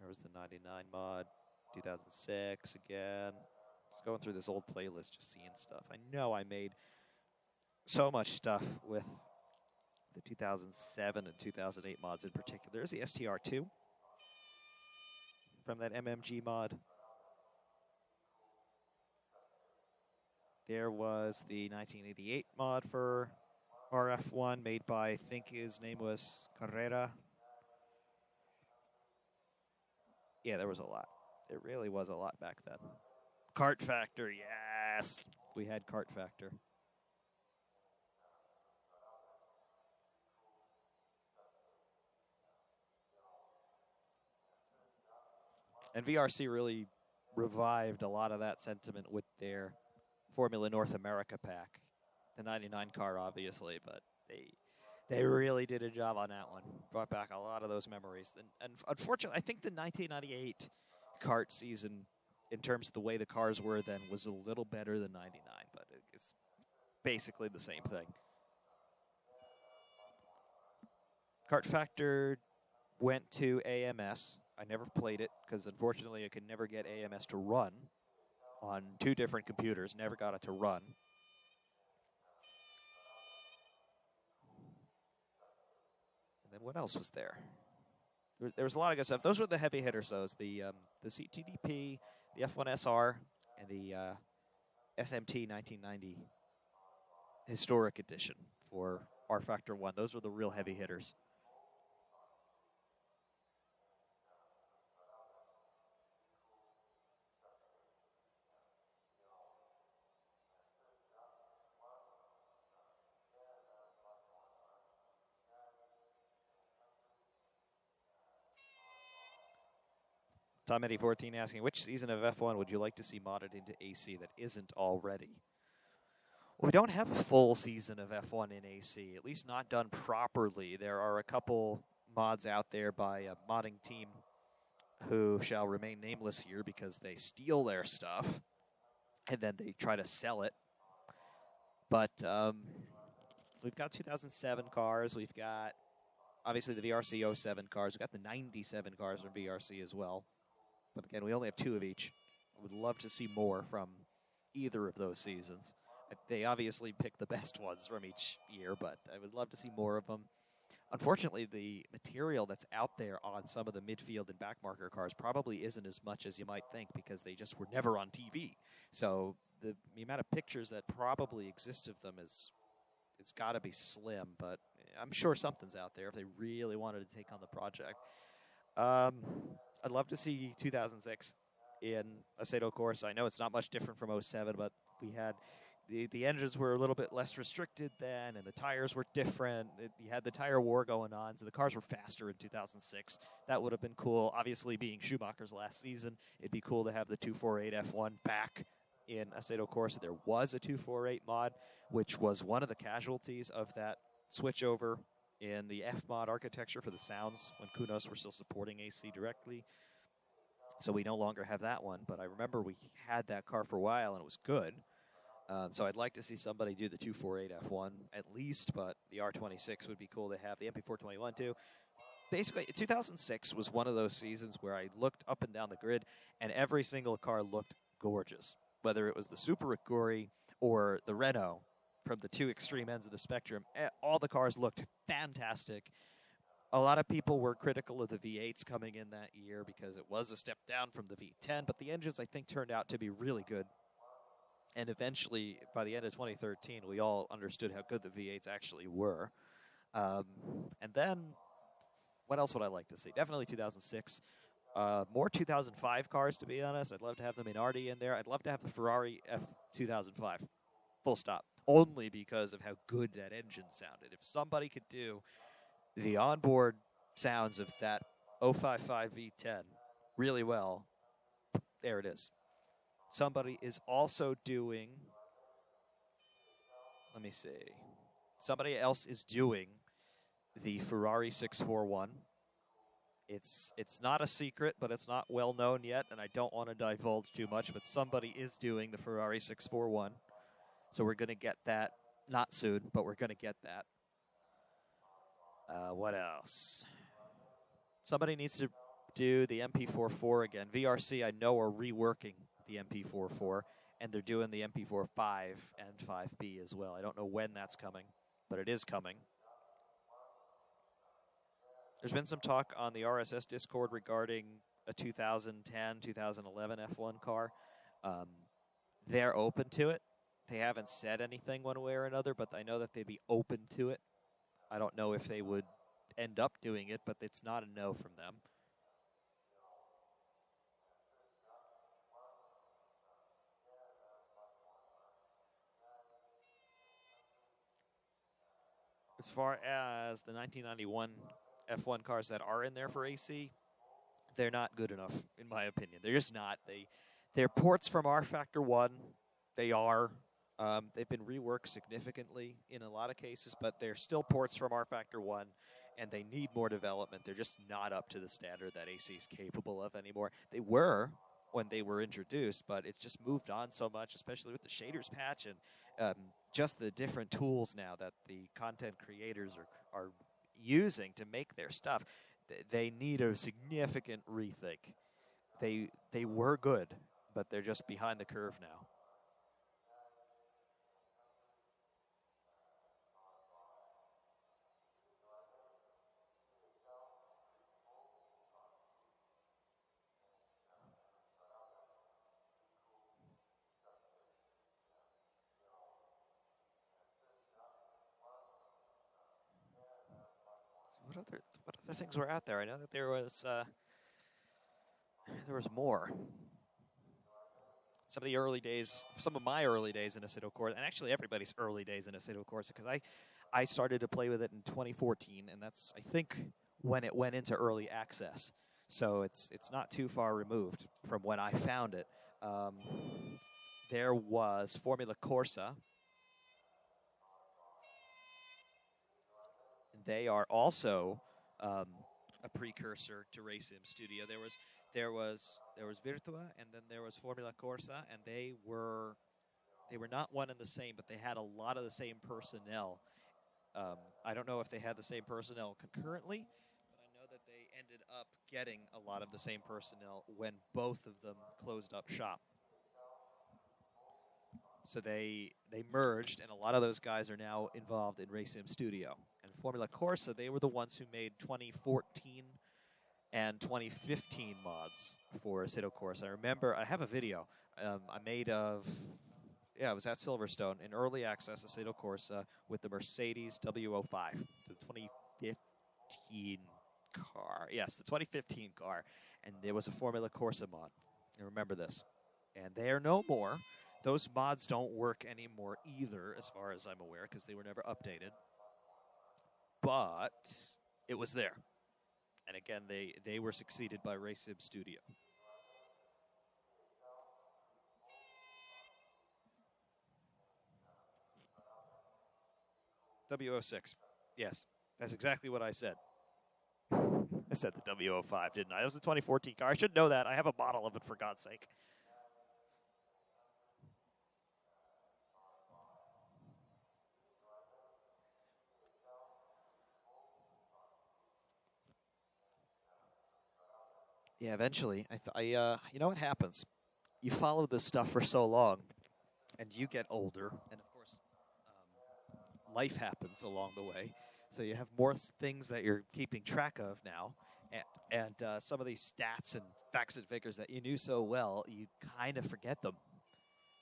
There was the 99 mod. 2006 again. Just going through this old playlist, just seeing stuff. I know I made so much stuff with the 2007 and 2008 mods in particular. There's the STR2 from that MMG mod. There was the 1988 mod for RF1 made by, I think his name was Carrera. Yeah, there was a lot. There really was a lot back then. Kart Factor, yes! We had Kart Factor. And VRC really revived a lot of that sentiment with their Formula North America pack. The 99 car, obviously, but they really did a job on that one. Brought back a lot of those memories. And unfortunately, I think the 1998 kart season, in terms of the way the cars were then, was a little better than 99, but it's basically the same thing. Kart Factor went to AMS. I never played it because, unfortunately, I could never get AMS to run on two different computers. Never got it to run. And then what else was there? There was a lot of good stuff. Those were the heavy hitters, those. The CTDP, the F1SR, and the SMT 1990 Historic Edition for rFactor 1. Those were the real heavy hitters. Tom Eddie 14 asking, which season of F1 would you like to see modded into AC that isn't already? Well, we don't have a full season of F1 in AC, at least not done properly. There are a couple mods out there by a modding team who shall remain nameless here because they steal their stuff and then they try to sell it. But we've got 2007 cars. We've got, obviously, the VRC 07 cars. We've got the 97 cars from VRC as well. But again, we only have 2 of each. I would love to see more from either of those seasons. They obviously pick the best ones from each year, but I would love to see more of them. Unfortunately, the material that's out there on some of the midfield and backmarker cars probably isn't as much as you might think because they just were never on TV. So the amount of pictures that probably exist of them it's got to be slim, but I'm sure something's out there if they really wanted to take on the project. I'd love to see 2006 in Aceto Corsa. I know it's not much different from 07, but we had the engines were a little bit less restricted then, and the tires were different. You had the tire war going on, so the cars were faster in 2006. That would have been cool. Obviously, being Schumacher's last season, it'd be cool to have the 248 F1 back in Aceto Corsa. There was a 248 mod, which was one of the casualties of that switchover in the F-mod architecture for the sounds when Kunos were still supporting AC directly. So we no longer have that one, but I remember we had that car for a while, and it was good. So I'd like to see somebody do the 248 F1 at least, but the R26 would be cool to have, the MP421 too. Basically, 2006 was one of those seasons where I looked up and down the grid, and every single car looked gorgeous, whether it was the Super Aguri or the Renault from the 2 extreme ends of the spectrum. All the cars looked fantastic. A lot of people were critical of the V8s coming in that year because it was a step down from the V10, but the engines, I think, turned out to be really good. And eventually, by the end of 2013, we all understood how good the V8s actually were. And then, what else would I like to see? Definitely 2006. More 2005 cars, to be honest. I'd love to have the Minardi in there. I'd love to have the Ferrari F2005. Full stop. Only because of how good that engine sounded. If somebody could do the onboard sounds of that 055 V10 really well, there it is. Somebody is also doing, let me see. Somebody else is doing the Ferrari 641. It's not a secret, but it's not well known yet, and I don't want to divulge too much, but somebody is doing the Ferrari 641. So we're going to get that, not soon, but we're going to get that. What else? Somebody needs to do the MP44 again. VRC, I know, are reworking the MP44, and they're doing the MP45 and 5B as well. I don't know when that's coming, but it is coming. There's been some talk on the RSS Discord regarding a 2010, 2011 F1 car. They're open to it. They haven't said anything one way or another, but I know that they'd be open to it. I don't know if they would end up doing it, but it's not a no from them. As far as the 1991 F1 cars that are in there for AC, they're not good enough, in my opinion. They're just not. They're ports from rFactor 1. They are. They've been reworked significantly in a lot of cases, but they're still ports from rFactor 1, and they need more development. They're just not up to the standard that AC is capable of anymore. They were when they were introduced, but it's just moved on so much, especially with the shaders patch and just the different tools now that the content creators are using to make their stuff. They need a significant rethink. They were good, but they're just behind the curve now. what other things were out there? I know that there was more. Some of my early days in Assetto Corsa, and actually everybody's early days in Assetto Corsa, because I started to play with it in 2014, and that's, I think, when it went into early access. So it's not too far removed from when I found it. There was Formula Corsa. They are also a precursor to Race Sim Studio. There was Virtua, and then there was Formula Corsa, and they were not one and the same, but they had a lot of the same personnel. I don't know if they had the same personnel concurrently, but I know that they ended up getting a lot of the same personnel when both of them closed up shop. So they merged, and a lot of those guys are now involved in Race Sim Studio. And Formula Corsa, they were the ones who made 2014 and 2015 mods for Assetto Corsa. I remember, I have a video I made of, it was at Silverstone in early access Assetto Corsa with the Mercedes W05, the 2015 car. Yes, the 2015 car. And there was a Formula Corsa mod. I remember this. And they are no more. Those mods don't work anymore either, as far as I'm aware, because they were never updated. But it was there. And again, they were succeeded by Race Sim Studio. W06. Yes, that's exactly what I said. I said the W05, didn't I? It was a 2014 car. I should know that. I have a model of it, for God's sake. Yeah, eventually, you know what happens? You follow this stuff for so long, and you get older, and of course, life happens along the way. So you have more things that you're keeping track of now, and some of these stats and facts and figures that you knew so well, you kind of forget them.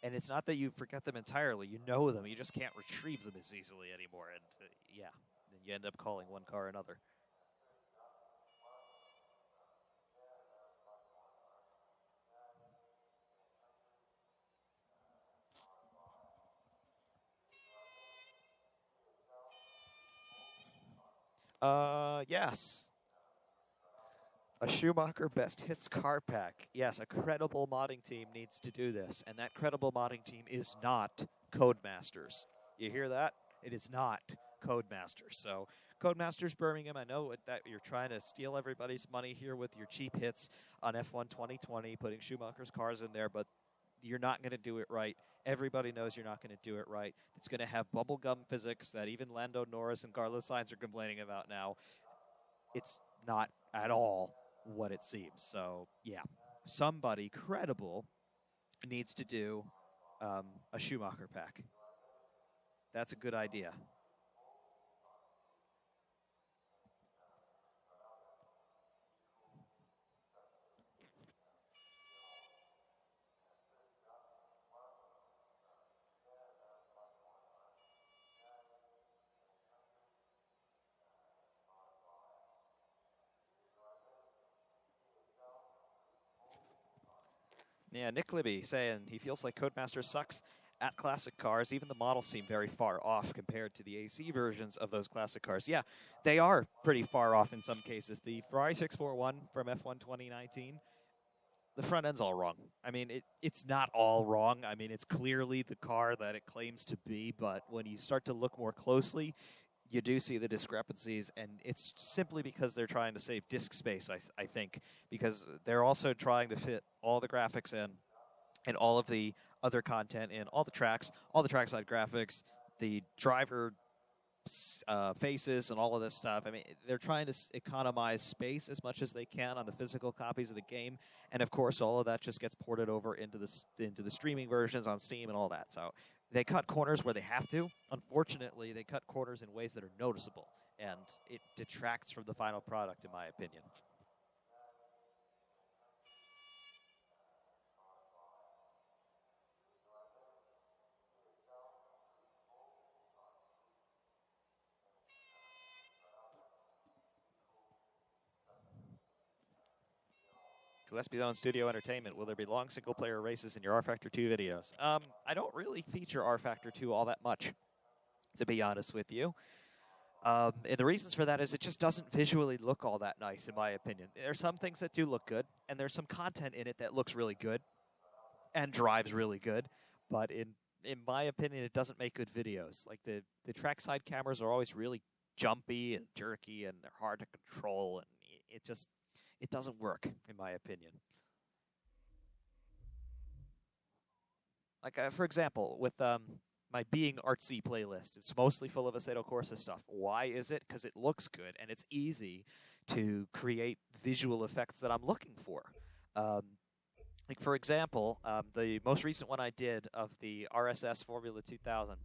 And it's not that you forget them entirely; you know them, you just can't retrieve them as easily anymore. And then you end up calling one car another. Yes. A Schumacher Best Hits car pack. Yes, a credible modding team needs to do this, and that credible modding team is not Codemasters. You hear that? It is not Codemasters. So, Codemasters Birmingham, I know that you're trying to steal everybody's money here with your cheap hits on F1 2020, putting Schumacher's cars in there, but you're not going to do it right. Everybody knows you're not going to do it right. It's going to have bubblegum physics that even Lando Norris and Carlos Sainz are complaining about now. It's not at all what it seems. So, yeah, somebody credible needs to do a Schumacher pack. That's a good idea. Yeah, Nick Libby saying he feels like Codemaster sucks at classic cars. Even the models seem very far off compared to the AC versions of those classic cars. Yeah, they are pretty far off in some cases. The Ferrari 641 from F1 2019, the front end's all wrong. I mean, it's not all wrong. I mean, it's clearly the car that it claims to be, but when you start to look more closely, you do see the discrepancies, and it's simply because they're trying to save disk space, I think, because they're also trying to fit all the graphics in and all of the other content in, all the trackside graphics, the driver faces, and all of this stuff. I mean, they're trying to economize space as much as they can on the physical copies of the game, and of course, all of that just gets ported over into the streaming versions on Steam and all that. So they cut corners where they have to. Unfortunately, they cut corners in ways that are noticeable, and it detracts from the final product, in my opinion. Gillespie's own Studio Entertainment. Will there be long single-player races in your rFactor 2 videos? I don't really feature rFactor 2 all that much, to be honest with you. And the reasons for that is it just doesn't visually look all that nice, in my opinion. There's some things that do look good, and there's some content in it that looks really good and drives really good. But in my opinion, it doesn't make good videos. Like the trackside cameras are always really jumpy and jerky, and they're hard to control, and it doesn't work, in my opinion. Like, for example, with my Being Artsy playlist, it's mostly full of Assetto Corsa stuff. Why is it? Because it looks good, and it's easy to create visual effects that I'm looking for. Like, for example, the most recent one I did of the RSS Formula 2000,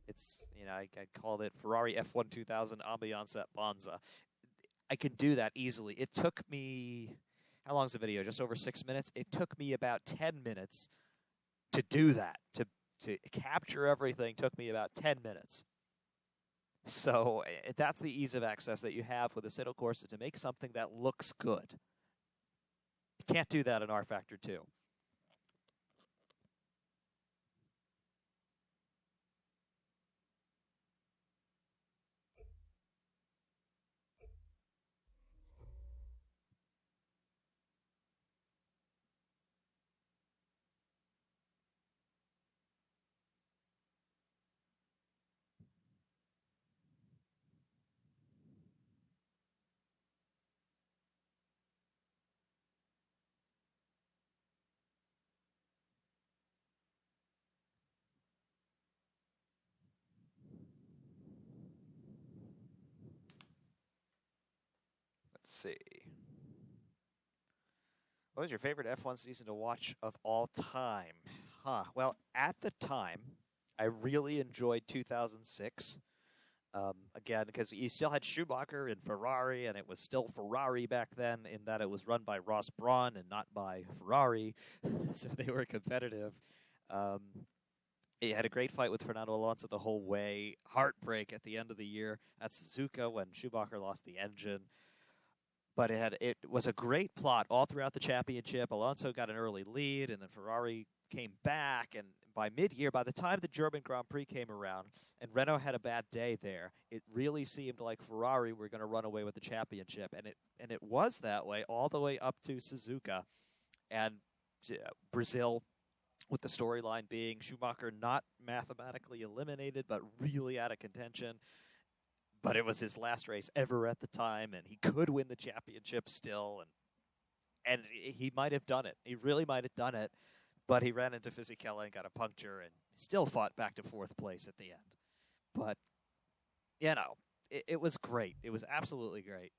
it's, I called it Ferrari F1 2000 Ambiance at Monza. I can do that easily. It took me, how long's the video? Just over 6 minutes? It took me about 10 minutes to do that. To capture everything took me about 10 minutes. So that's the ease of access that you have with Assetto Corsa to make something that looks good. You can't do that in rFactor 2. Let's see. What was your favorite F1 season to watch of all time? Well, at the time, I really enjoyed 2006. Again, because you still had Schumacher and Ferrari, and it was still Ferrari back then in that it was run by Ross Brawn and not by Ferrari, so they were competitive. He had a great fight with Fernando Alonso the whole way. Heartbreak at the end of the year at Suzuka when Schumacher lost the engine. But it was a great plot all throughout the championship. Alonso got an early lead, and then Ferrari came back. And by mid-year, by the time the German Grand Prix came around, and Renault had a bad day there, it really seemed like Ferrari were going to run away with the championship. And it was that way all the way up to Suzuka and Brazil, with the storyline being Schumacher not mathematically eliminated, but really out of contention. But it was his last race ever at the time, and he could win the championship still, and he might have done it. He really might have done it, but he ran into Fisichella and got a puncture and still fought back to fourth place at the end. But, it was great. It was absolutely great.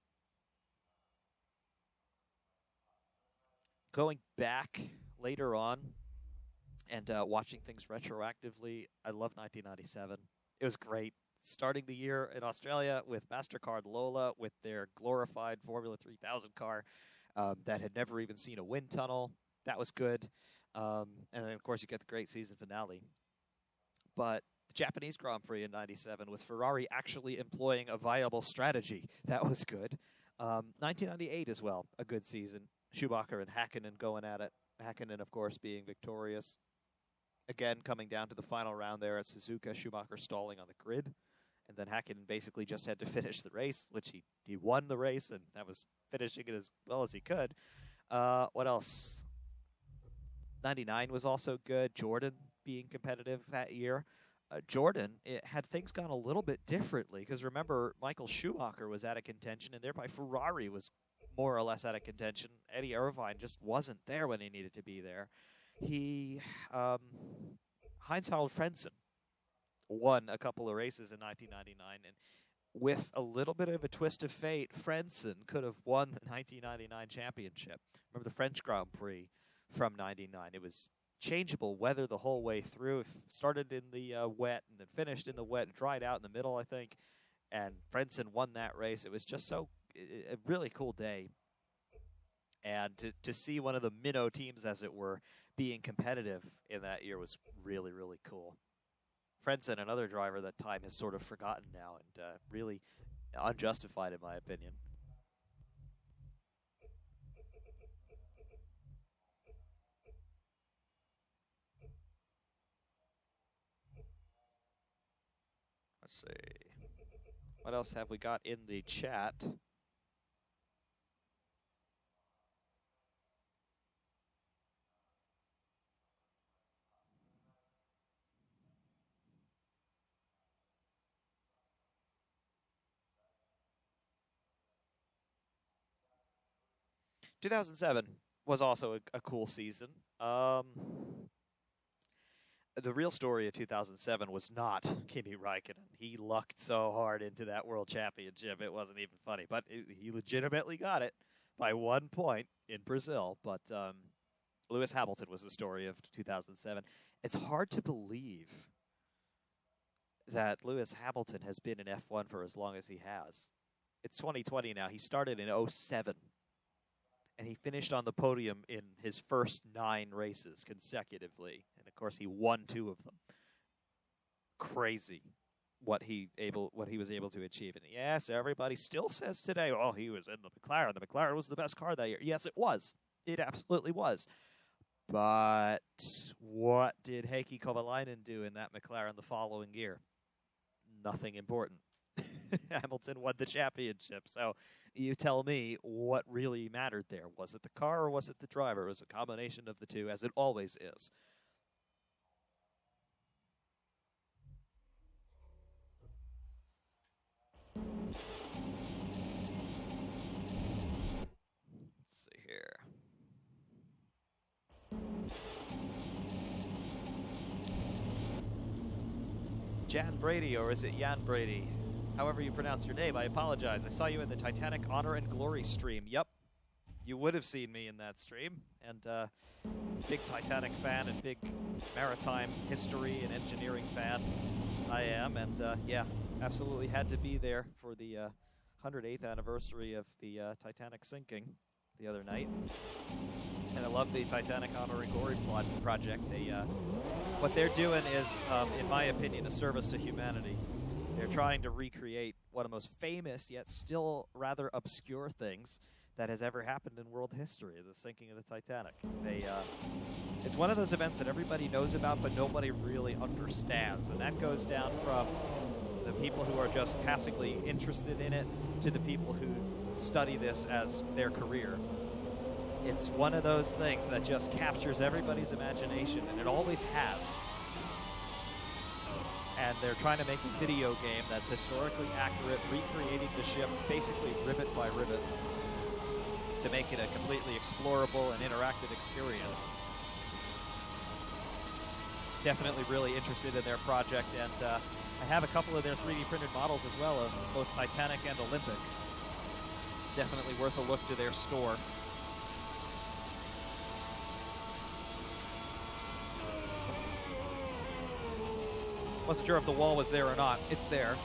Going back later on and watching things retroactively, I love 1997. It was great. Starting the year in Australia with MasterCard Lola with their glorified Formula 3000 car that had never even seen a wind tunnel. That was good. And then, of course, you get the great season finale. But the Japanese Grand Prix in 97 with Ferrari actually employing a viable strategy. That was good. 1998 as well, a good season. Schumacher and Häkkinen going at it. Häkkinen, of course, being victorious. Again, coming down to the final round there at Suzuka, Schumacher stalling on the grid. And then Häkkinen basically just had to finish the race, which he won the race, and that was finishing it as well as he could. What else? 99 was also good. Jordan being competitive that year. Jordan, had things gone a little bit differently, because remember, Michael Schumacher was out of contention, and thereby Ferrari was more or less out of contention. Eddie Irvine just wasn't there when he needed to be there. Heinz-Harald Frentzen won a couple of races in 1999, and with a little bit of a twist of fate, Frentzen could have won the 1999 championship. Remember the French Grand Prix from 99? It was changeable weather the whole way through. It started in the wet and then finished in the wet, dried out in the middle, I think, and Frentzen won that race. It was just a really cool day. And to see one of the minnow teams, as it were, being competitive in that year was really, really cool. Frentzen, another driver that time has sort of forgotten now, and really unjustified in my opinion. Let's see. What else have we got in the chat? ...2007 was also a cool season. The real story of 2007 was not Kimi Räikkönen. He lucked so hard into that World Championship, it wasn't even funny. But he legitimately got it by 1 point in Brazil. But Lewis Hamilton was the story of 2007. It's hard to believe that Lewis Hamilton has been in F1 for as long as he has. It's 2020 now. He started in 2007. And he finished on the podium in his first 9 races consecutively. And, of course, he won 2 of them. Crazy what he was able to achieve. And, yes, everybody still says today, oh, he was in the McLaren. The McLaren was the best car that year. Yes, it was. It absolutely was. But what did Heikki Kovalainen do in that McLaren the following year? Nothing important. Hamilton won the championship. So you tell me what really mattered there. Was it the car or was it the driver? It was a combination of the two, as it always is. Let's see here. Jan Brady, or is it Jan Brady? However you pronounce your name, I apologize. I saw you in the Titanic Honor and Glory stream. Yep, you would have seen me in that stream. And big Titanic fan and big maritime history and engineering fan I am. And yeah, absolutely had to be there for the 108th anniversary of the Titanic sinking the other night. And I love the Titanic Honor and Glory project. What they're doing is, in my opinion, a service to humanity. They're trying to recreate one of the most famous, yet still rather obscure things that has ever happened in world history, the sinking of the Titanic. It's one of those events that everybody knows about, but nobody really understands. And that goes down from the people who are just passively interested in it to the people who study this as their career. It's one of those things that just captures everybody's imagination, and it always has. And they're trying to make a video game that's historically accurate, recreating the ship basically rivet by rivet to make it a completely explorable and interactive experience. Definitely really interested in their project, and I have a couple of their 3D printed models as well of both Titanic and Olympic. Definitely worth a look to their store. Wasn't sure if the wall was there or not. It's there.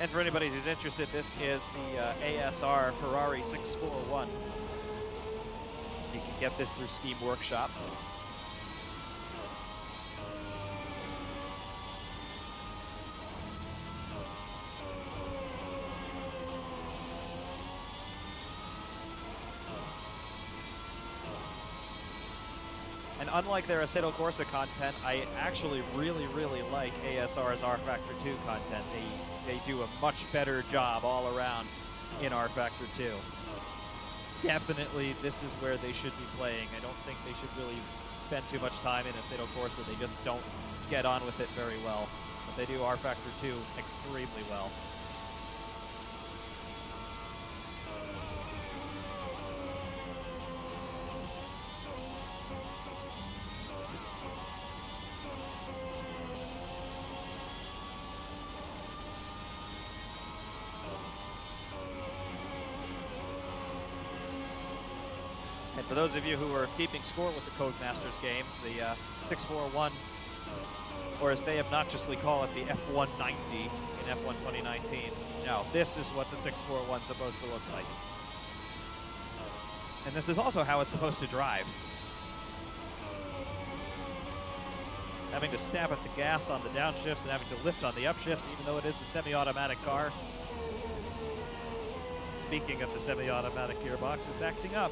And for anybody who's interested, this is the ASR Ferrari 641. You can get this through Steam Workshop. And unlike their Assetto Corsa content, I actually really like ASR's rFactor 2 content. They do a much better job all around in rFactor 2. Definitely, this is where they should be playing. I don't think they should really spend too much time in Assetto Corsa. They just don't get on with it very well. But they do rFactor 2 extremely well. And for those of you who are keeping score with the Codemasters games, the 641, or as they obnoxiously call it, the F190 in F1 2019. Now, this is what the 641 is supposed to look like. And this is also how it's supposed to drive. Having to stab at the gas on the downshifts and having to lift on the upshifts, even though it is the semi-automatic car. Speaking of the semi-automatic gearbox, it's acting up.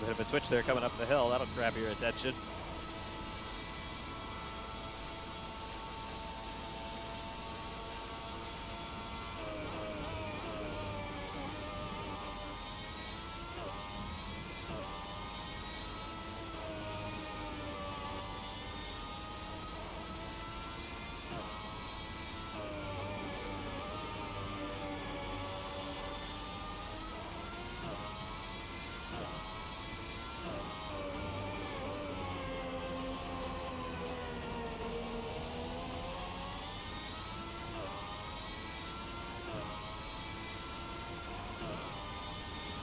Bit of a twitch there coming up the hill. That'll grab your attention.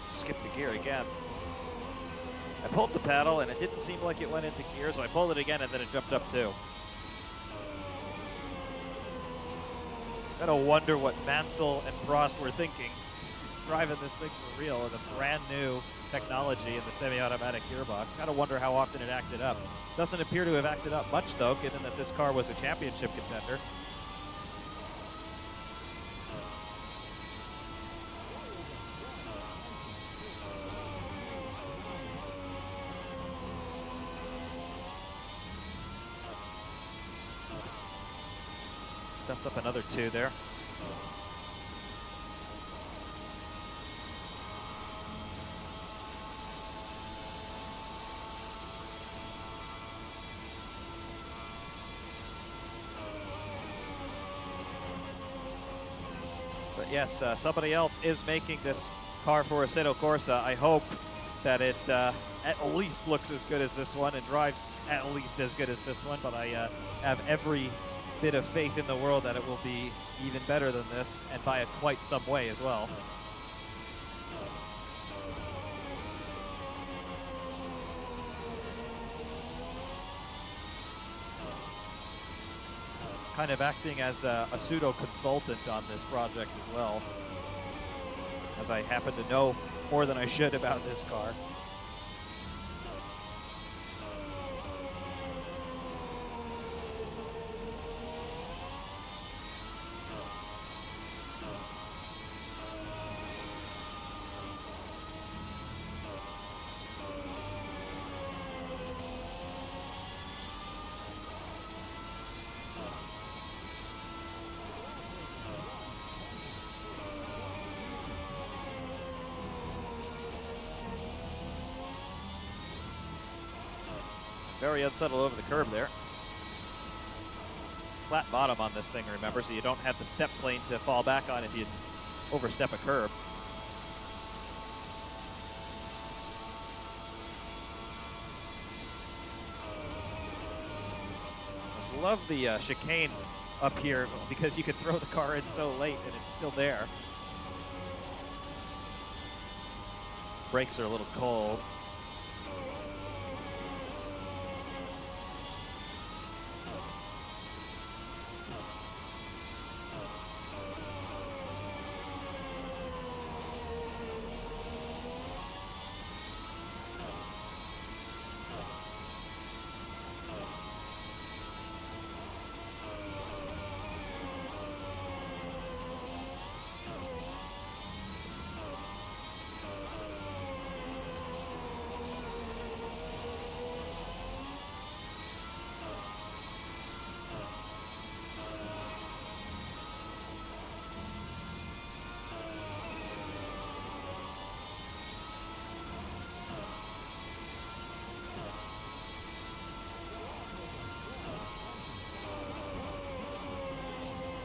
Skipped a gear again. I pulled the pedal and it didn't seem like it went into gear, so I pulled it again and then it jumped up too. Gotta wonder what Mansell and Prost were thinking, driving this thing for real with a brand new technology in the semi-automatic gearbox. Gotta wonder how often it acted up. Doesn't appear to have acted up much though, given that this car was a championship contender. Dumped up another 2 there. But yes, somebody else is making this car for Assetto Corsa. I hope that it at least looks as good as this one and drives at least as good as this one, but I have every bit of faith in the world that it will be even better than this, and by a quite some way as well. Kind of acting as a pseudo consultant on this project as well, as I happen to know more than I should about this car. Very unsettled over the curb there. Flat bottom on this thing, remember, so you don't have the step plane to fall back on if you overstep a curb. Just love the chicane up here because you can throw the car in so late and it's still there. Brakes are a little cold.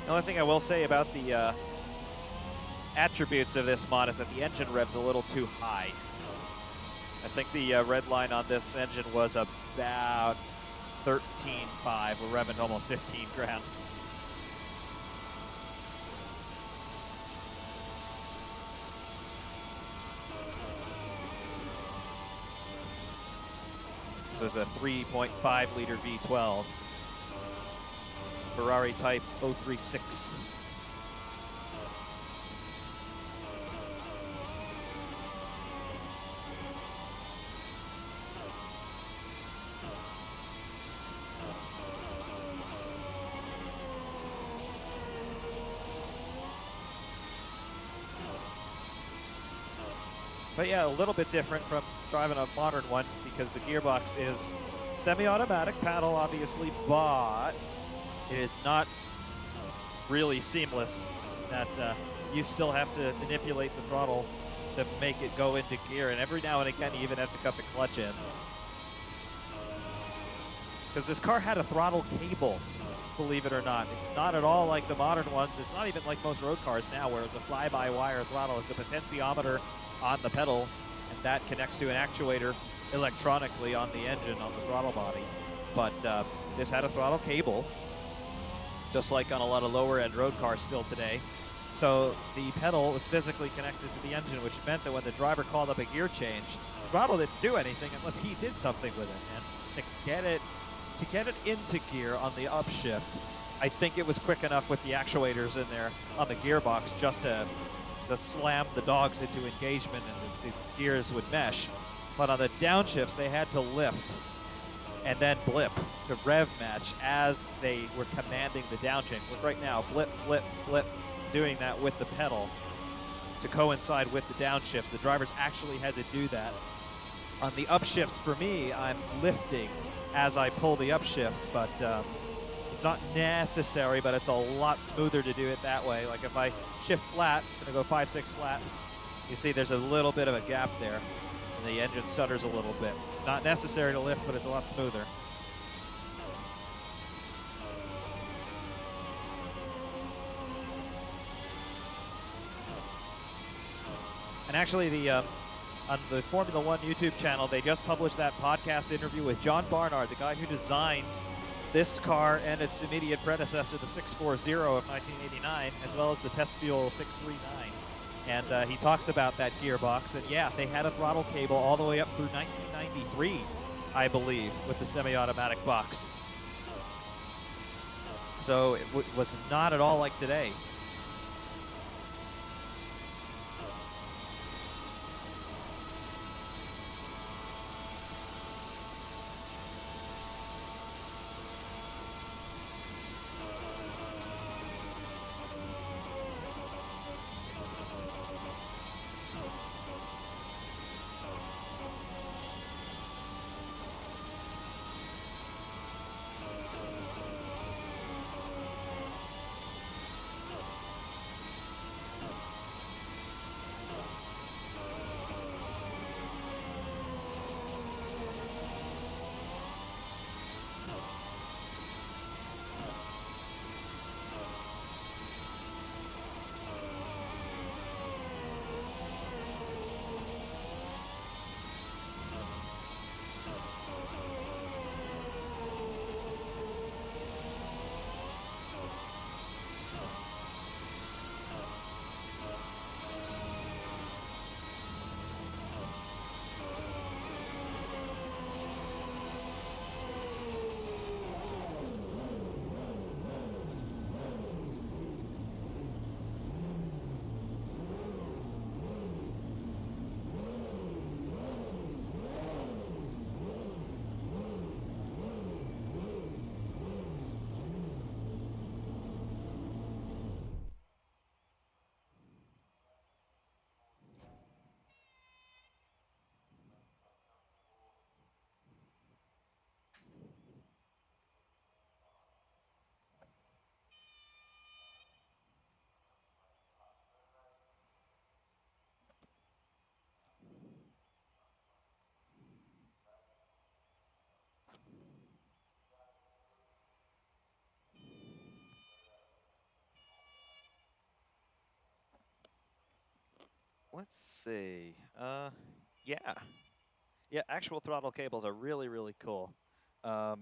The only thing I will say about the attributes of this mod is that the engine rev's a little too high. I think the red line on this engine was about 13.5. We're revving almost 15 grand. So it's a 3.5 liter V12. Ferrari Type 036. But yeah, a little bit different from driving a modern one because the gearbox is semi-automatic, paddle obviously, but it is not really seamless. That you still have to manipulate the throttle to make it go into gear, and every now and again you even have to cut the clutch in. Because this car had a throttle cable, believe it or not. It's not at all like the modern ones. It's not even like most road cars now where it's a fly-by-wire throttle. It's a potentiometer on the pedal, and that connects to an actuator electronically on the engine, on the throttle body. But this had a throttle cable, just like on a lot of lower-end road cars still today. So the pedal was physically connected to the engine, which meant that when the driver called up a gear change, the throttle didn't do anything unless he did something with it. And to get it into gear on the upshift, I think it was quick enough with the actuators in there on the gearbox just to slam the dogs into engagement and the gears would mesh. But on the downshifts, they had to lift and then blip to rev match as they were commanding the downchange. Look right now, blip, blip, blip, doing that with the pedal to coincide with the downshifts. The drivers actually had to do that. On the upshifts, for me, I'm lifting as I pull the upshift, but it's not necessary, but it's a lot smoother to do it that way. Like if I shift flat, I'm going to go 5-6 flat, you see there's a little bit of a gap there, and the engine stutters a little bit. It's not necessary to lift, but it's a lot smoother. And actually, on the Formula One YouTube channel, they just published that podcast interview with John Barnard, the guy who designed this car and its immediate predecessor, the 640 of 1989, as well as the Test Fuel 639. And he talks about that gearbox. And yeah, they had a throttle cable all the way up through 1993, I believe, with the semi-automatic box. So it was not at all like today. let's see. Yeah. Yeah, actual throttle cables are really, really cool. Um,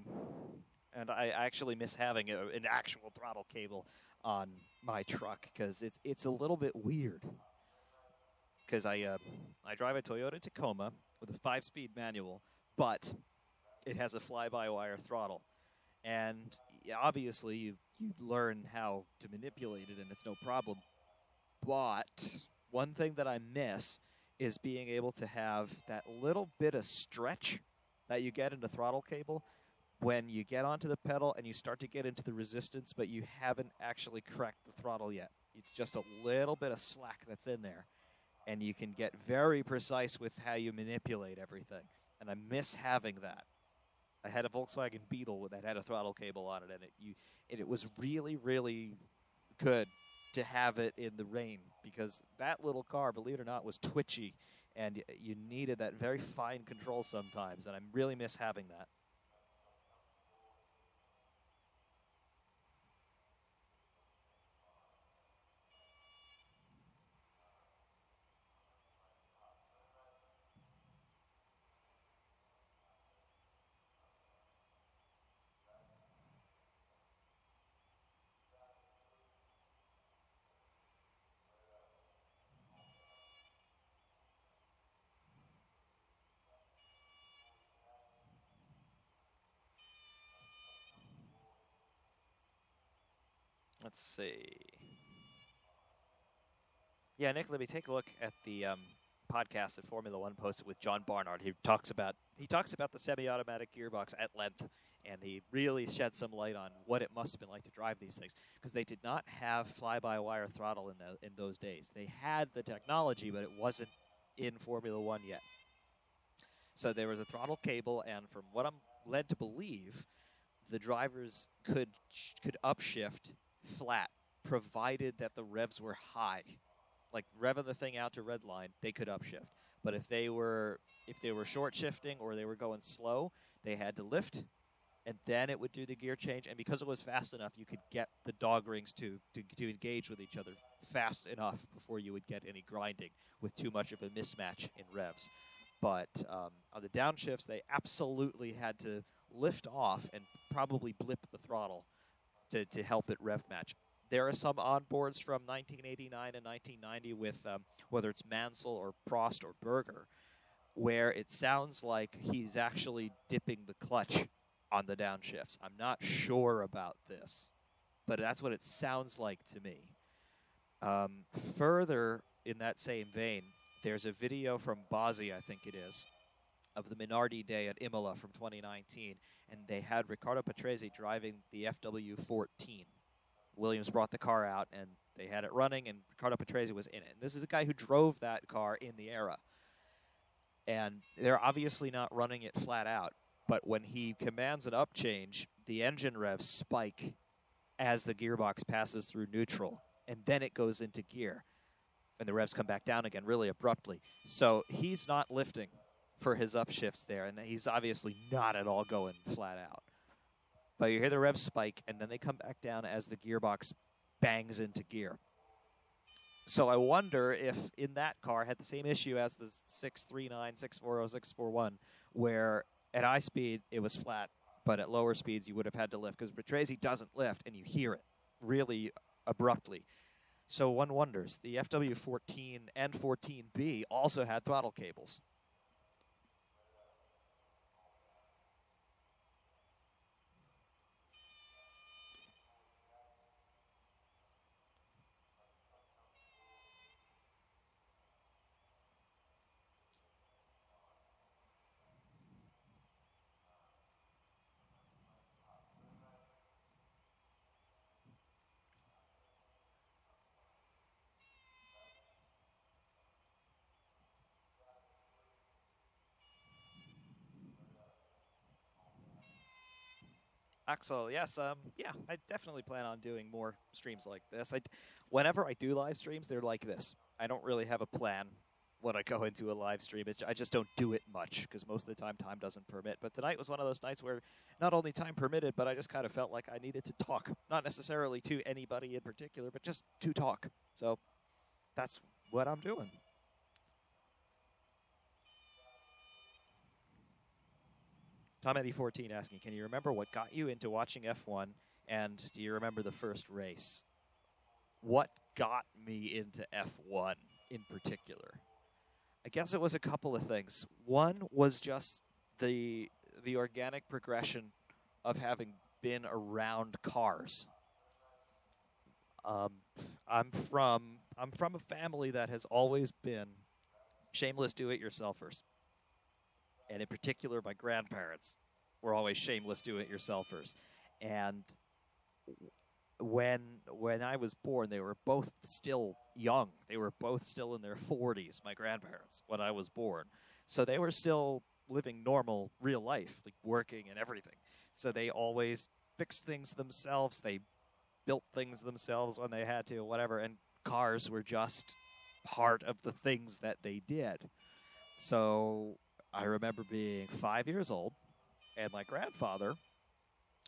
and I actually miss having an actual throttle cable on my truck because it's a little bit weird. Because I drive a Toyota Tacoma with a 5-speed manual, but it has a fly-by-wire throttle. And obviously, you learn how to manipulate it, and it's no problem. But one thing that I miss is being able to have that little bit of stretch that you get in the throttle cable when you get onto the pedal and you start to get into the resistance, but you haven't actually cracked the throttle yet. It's just a little bit of slack that's in there, and you can get very precise with how you manipulate everything. And I miss having that. I had a Volkswagen Beetle that had a throttle cable on it, and it was really, really good to have it in the rain because that little car, believe it or not, was twitchy, and you needed that very fine control sometimes, and I really miss having that. Let's see. Yeah, Nick, let me take a look at the podcast that Formula One posted with John Barnard. He talks about the semi-automatic gearbox at length, and he really shed some light on what it must have been like to drive these things because they did not have fly-by-wire throttle in those days. They had the technology, but it wasn't in Formula One yet. So there was a throttle cable, and from what I'm led to believe, the drivers could upshift flat, provided that the revs were high. Like revving the thing out to red line, they could upshift. But if they were short shifting or they were going slow, they had to lift, and then it would do the gear change. And because it was fast enough, you could get the dog rings to engage with each other fast enough before you would get any grinding with too much of a mismatch in revs. But on the downshifts, they absolutely had to lift off and probably blip the throttle to help it rev match. There are some onboards from 1989 and 1990 with whether it's Mansell or Prost or Berger, where it sounds like he's actually dipping the clutch on the downshifts. I'm not sure about this, but that's what it sounds like to me. Further in that same vein, there's a video from Bozzi, I think it is, of the Minardi Day at Imola from 2019, and they had Riccardo Patrese driving the FW14. Williams brought the car out, and they had it running, and Riccardo Patrese was in it. And this is a guy who drove that car in the era. And they're obviously not running it flat out, but when he commands an up change, the engine revs spike as the gearbox passes through neutral, and then it goes into gear. And the revs come back down again really abruptly. So he's not lifting for his upshifts there, and he's obviously not at all going flat out. But you hear the revs spike, and then they come back down as the gearbox bangs into gear. So I wonder if in that car had the same issue as the 639, 640, 641, where at high speed it was flat, but at lower speeds you would have had to lift, because Patrese doesn't lift, and you hear it really abruptly. So one wonders, the FW14 and 14B also had throttle cables. Axel, yes, yeah, I definitely plan on doing more streams like this. Whenever I do live streams, they're like this. I don't really have a plan when I go into a live stream. I just don't do it much because most of the time doesn't permit. But tonight was one of those nights where not only time permitted, but I just kind of felt like I needed to talk. Not necessarily to anybody in particular, but just to talk. So that's what I'm doing. Tom Eddie 14 asking, can you remember what got you into watching F1, and do you remember the first race? What got me into F1 in particular? I guess it was a couple of things. One was just the organic progression of having been around cars. I'm from a family that has always been shameless do-it-yourselfers. And in particular, my grandparents were always shameless do-it-yourselfers. And when I was born, they were both still young. They were both still in their 40s, my grandparents, when I was born. So they were still living normal, real life, like working and everything. So they always fixed things themselves. They built things themselves when they had to, whatever. And cars were just part of the things that they did. So I remember being 5 years old, and my grandfather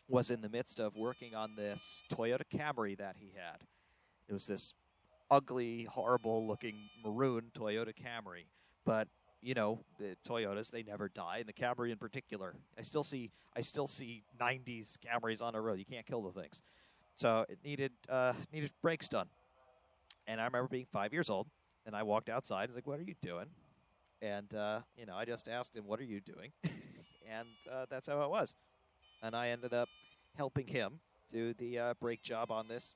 was in the midst of working on this Toyota Camry that he had. It was this ugly, horrible-looking maroon Toyota Camry. But, you know, the Toyotas, they never die, and the Camry in particular. I still see 90s Camrys on the road. You can't kill the things. So it needed brakes done. And I remember being 5 years old, and I walked outside. I was like, what are you doing? And, you know, I just asked him, what are you doing? And that's how it was. And I ended up helping him do the brake job on this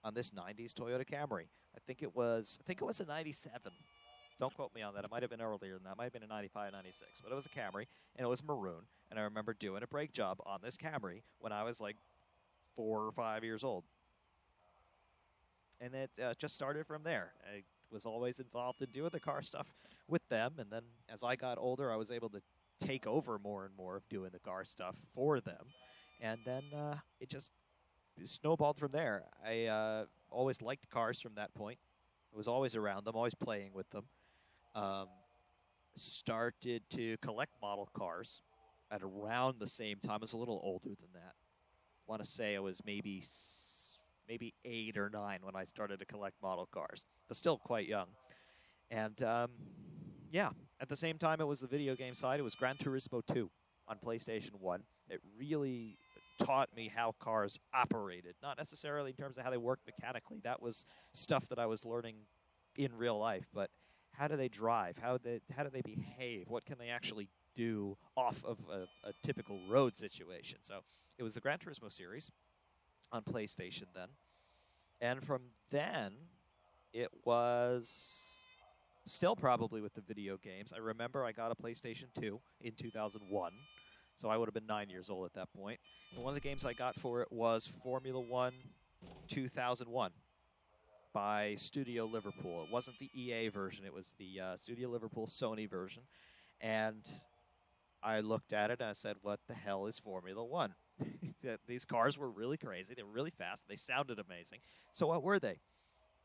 90s Toyota Camry. I think it was a 97. Don't quote me on that. It might have been earlier than that. It might have been a 95, 96. But it was a Camry, and it was maroon. And I remember doing a brake job on this Camry when I was like 4 or 5 years old. And it just started from there. I was always involved in doing the car stuff with them. And then as I got older, I was able to take over more and more of doing the car stuff for them. And then it just snowballed from there. I always liked cars from that point. I was always around them, always playing with them. Started to collect model cars at around the same time. I was a little older than that. I want to say I was maybe 8 or 9 when I started to collect model cars. But still quite young. And, yeah, at the same time, it was the video game side. It was Gran Turismo 2 on PlayStation 1. It really taught me how cars operated, not necessarily in terms of how they work mechanically. That was stuff that I was learning in real life. But how do they drive? How do they behave? What can they actually do off of a typical road situation? So it was the Gran Turismo series on PlayStation then. And from then, it was still probably with the video games. I remember I got a PlayStation 2 in 2001, so I would have been 9 years old at that point. And one of the games I got for it was Formula 1 2001 by Studio Liverpool. It wasn't the EA version. It was the Studio Liverpool Sony version. And I looked at it and I said, what the hell is Formula 1? These cars were really crazy. They were really fast. They sounded amazing. So what were they?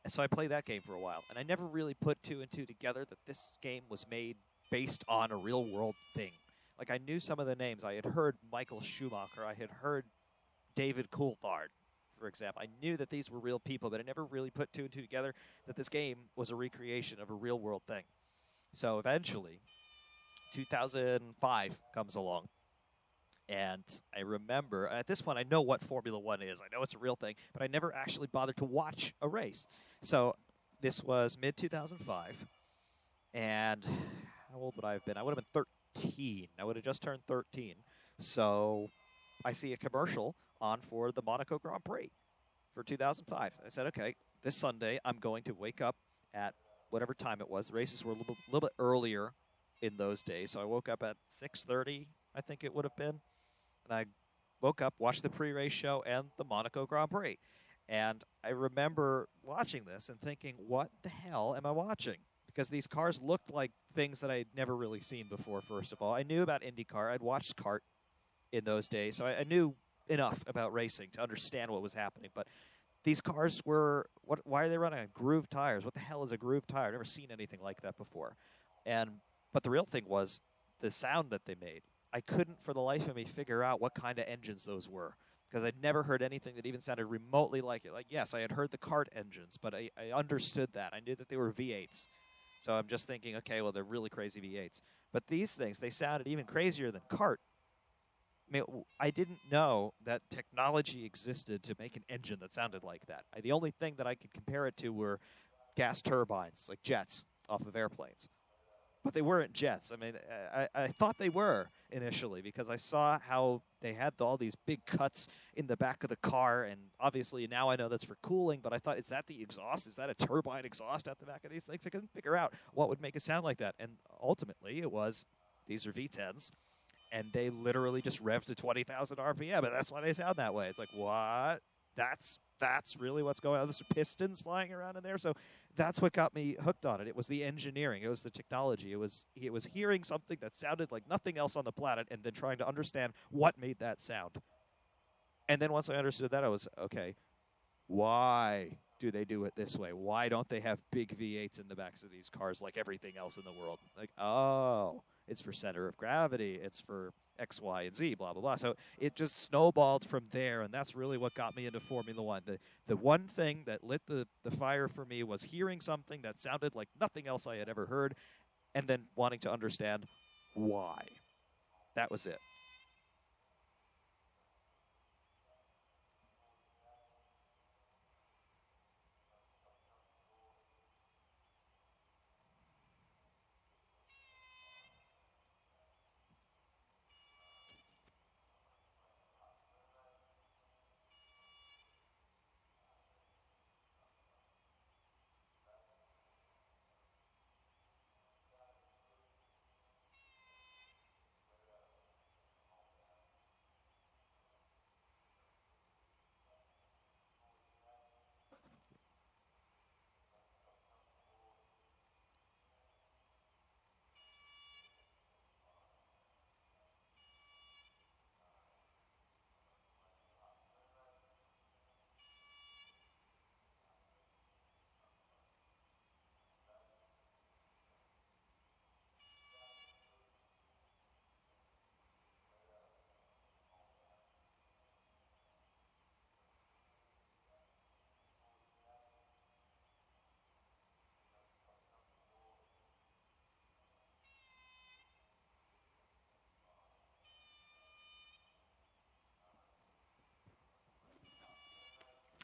So I played that game for a while, and I never really put 2 and 2 together that this game was made based on a real-world thing. Like, I knew some of the names. I had heard Michael Schumacher. I had heard David Coulthard, for example. I knew that these were real people, but I never really put 2 and 2 together that this game was a recreation of a real-world thing. So eventually, 2005 comes along. And I remember, at this point, I know what Formula 1 is. I know it's a real thing, but I never actually bothered to watch a race. So this was mid-2005, and how old would I have been? I would have been 13. I would have just turned 13. So I see a commercial on for the Monaco Grand Prix for 2005. I said, okay, this Sunday I'm going to wake up at whatever time it was. The races were a little bit earlier in those days, so I woke up at 6:30, I think it would have been. And I woke up, watched the pre-race show and the Monaco Grand Prix. And I remember watching this and thinking, what the hell am I watching? Because these cars looked like things that I'd never really seen before, first of all. I knew about IndyCar. I'd watched kart in those days, so I knew enough about racing to understand what was happening. But these cars were, why are they running on groove tires? What the hell is a groove tire? I've never seen anything like that before. But the real thing was the sound that they made. I couldn't, for the life of me, figure out what kind of engines those were, because I'd never heard anything that even sounded remotely like it. Like, yes, I had heard the kart engines, but I understood that. I knew that they were V8s. So I'm just thinking, okay, well, they're really crazy V8s. But these things, they sounded even crazier than kart. I mean, I didn't know that technology existed to make an engine that sounded like that. The only thing that I could compare it to were gas turbines, like jets off of airplanes. But they weren't jets. I mean, I thought they were initially because I saw how they had all these big cuts in the back of the car, and obviously now I know that's for cooling, but I thought, is that the exhaust? Is that a turbine exhaust at the back of these things? I couldn't figure out what would make it sound like that. And ultimately, it was these are V10s, and they literally just rev to 20,000 RPM, and that's why they sound that way. It's like, what? That's really what's going on. There's pistons flying around in there. So that's what got me hooked on it. It was the engineering. It was the technology. It was hearing something that sounded like nothing else on the planet and then trying to understand what made that sound. And then once I understood that, I was, okay, why do they do it this way? Why don't they have big V8s in the backs of these cars like everything else in the world? Like, oh, it's for center of gravity. It's for X, Y, and Z, blah, blah, blah. So it just snowballed from there, and that's really what got me into Formula One. The one thing that lit the fire for me was hearing something that sounded like nothing else I had ever heard, and then wanting to understand why. That was it.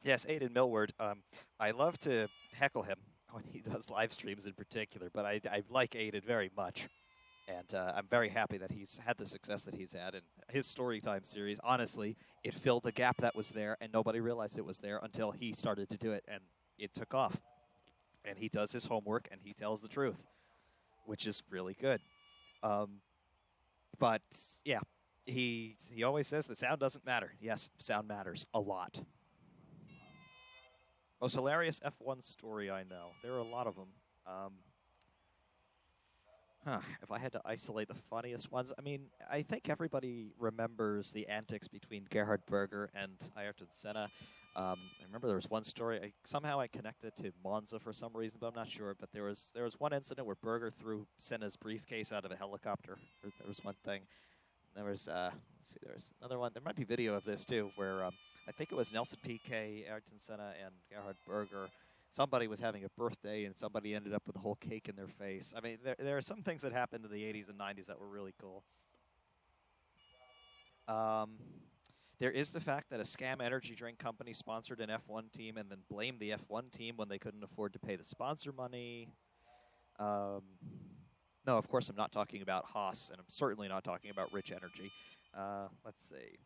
Yes, Aiden Millward. I love to heckle him when he does live streams in particular, but I like Aiden very much. And I'm very happy that he's had the success that he's had. And his Storytime series, honestly, it filled the gap that was there, and nobody realized it was there until he started to do it, and it took off. And he does his homework, and he tells the truth, which is really good. Um, but, yeah, he always says the sound doesn't matter. Yes, sound matters a lot. Most hilarious F1 story I know. There are a lot of them. If I had to isolate the funniest ones, I mean, I think everybody remembers the antics between Gerhard Berger and Ayrton Senna. I remember there was one story. Somehow I connected to Monza for some reason, but I'm not sure. But there was one incident where Berger threw Senna's briefcase out of a helicopter. There was one thing. There was let's see, there was another one. There might be video of this too, where I think it was Nelson Piquet, Ayrton Senna, and Gerhard Berger. Somebody was having a birthday, and somebody ended up with a whole cake in their face. I mean, there are some things that happened in the 80s and 90s that were really cool. Um, there is the fact that a scam energy drink company sponsored an F1 team and then blamed the F1 team when they couldn't afford to pay the sponsor money. Um, no, of course, I'm not talking about Haas, and I'm certainly not talking about Rich Energy. Let's see.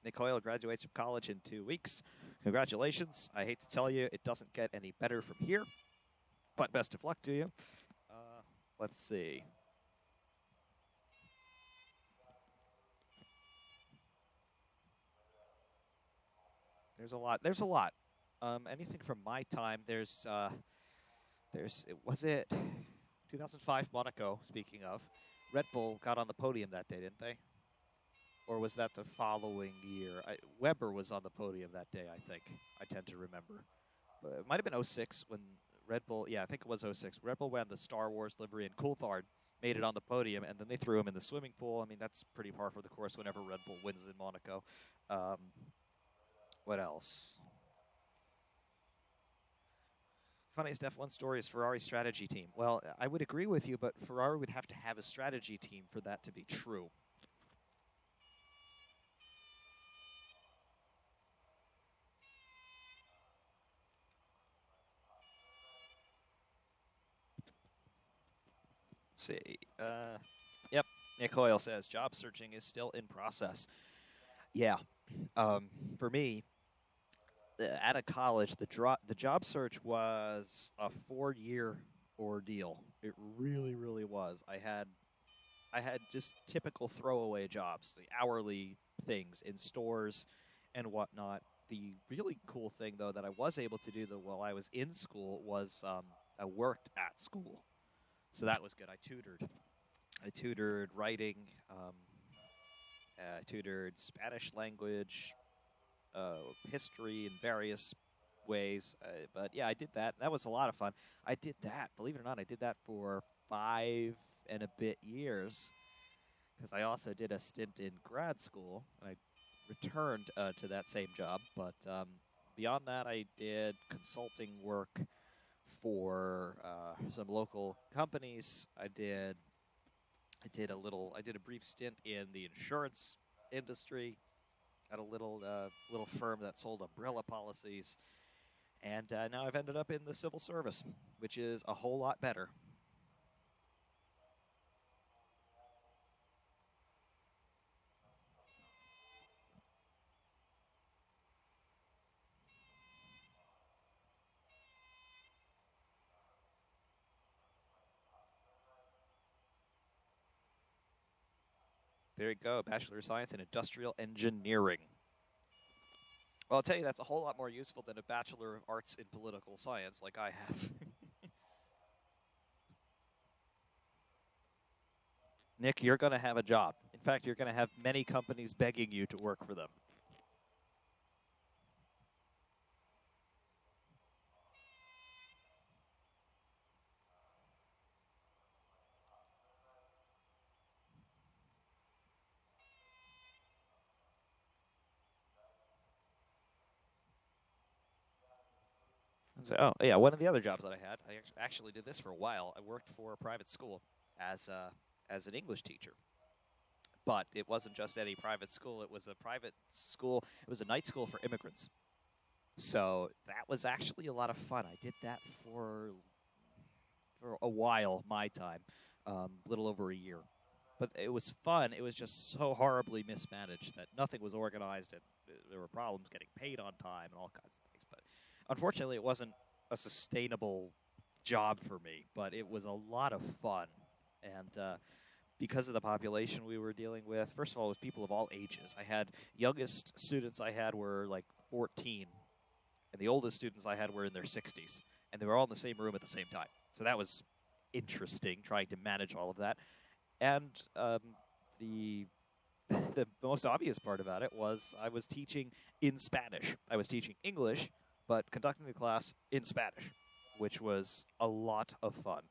Nick Hoyle graduates from college in 2 weeks. Congratulations. I hate to tell you, it doesn't get any better from here, but best of luck to you. Let's see. There's a lot. There's a lot. Anything from my time, was it 2005 Monaco, speaking of. Red Bull got on the podium that day, didn't they? Or was that the following year? Weber was on the podium that day, I think. I tend to remember. But it might have been '06 when Red Bull, yeah, I think it was '06. Red Bull ran the Star Wars livery, and Coulthard made it on the podium, and then they threw him in the swimming pool. I mean, that's pretty par for the course whenever Red Bull wins in Monaco. What else? Funniest F1 story is Ferrari's strategy team. Well, I would agree with you, but Ferrari would have to have a strategy team for that to be true. Let's see. Yep, Nick Hoyle says job searching is still in process. Yeah, for me, out of college, the job search was a 4-year ordeal. It really, really was. I had just typical throwaway jobs, the hourly things in stores and whatnot. The really cool thing, though, that I was able to do while I was in school was I worked at school, so that was good. I tutored writing, I tutored Spanish language, history in various ways. But yeah, I did that. That was a lot of fun. I did that, believe it or not, I did that for 5 and a bit years because I also did a stint in grad school. I returned to that same job, but beyond that, I did consulting work for some local companies. I did a brief stint in the insurance industry at a little firm that sold umbrella policies, and now I've ended up in the civil service, which is a whole lot better. There you go, Bachelor of Science in Industrial Engineering. Well, I'll tell you, that's a whole lot more useful than a Bachelor of Arts in Political Science like I have. Nick, you're going to have a job. In fact, you're going to have many companies begging you to work for them. So, oh, yeah, one of the other jobs that I had, I actually did this for a while. I worked for a private school as an English teacher. But it wasn't just any private school. It was a private school. It was a night school for immigrants. So that was actually a lot of fun. I did that for a while, my time, little over a year. But it was fun. It was just so horribly mismanaged that nothing was organized, and there were problems getting paid on time and all kinds of things. But unfortunately, it wasn't a sustainable job for me. But it was a lot of fun, and because of the population we were dealing with, first of all, it was people of all ages. I had youngest students I had were like 14, and the oldest students I had were in their 60s, and they were all in the same room at the same time. So that was interesting, trying to manage all of that. And the the most obvious part about it was I was teaching in Spanish. I was teaching English, but conducting the class in Spanish, which was a lot of fun.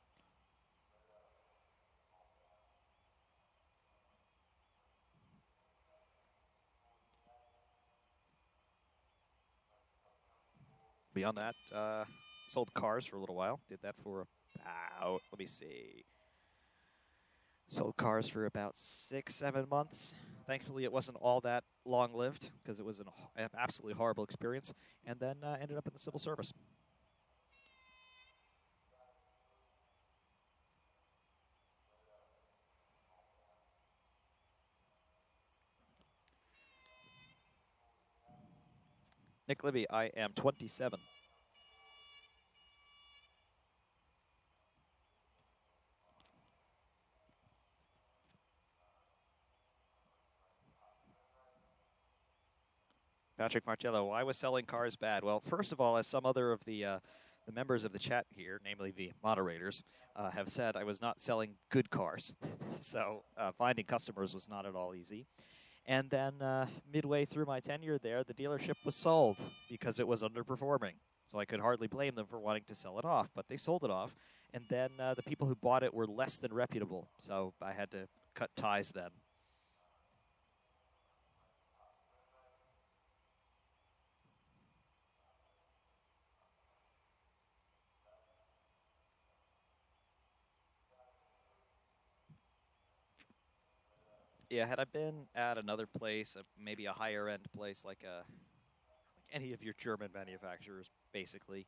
Beyond that, sold cars for a little while. Did that for about, let me see, sold cars for about 6, 7 months. Thankfully, it wasn't all that long-lived because it was an absolutely horrible experience. And then ended up in the civil service. Nick Libby, I am 27. Patrick Martello, why was selling cars bad? Well, first of all, as some other of the members of the chat here, namely the moderators, have said, I was not selling good cars. So finding customers was not at all easy. And then midway through my tenure there, the dealership was sold because it was underperforming. So I could hardly blame them for wanting to sell it off, but they sold it off. And then the people who bought it were less than reputable. So I had to cut ties then. Yeah, had I been at another place, maybe a higher end place like any of your German manufacturers, basically,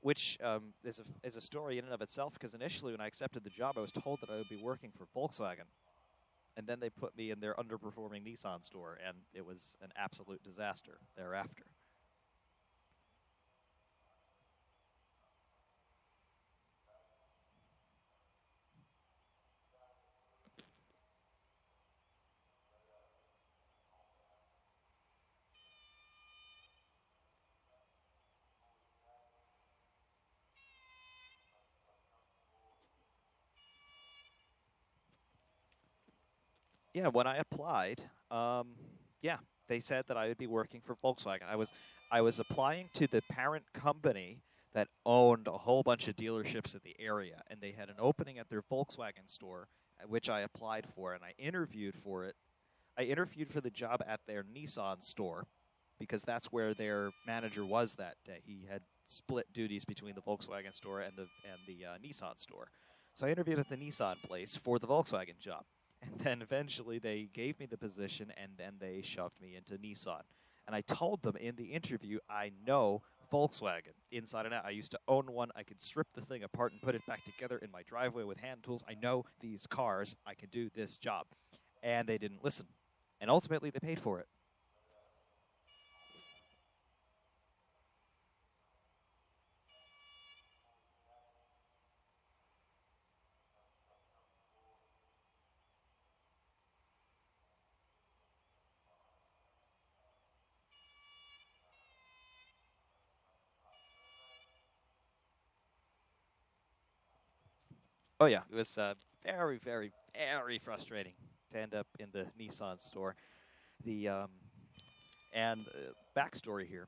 which is a story in and of itself. Because initially, when I accepted the job, I was told that I would be working for Volkswagen, and then they put me in their underperforming Nissan store, and it was an absolute disaster thereafter. Yeah, when I applied, yeah, they said that I would be working for Volkswagen. I was applying to the parent company that owned a whole bunch of dealerships in the area, and they had an opening at their Volkswagen store, which I applied for, and I interviewed for it. I interviewed for the job at their Nissan store because that's where their manager was that day. He had split duties between the Volkswagen store and the Nissan store. So I interviewed at the Nissan place for the Volkswagen job. And then eventually they gave me the position, and then they shoved me into Nissan. And I told them in the interview, I know Volkswagen inside and out. I used to own one. I could strip the thing apart and put it back together in my driveway with hand tools. I know these cars. I can do this job. And they didn't listen. And ultimately, they paid for it. Oh, yeah. It was very, very, very frustrating to end up in the Nissan store. The and backstory here.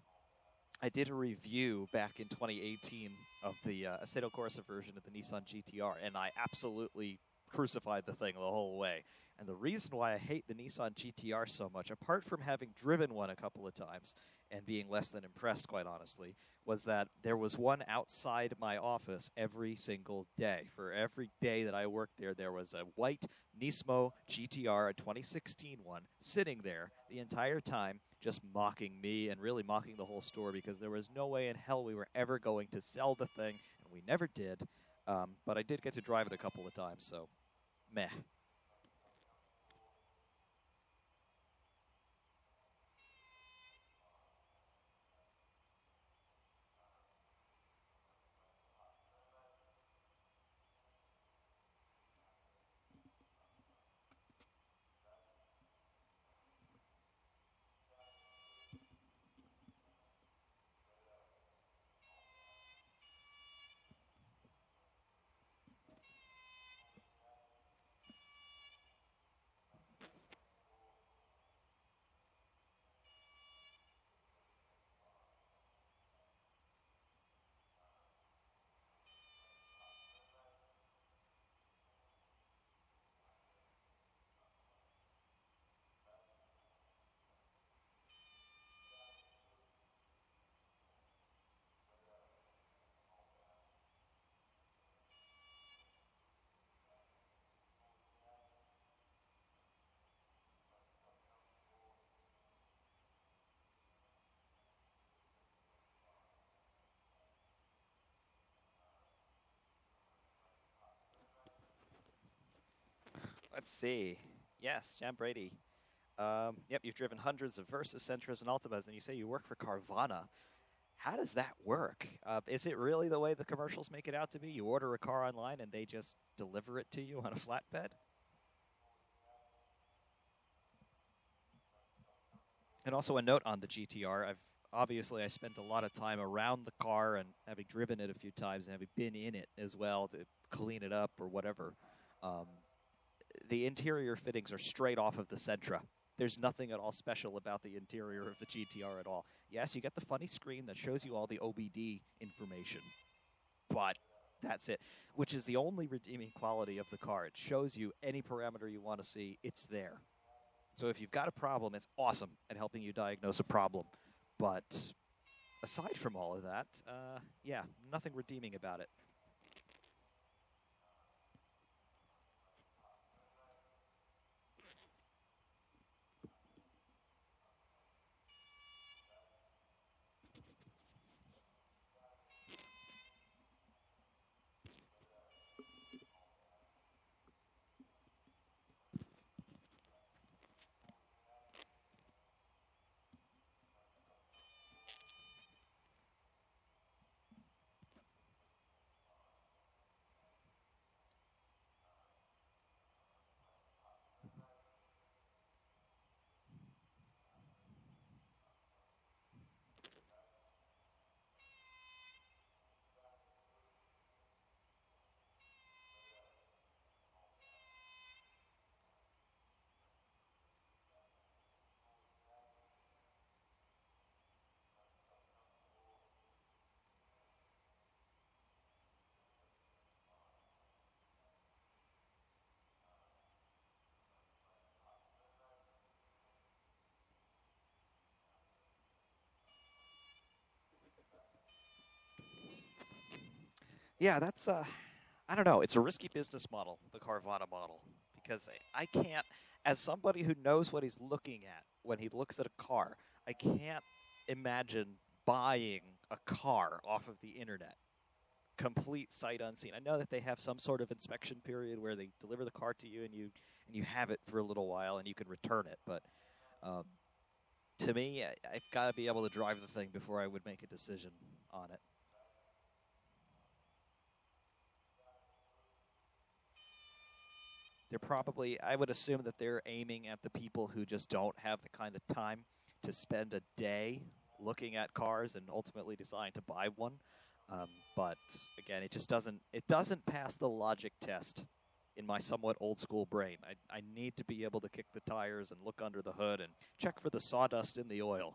I did a review back in 2018 of the Assetto Corsa version of the Nissan GTR, and I absolutely crucified the thing the whole way. And the reason why I hate the Nissan GTR so much, apart from having driven one a couple of times and being less than impressed, quite honestly, was that there was one outside my office every single day. For every day that I worked there, there was a white Nismo GTR, a 2016 one, sitting there the entire time, just mocking me and really mocking the whole store because there was no way in hell we were ever going to sell the thing, and we never did. But I did get to drive it a couple of times, so meh. Let's see. Yes, Jan Brady. Yep, you've driven hundreds of Versa, Sentras, and Altimas, and you say you work for Carvana. How does that work? Is it really the way the commercials make it out to be? You order a car online and they just deliver it to you on a flatbed? And also a note on the GTR. I spent a lot of time around the car and having driven it a few times and having been in it as well to clean it up or whatever. Um, the interior fittings are straight off of the Sentra. There's nothing at all special about the interior of the GTR at all. Yes, you get the funny screen that shows you all the OBD information, but that's it, which is the only redeeming quality of the car. It shows you any parameter you want to see. It's there. So if you've got a problem, it's awesome at helping you diagnose a problem. But aside from all of that, yeah, nothing redeeming about it. Yeah, that's I don't know. It's a risky business model, the Carvana model, because I can't, as somebody who knows what he's looking at when he looks at a car, I can't imagine buying a car off of the internet, complete sight unseen. I know that they have some sort of inspection period where they deliver the car to you and you have it for a little while and you can return it, but um, to me, I've got to be able to drive the thing before I would make a decision on it. They're probably, I would assume that they're aiming at the people who just don't have the kind of time to spend a day looking at cars and ultimately decide to buy one. But again, it doesn't pass the logic test in my somewhat old school brain. I need to be able to kick the tires and look under the hood and check for the sawdust in the oil.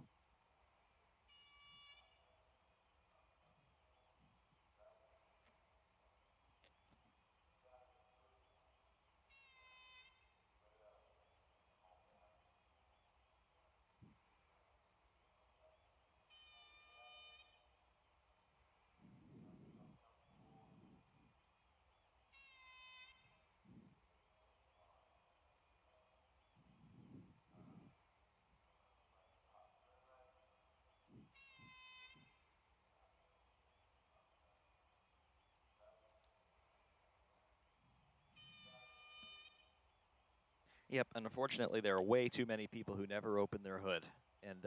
Yep, and unfortunately, there are way too many people who never open their hood, and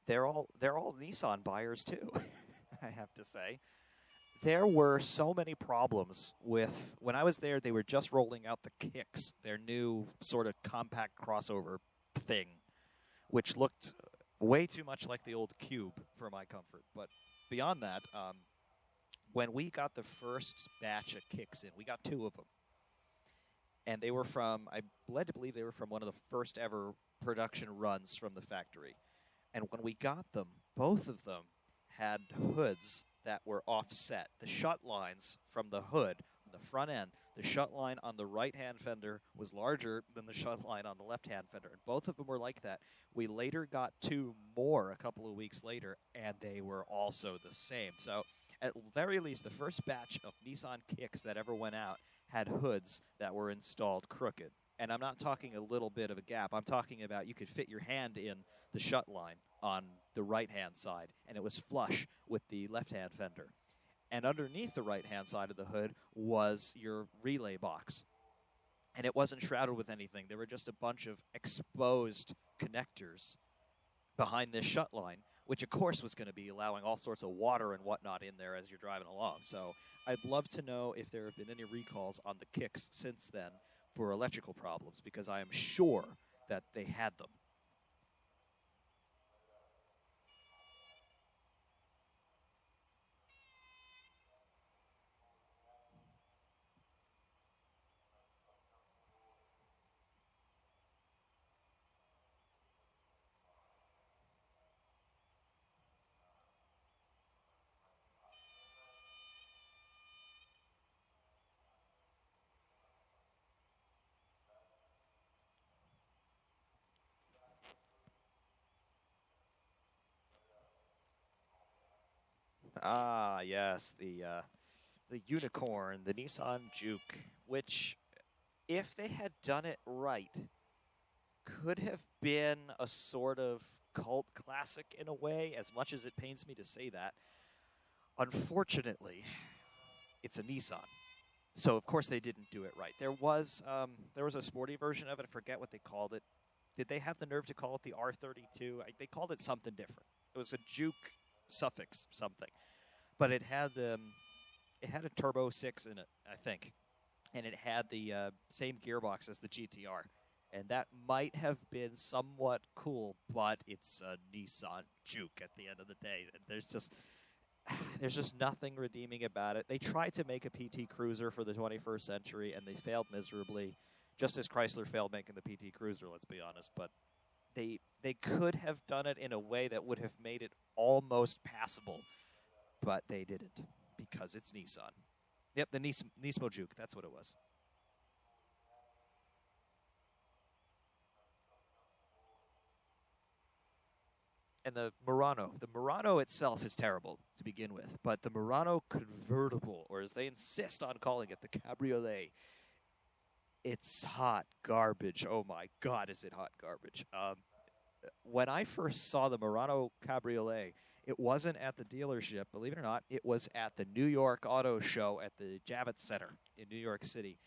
they're all Nissan buyers too. I have to say, there were so many problems with when I was there. They were just rolling out the Kicks, their new sort of compact crossover thing, which looked way too much like the old Cube for my comfort. But beyond that, when we got the first batch of Kicks in, we got two of them and they were from, I'm led to believe they were from one of the first ever production runs from the factory. And when we got them, both of them had hoods that were offset. The shut lines from the hood on the front end, the shut line on the right-hand fender was larger than the shut line on the left-hand fender. And both of them were like that. We later got two more a couple of weeks later, and they were also the same. So at very least, the first batch of Nissan Kicks that ever went out had hoods that were installed crooked. And I'm not talking a little bit of a gap. I'm talking about you could fit your hand in the shut line on the right-hand side, and it was flush with the left-hand fender. And underneath the right-hand side of the hood was your relay box. And it wasn't shrouded with anything. There were just a bunch of exposed connectors behind this shut line, which of course was going to be allowing all sorts of water and whatnot in there as you're driving along. So I'd love to know if there have been any recalls on the Kicks since then for electrical problems, because I am sure that they had them. Ah, yes, the unicorn, the Nissan Juke, which, if they had done it right, could have been a sort of cult classic in a way, as much as it pains me to say that. Unfortunately, it's a Nissan. So of course they didn't do it right. There was a sporty version of it. I forget what they called it. Did they have the nerve to call it the R32? They called it something different. It was a Juke suffix something, but it had a turbo six in it, I think, and it had the same gearbox as the GTR, and that might have been somewhat cool. But it's a Nissan Juke at the end of the day, and there's just nothing redeeming about it. They tried to make a PT Cruiser for the 21st century, and they failed miserably, just as Chrysler failed making the PT Cruiser, let's be honest. But they could have done it in a way that would have made it almost passable, but they didn't because it's Nissan. Yep, the Nismo Juke, that's what it was. And the Murano itself is terrible to begin with, but the Murano convertible, or as they insist on calling it, the cabriolet, it's hot garbage. Oh my God, is it hot garbage? When I first saw the Murano cabriolet, it wasn't at the dealership, believe it or not. It was at the New York Auto Show at the Javits Center in New York City.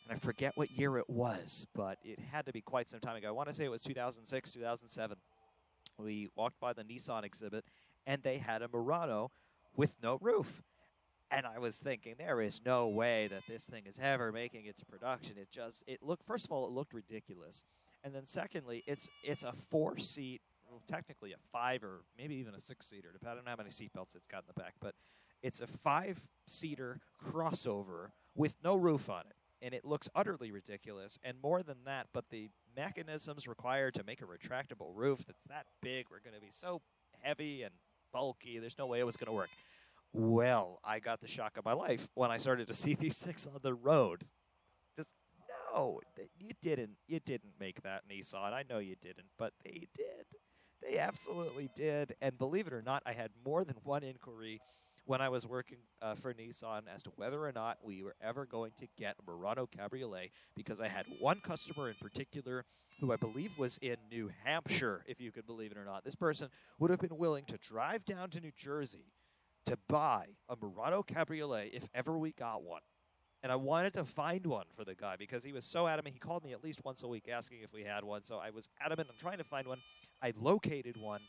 And I forget what year it was, but it had to be quite some time ago. I want to say it was 2006, 2007. We walked by the Nissan exhibit, and they had a Murano with no roof. And I was thinking, there is no way that this thing is ever making it to production. First of all, it looked ridiculous. And then secondly, it's a 4-seat, well, technically a 5 or maybe even a 6-seater, depending on how many seatbelts it's got in the back. But it's a 5-seater crossover with no roof on it. And it looks utterly ridiculous. And more than that, but the mechanisms required to make a retractable roof that's that big were going to be so heavy and bulky, there's no way it was going to work. Well, I got the shock of my life when I started to see these things on the road. Just, no, you didn't make that, Nissan. I know you didn't, but they did. They absolutely did. And believe it or not, I had more than one inquiry when I was working for Nissan as to whether or not we were ever going to get a Murano Cabriolet, because I had one customer in particular who I believe was in New Hampshire, if you could believe it or not. This person would have been willing to drive down to New Jersey to buy a Murano Cabriolet if ever we got one. And I wanted to find one for the guy because he was so adamant. He called me at least once a week asking if we had one. So I was adamant on trying to find one. I located one,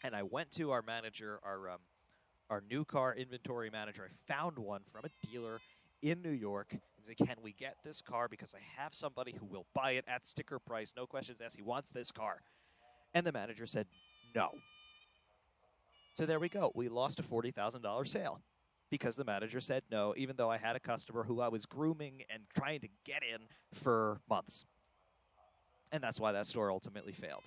and I went to our manager, our new car inventory manager. I found one from a dealer in New York and said, can we get this car? Because I have somebody who will buy it at sticker price. No questions asked. He wants this car. And the manager said, no. So there we go. We lost a $40,000 sale because the manager said no, even though I had a customer who I was grooming and trying to get in for months. And that's why that store ultimately failed.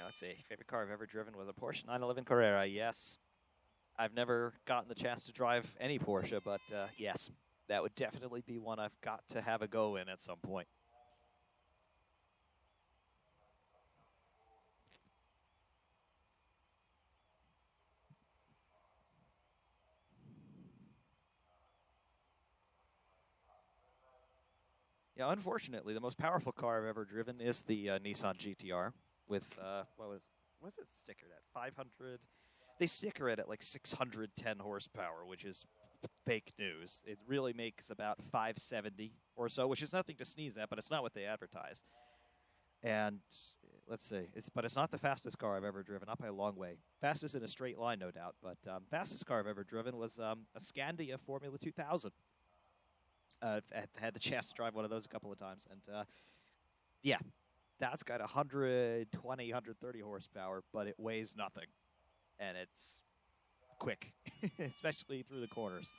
Yeah, let's see. Favorite car I've ever driven was a Porsche 911 Carrera. Yes. I've never gotten the chance to drive any Porsche, but yes, that would definitely be one I've got to have a go in at some point. Yeah, unfortunately, the most powerful car I've ever driven is the Nissan GTR with, what's it stickered at? 500? They sticker it at like 610 horsepower, which is fake news. It really makes about 570 or so, which is nothing to sneeze at, but it's not what they advertise. And let's see, but it's not the fastest car I've ever driven, not by a long way. Fastest in a straight line, no doubt, but fastest car I've ever driven was a Scandia Formula 2000. I've had the chance to drive one of those a couple of times, and yeah, that's got 120, 130 horsepower, but it weighs nothing, and it's quick, especially through the corners.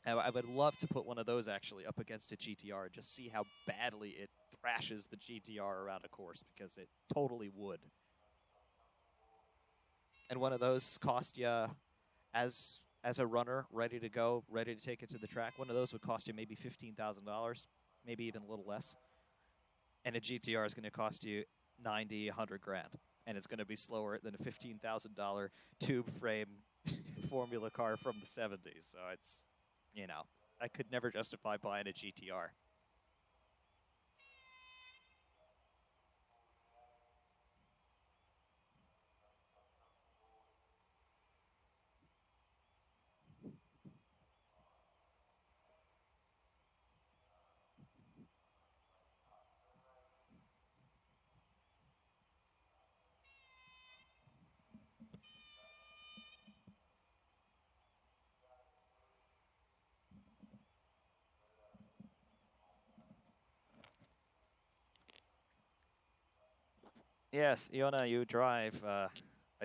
I would love to put one of those actually up against a GTR and just see how badly it thrashes the GTR around a course, because it totally would. And one of those cost you, as a runner, ready to go, ready to take it to the track, one of those would cost you maybe $15,000, maybe even a little less. And a GTR is going to cost you 90, 100 grand. And it's going to be slower than a $15,000 tube frame formula car from the 70s. So it's, I could never justify buying a GTR. Yes, Iona, you drive, I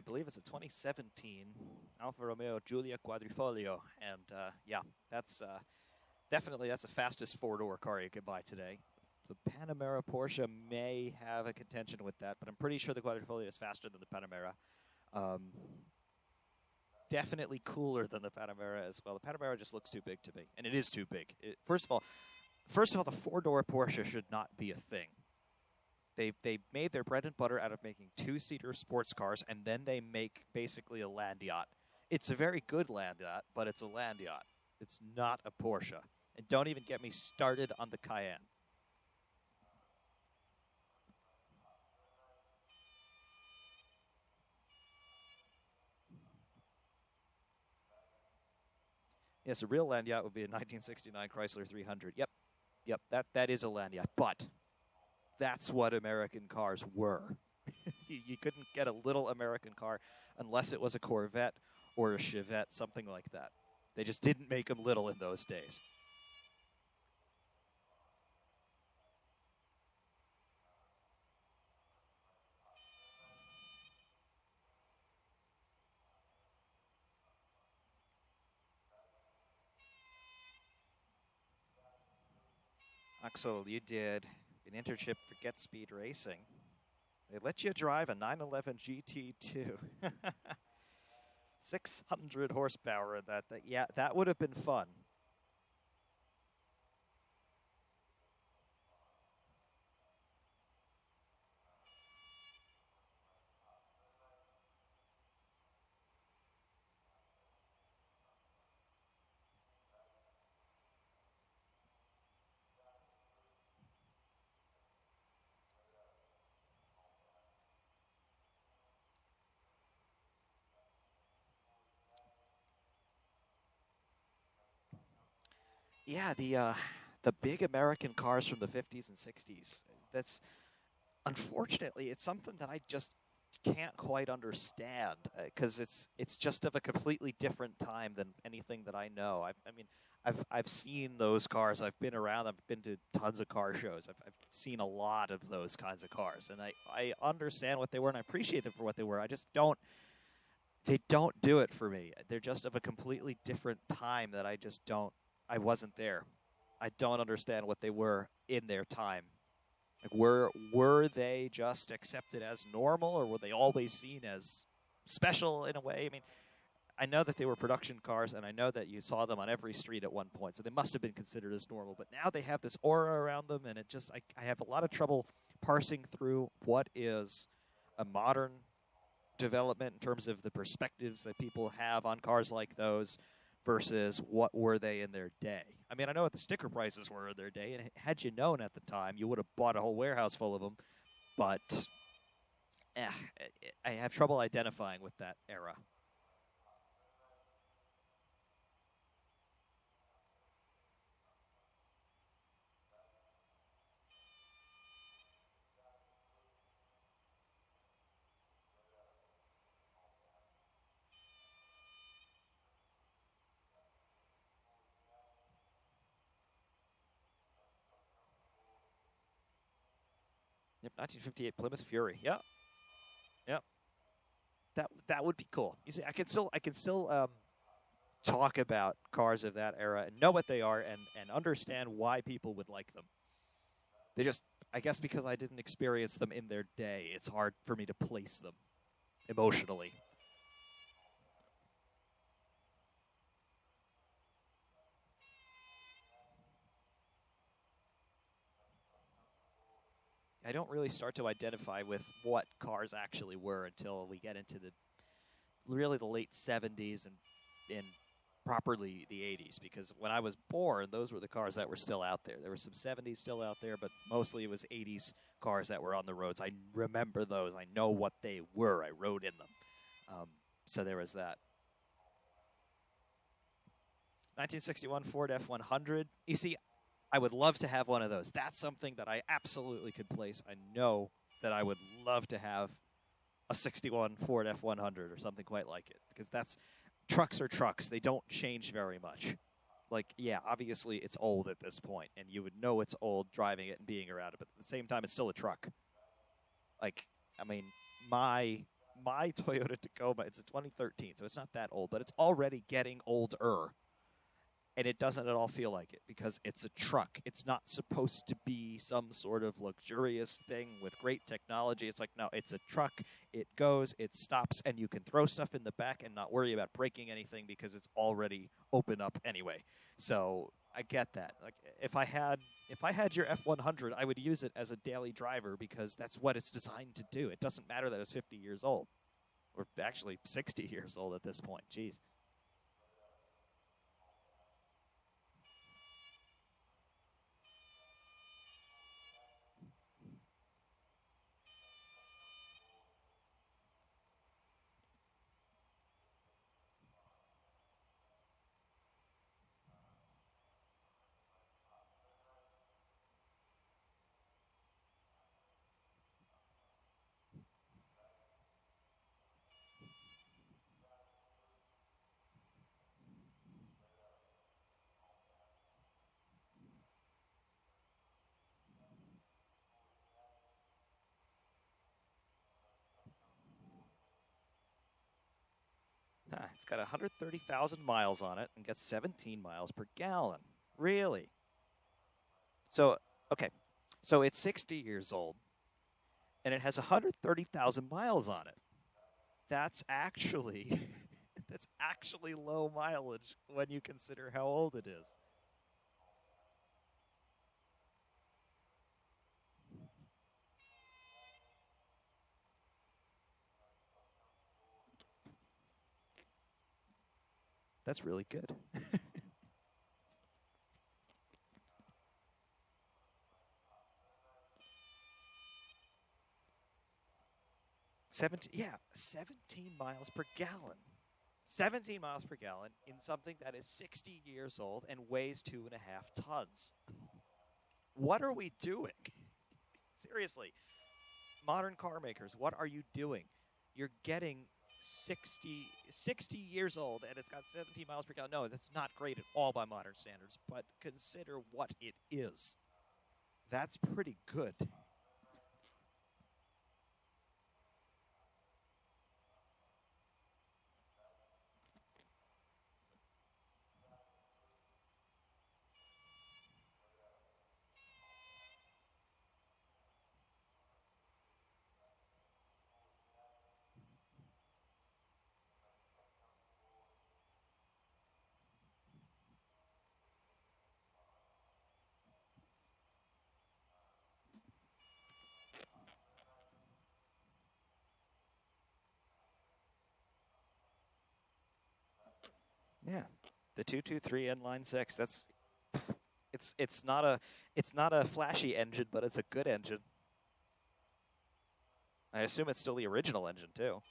believe it's a 2017 Alfa Romeo Giulia Quadrifoglio. And yeah, that's definitely that's the fastest four-door car you could buy today. The Panamera Porsche may have a contention with that, but I'm pretty sure the Quadrifoglio is faster than the Panamera. Um, Definitely cooler than the Panamera as well. The Panamera just looks too big to me, and it is too big. First of all, the four-door Porsche should not be a thing. They made their bread and butter out of making two-seater sports cars, and then they make basically a land yacht. It's a very good land yacht, but it's a land yacht. It's not a Porsche. And don't even get me started on the Cayenne. Yes, a real land yacht would be a 1969 Chrysler 300. Yep, that is a land yacht. But that's what American cars were. You couldn't get a little American car unless it was a Corvette or a Chevette, something like that. They just didn't make them little in those days. Axel, you did an internship for Get Speed Racing. They let you drive a 911 GT2. 600 horsepower. Yeah, that would have been fun. Yeah, the big American cars from the 50s and 60s. That's unfortunately it's something that I just can't quite understand because it's just of a completely different time than anything that I know. I mean, I've seen those cars. I've been around. I've been to tons of car shows. I've seen a lot of those kinds of cars, and I understand what they were and I appreciate them for what they were. I just don't. They don't do it for me. They're just of a completely different time that I just don't. I wasn't there. I don't understand what they were in their time. Like, were they just accepted as normal, or were they always seen as special in a way? I mean, I know that they were production cars, and I know that you saw them on every street at one point, so they must have been considered as normal. But now they have this aura around them, and I have a lot of trouble parsing through what is a modern development in terms of the perspectives that people have on cars like those versus what were they in their day. I mean, I know what the sticker prices were in their day, and had you known at the time, you would have bought a whole warehouse full of them. But I have trouble identifying with that era. Yep, 1958 Plymouth Fury. Yep, yep. That would be cool. You see, I can still talk about cars of that era and know what they are and understand why people would like them. They just, I guess, because I didn't experience them in their day, it's hard for me to place them emotionally. I don't really start to identify with what cars actually were until we get into the really the late 70s and properly the 80s, because when I was born, those were the cars that were still out there. There were some 70s still out there, but mostly it was 80s cars that were on the roads. I remember those. I know what they were. I rode in them. So there was that. 1961 Ford F100. You see, I would love to have one of those. That's something that I absolutely could place. I know that I would love to have a 61 Ford F100 or something quite like it, because that's trucks are trucks. They don't change very much. Like, yeah, obviously it's old at this point, and you would know it's old driving it and being around it, but at the same time, it's still a truck. Like, I mean, my my Toyota Tacoma, it's a 2013, so it's not that old, but it's already getting older. And it doesn't at all feel like it because it's a truck. It's not supposed to be some sort of luxurious thing with great technology. It's like, no, it's a truck. It goes, it stops, and you can throw stuff in the back and not worry about breaking anything because it's already open up anyway. So I get that. Like if I had your F100, I would use it as a daily driver because that's what it's designed to do. It doesn't matter that it's 50 years old, or actually 60 years old at this point. Jeez. It's got 130,000 miles on it and gets 17 miles per gallon. Really? So, okay. So it's 60 years old and it has 130,000 miles on it. That's actually that's actually low mileage when you consider how old it is. That's really good. 17, yeah, 17 miles per gallon. 17 miles per gallon in something that is 60 years old and weighs 2.5 tons. What are we doing? Seriously, modern car makers, what are you doing? You're getting 60 years old and it's got 17 miles per gallon. No, that's not great at all by modern standards, but consider what it is. That's pretty good. Yeah. The 223 inline six. That's it's not a flashy engine, but it's a good engine. I assume it's still the original engine too.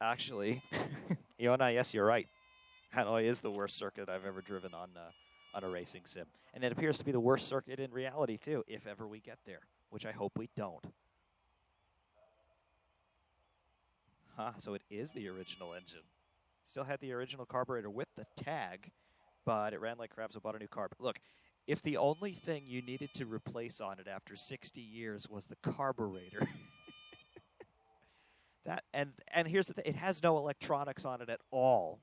Actually, Iona, yes, you're right. Hanoi is the worst circuit I've ever driven on a racing sim, and it appears to be the worst circuit in reality too, if ever we get there, which I hope we don't. Huh? So it is the original engine. Still had the original carburetor with the tag, but it ran like crap, so bought a new carb. Look, if the only thing you needed to replace on it after 60 years was the carburetor, and here's the thing, it has no electronics on it at all.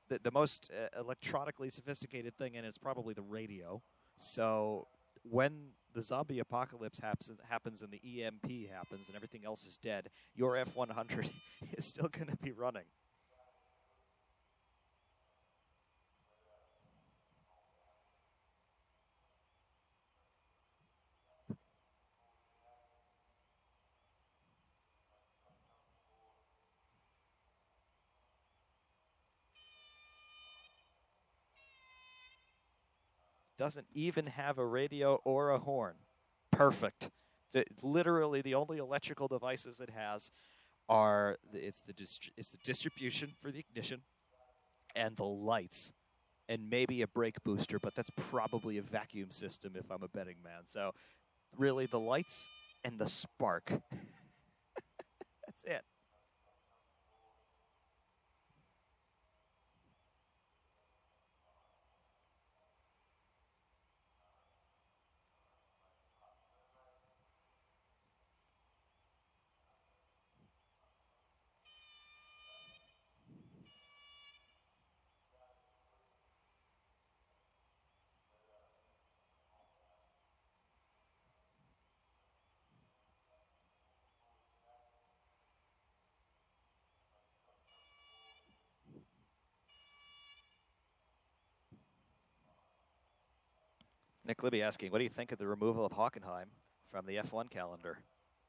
The most electronically sophisticated thing in it is probably the radio. So when the zombie apocalypse happens and the EMP happens and everything else is dead, your F100 is still going to be running. doesn't even have a radio or a horn. Perfect. Literally, the only electrical devices it has are it's the distribution for the ignition and the lights and maybe a brake booster, but that's probably a vacuum system if I'm a betting man. So really the lights and the spark. That's it. Nick Libby asking, what do you think of the removal of Hockenheim from the F1 calendar?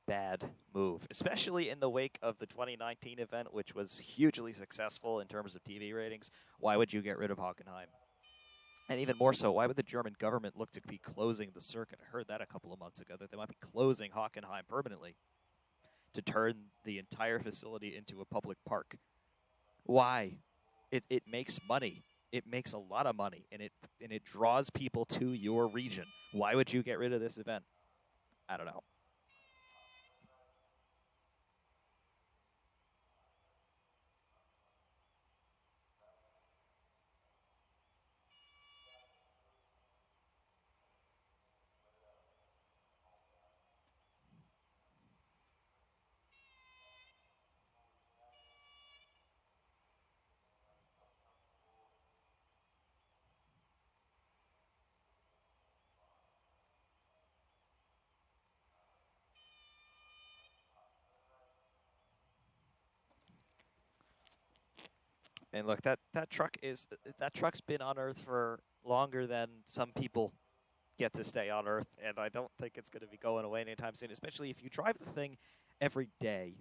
Bad move, especially in the wake of the 2019 event, which was hugely successful in terms of TV ratings. Why would you get rid of Hockenheim? And even more so, why would the German government look to be closing the circuit? I heard that a couple of months ago, that they might be closing Hockenheim permanently to turn the entire facility into a public park. Why? It makes money. It makes a lot of money, and it draws people to your region. Why would you get rid of this event? I don't know. And look, that truck's been on Earth for longer than some people get to stay on Earth, and I don't think it's going to be going away anytime soon, especially if you drive the thing every day.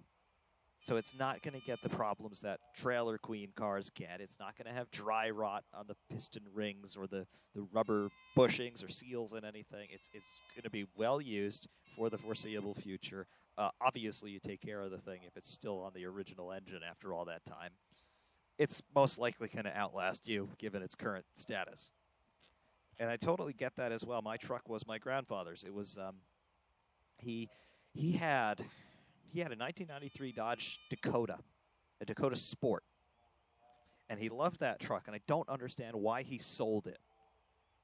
So it's not going to get the problems that Trailer Queen cars get. It's not going to have dry rot on the piston rings or the rubber bushings or seals and anything. It's going to be well used for the foreseeable future. Obviously, you take care of the thing if it's still on the original engine after all that time. It's most likely going to outlast you, given its current status. And I totally get that as well. My truck was my grandfather's. It was he had a 1993 Dodge Dakota, a Dakota Sport, and he loved that truck. And I don't understand why he sold it,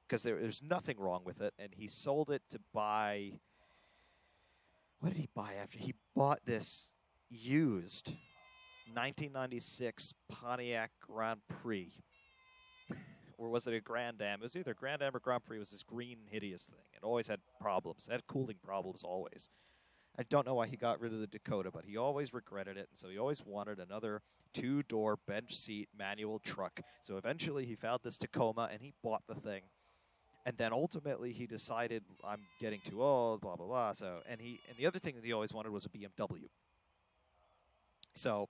because there's nothing wrong with it. And he sold it to buy. What did he buy after? He bought this used 1996 Pontiac Grand Prix. Or was it a Grand Am? It was either Grand Am or Grand Prix. It was this green, hideous thing. It always had problems. It had cooling problems always. I don't know why he got rid of the Dakota, but he always regretted it, and so he always wanted another two-door bench seat manual truck. So eventually he found this Tacoma, and he bought the thing. And then ultimately he decided, I'm getting too old, blah, blah, blah. So, and the other thing that he always wanted was a BMW. So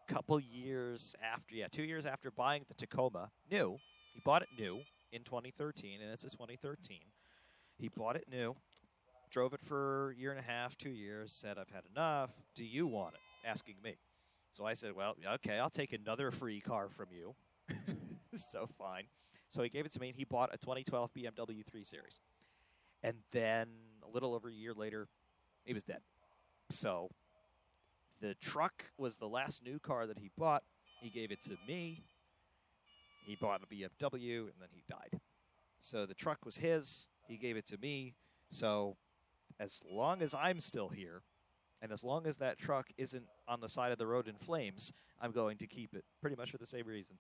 couple years after, 2 years after buying the Tacoma, new, he bought it new in 2013, and it's a 2013. He bought it new, drove it for a year and a half, 2 years, said, I've had enough. Do you want it? Asking me. So I said, well, okay, I'll take another free car from you. So fine. So he gave it to me, and he bought a 2012 BMW 3 Series. And then a little over a year later, he was dead. So the truck was the last new car that he bought. He gave it to me. He bought a BMW, and then he died. So the truck was his. He gave it to me. So as long as I'm still here, and as long as that truck isn't on the side of the road in flames, I'm going to keep it, pretty much for the same reason.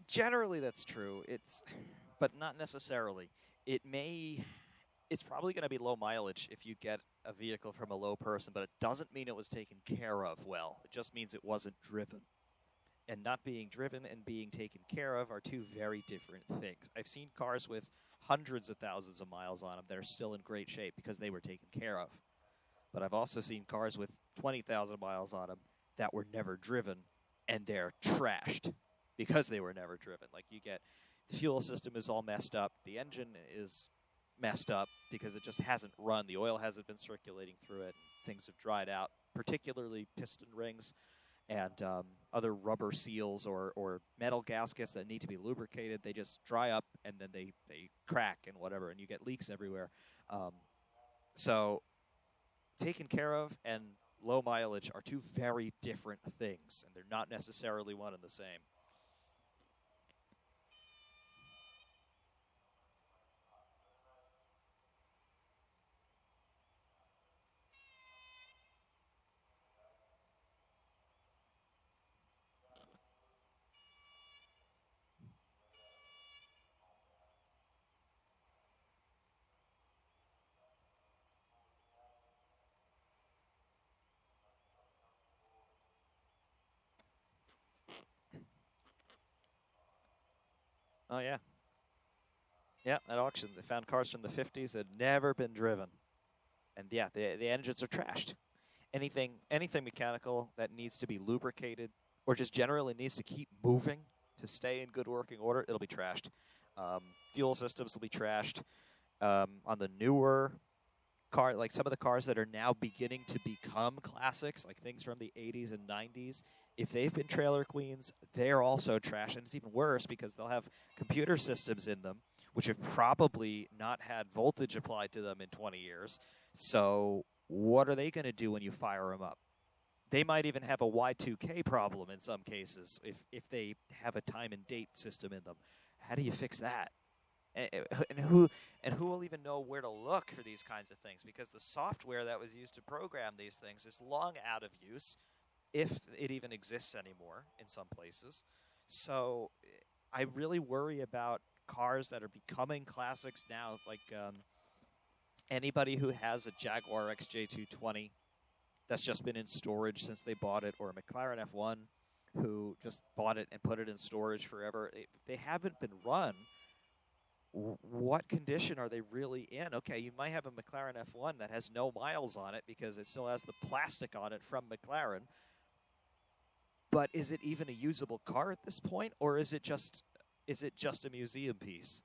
Generally, that's true. But not necessarily. It's probably going to be low mileage if you get a vehicle from a low person, but it doesn't mean it was taken care of well. It just means it wasn't driven. And not being driven and being taken care of are two very different things. I've seen cars with hundreds of thousands of miles on them that are still in great shape because they were taken care of. But I've also seen cars with 20,000 miles on them that were never driven, and they're trashed because they were never driven. Like, you get the fuel system is all messed up. The engine is messed up because it just hasn't run. The oil hasn't been circulating through it. Things have dried out, particularly piston rings and other rubber seals or metal gaskets that need to be lubricated. They just dry up, and then they crack and whatever, and you get leaks everywhere. So taken care of and low mileage are two very different things, and they're not necessarily one and the same. Oh, yeah. Yeah, at auction, they found cars from the 50s that had never been driven. And, yeah, the engines are trashed. Anything mechanical that needs to be lubricated or just generally needs to keep moving to stay in good working order, it'll be trashed. Fuel systems will be trashed. On the newer car, like some of the cars that are now beginning to become classics, like things from the 80s and 90s, if they've been trailer queens, they're also trash. And it's even worse because they'll have computer systems in them, which have probably not had voltage applied to them in 20 years. So what are they going to do when you fire them up? They might even have a Y2K problem in some cases if they have a time and date system in them. How do you fix that? And who will even know where to look for these kinds of things? Because the software that was used to program these things is long out of use, if it even exists anymore in some places. So I really worry about cars that are becoming classics now, like anybody who has a Jaguar XJ220 that's just been in storage since they bought it, or a McLaren F1 who just bought it and put it in storage forever. If they haven't been run, what condition are they really in? Okay, you might have a McLaren F1 that has no miles on it because it still has the plastic on it from McLaren. But is it even a usable car at this point, or is it just a museum piece?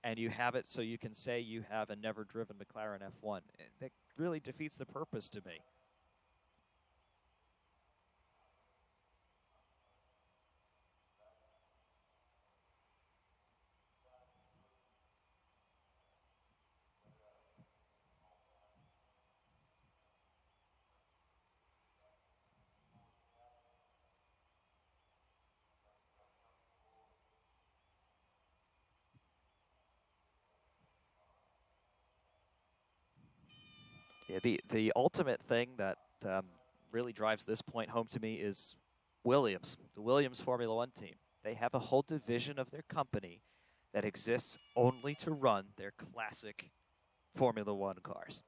And you have it so you can say you have a never-driven McLaren F1. That really defeats the purpose to me. Yeah, the ultimate thing that really drives this point home to me is Williams, the Williams Formula One team. They have a whole division of their company that exists only to run their classic Formula One cars.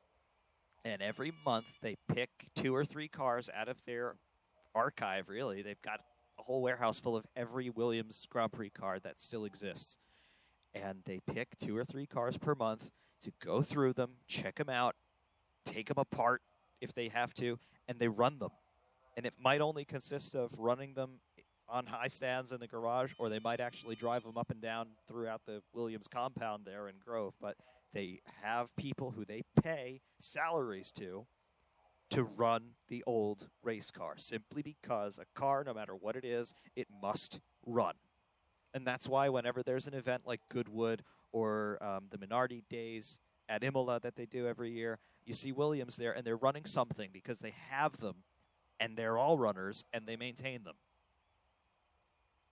And every month they pick 2 or 3 cars out of their archive, really. They've got a whole warehouse full of every Williams Grand Prix car that still exists. And they pick 2 or 3 cars per month to go through them, check them out, take them apart if they have to, and they run them. And it might only consist of running them on high stands in the garage, or they might actually drive them up and down throughout the Williams compound there in Grove. But they have people who they pay salaries to run the old race car, simply because a car, no matter what it is, it must run. And that's why whenever there's an event like Goodwood or the Minardi Days at Imola that they do every year, you see Williams there, and they're running something because they have them, and they're all runners, and they maintain them.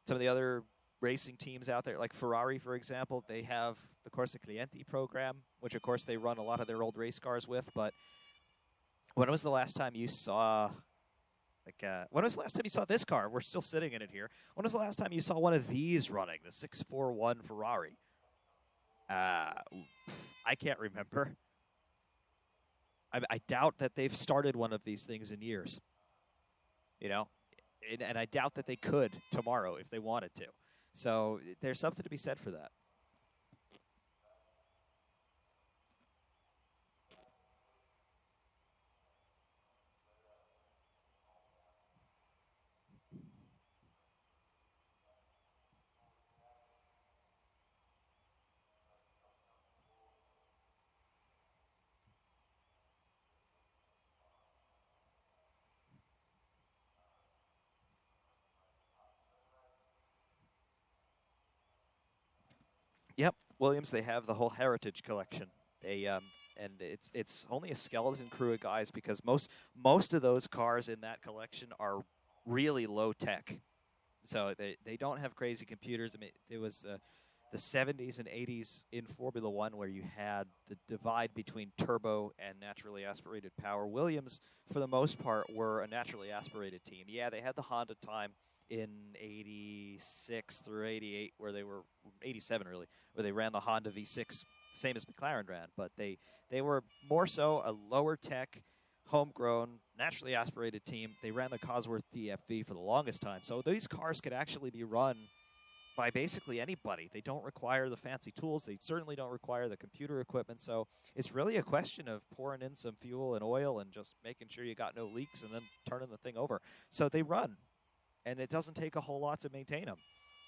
Some of the other racing teams out there, like Ferrari, for example, they have the Corsa Clienti program, which, of course, they run a lot of their old race cars with. But when was the last time you saw Like, when was the last time you saw this car? We're still sitting in it here. When was the last time you saw one of these running, the 641 Ferrari? I can't remember. I doubt that they've started one of these things in years. You know, and I doubt that they could tomorrow if they wanted to. So there's something to be said for that. Yep, Williams. They have the whole heritage collection. They and it's only a skeleton crew of guys because most of those cars in that collection are really low tech. So they don't have crazy computers. I mean, it was the 70s and 80s in Formula One where you had the divide between turbo and naturally aspirated power. Williams, for the most part, were a naturally aspirated team. Yeah, they had the Honda time in 86 through 88 where they were 87 really where they ran the Honda V6 same as McLaren ran, but they were more so a lower tech homegrown naturally aspirated team. They ran the Cosworth DFV for the longest time, so these cars could actually be run by basically anybody. They don't require the fancy tools. They certainly don't require the computer equipment, so it's really a question of pouring in some fuel and oil and just making sure you got no leaks and then turning the thing over. So they run, and it doesn't take a whole lot to maintain them,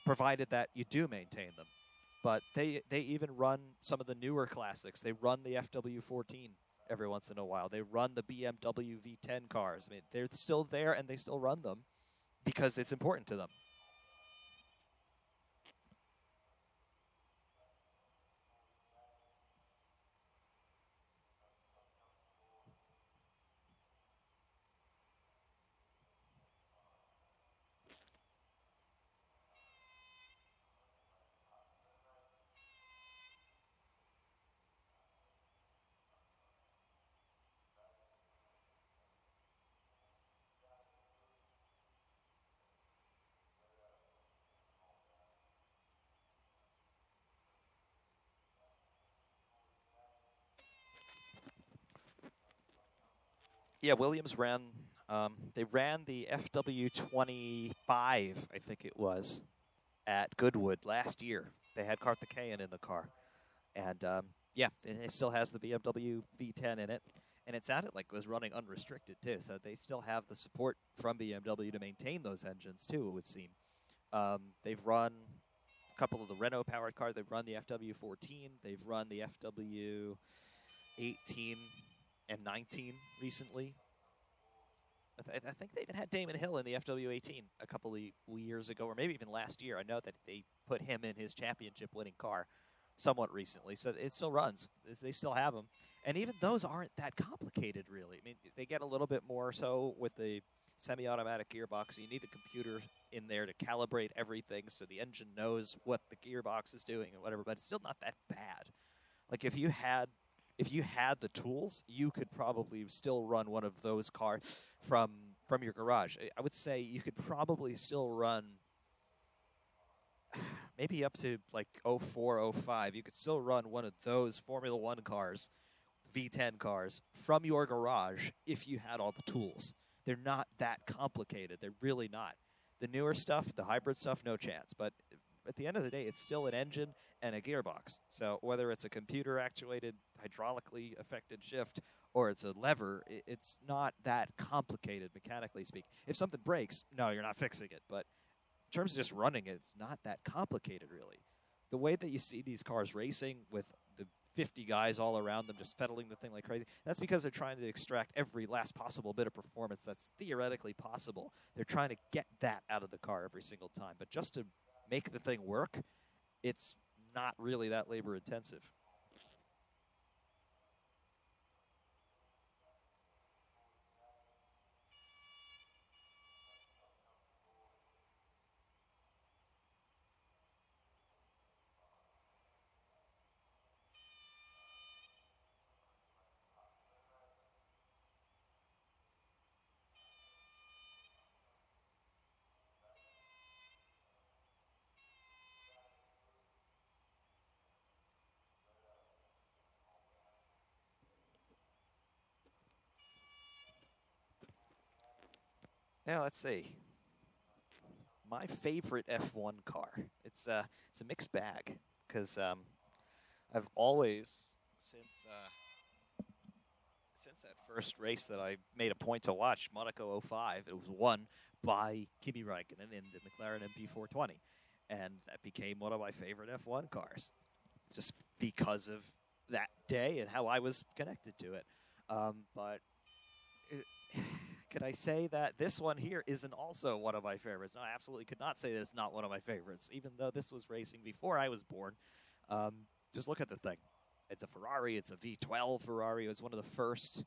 provided that you do maintain them. But they even run some of the newer classics. They run the FW14 every once in a while. They run the BMW V10 cars. I mean, they're still there, and they still run them because it's important to them. Yeah, Williams ran. They ran the FW25, I think it was, at Goodwood last year. They had Karthikeyan in the car, and yeah, it still has the BMW V10 in it, and it sounded like it was running unrestricted too. So they still have the support from BMW to maintain those engines too. It would seem. They've run a couple of the Renault powered cars. They've run the FW14. They've run the FW18 and 19 recently. I think they even had Damon Hill in the FW18 a couple of years ago, or maybe even last year. I know that they put him in his championship-winning car somewhat recently, so it still runs. They still have them. And even those aren't that complicated, really. I mean, they get a little bit more so with the semi-automatic gearbox. You need the computer in there to calibrate everything so the engine knows what the gearbox is doing and whatever, but it's still not that bad. Like, if you had the tools, you could probably still run one of those cars from your garage. I would say you could probably still run maybe up to like 04, 05. You could still run one of those Formula One cars, V10 cars, from your garage if you had all the tools. They're not that complicated. They're really not. The newer stuff, the hybrid stuff, no chance. But at the end of the day, it's still an engine and a gearbox. So whether it's a computer-actuated, hydraulically affected shift, or it's a lever, it's not that complicated, mechanically speaking. If something breaks, no, you're not fixing it. But in terms of just running it, it's not that complicated, really. The way that you see these cars racing with the 50 guys all around them just fettling the thing like crazy, that's because they're trying to extract every last possible bit of performance that's theoretically possible. They're trying to get that out of the car every single time. But just to make the thing work, it's not really that labor intensive. Now let's see. My favorite F1 car. It's a mixed bag because I've always since that first race that I made a point to watch, Monaco '05, it was won by Kimi Räikkönen in the McLaren MP420, and that became one of my favorite F1 cars, just because of that day and how I was connected to it. But could I say that this one here isn't also one of my favorites? No, I absolutely could not say that it's not one of my favorites, even though this was racing before I was born. Um, just look at the thing. It's a Ferrari. It's a V12 Ferrari. It was one of the first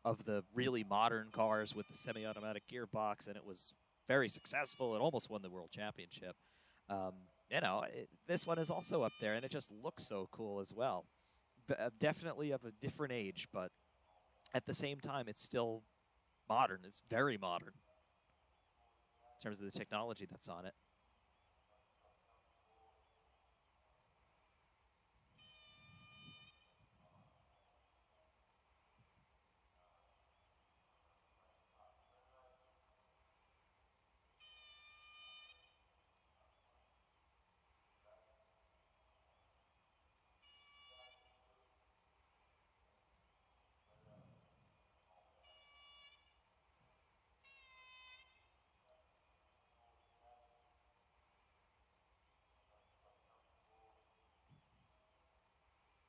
of the really modern cars with the semi-automatic gearbox, and it was very successful. It almost won the world championship. Um, this one is also up there, and it just looks so cool as well. Definitely of a different age, but at the same time, it's still modern. It's very modern in terms of the technology that's on it.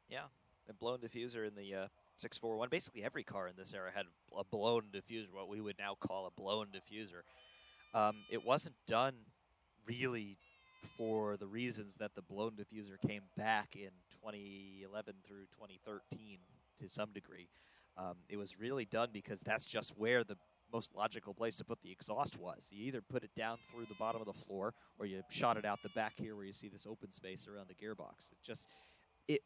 Yeah, a blown diffuser in the 641. Basically, every car in this era had a blown diffuser, what we would now call a blown diffuser. It wasn't done really for the reasons that the blown diffuser came back in 2011 through 2013 to some degree. It was really done because that's just where the most logical place to put the exhaust was. You either put it down through the bottom of the floor or you shot it out the back here where you see this open space around the gearbox.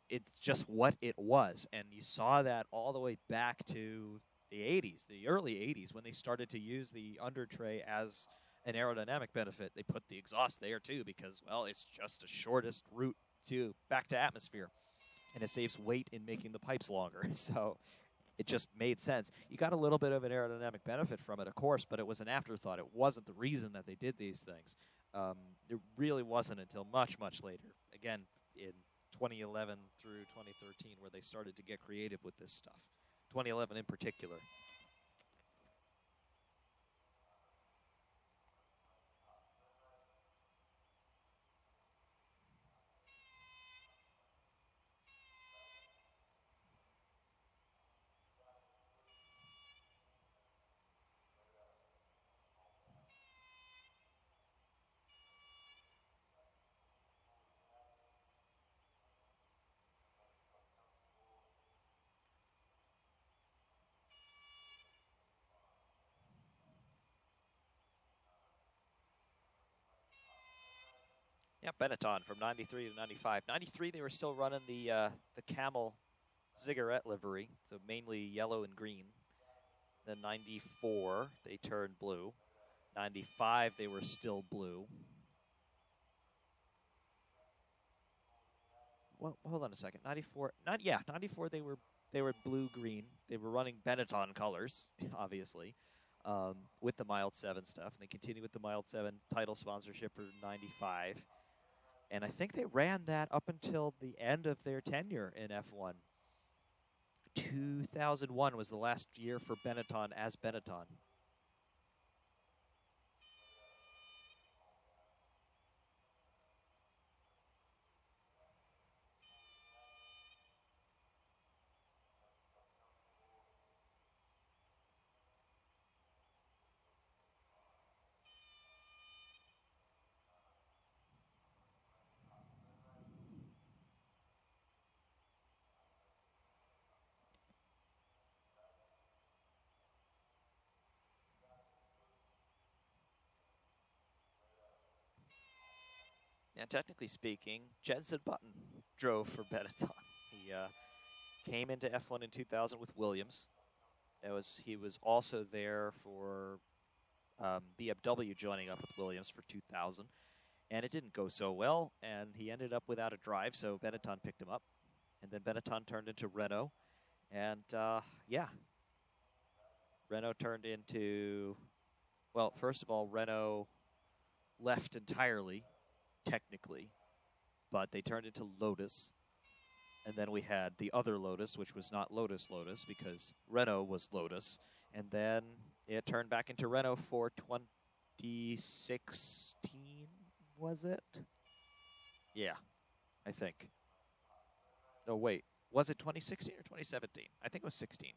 It's just what it was, and you saw that all the way back to the 80s, the early 80s, when they started to use the under tray as an aerodynamic benefit. They put the exhaust there too because, well, it's just the shortest route to back to atmosphere, and it saves weight in making the pipes longer. So it just made sense. You got a little bit of an aerodynamic benefit from it, of course, but it was an afterthought. It wasn't the reason that they did these things. It really wasn't until much, much later. Again, in 2011 through 2013 where they started to get creative with this stuff. 2011 in particular. Yeah, Benetton from 93 to 95. 93 they were still running the Camel Ziggurat livery, so mainly yellow and green. Then 94 they turned blue. 95 they were still blue. Well, hold on a second. 94 94 they were blue green. They were running Benetton colors, obviously. With the Mild 7 stuff. And they continued with the Mild 7 title sponsorship for 95. And I think they ran that up until the end of their tenure in F1. 2001 was the last year for Benetton as Benetton. And technically speaking, Jenson Button drove for Benetton. He came into F1 in 2000 with Williams. He was also there for BMW joining up with Williams for 2000. And it didn't go so well, and he ended up without a drive, so Benetton picked him up. And then Benetton turned into Renault. And, yeah, Renault turned into Well, first of all, Renault left entirely, technically, but they turned into Lotus. And then we had the other Lotus, which was not Lotus because Renault was Lotus. And then it turned back into Renault for 2016, was it? Yeah, I think. No, wait. Was it 2016 or 2017? I think it was 16.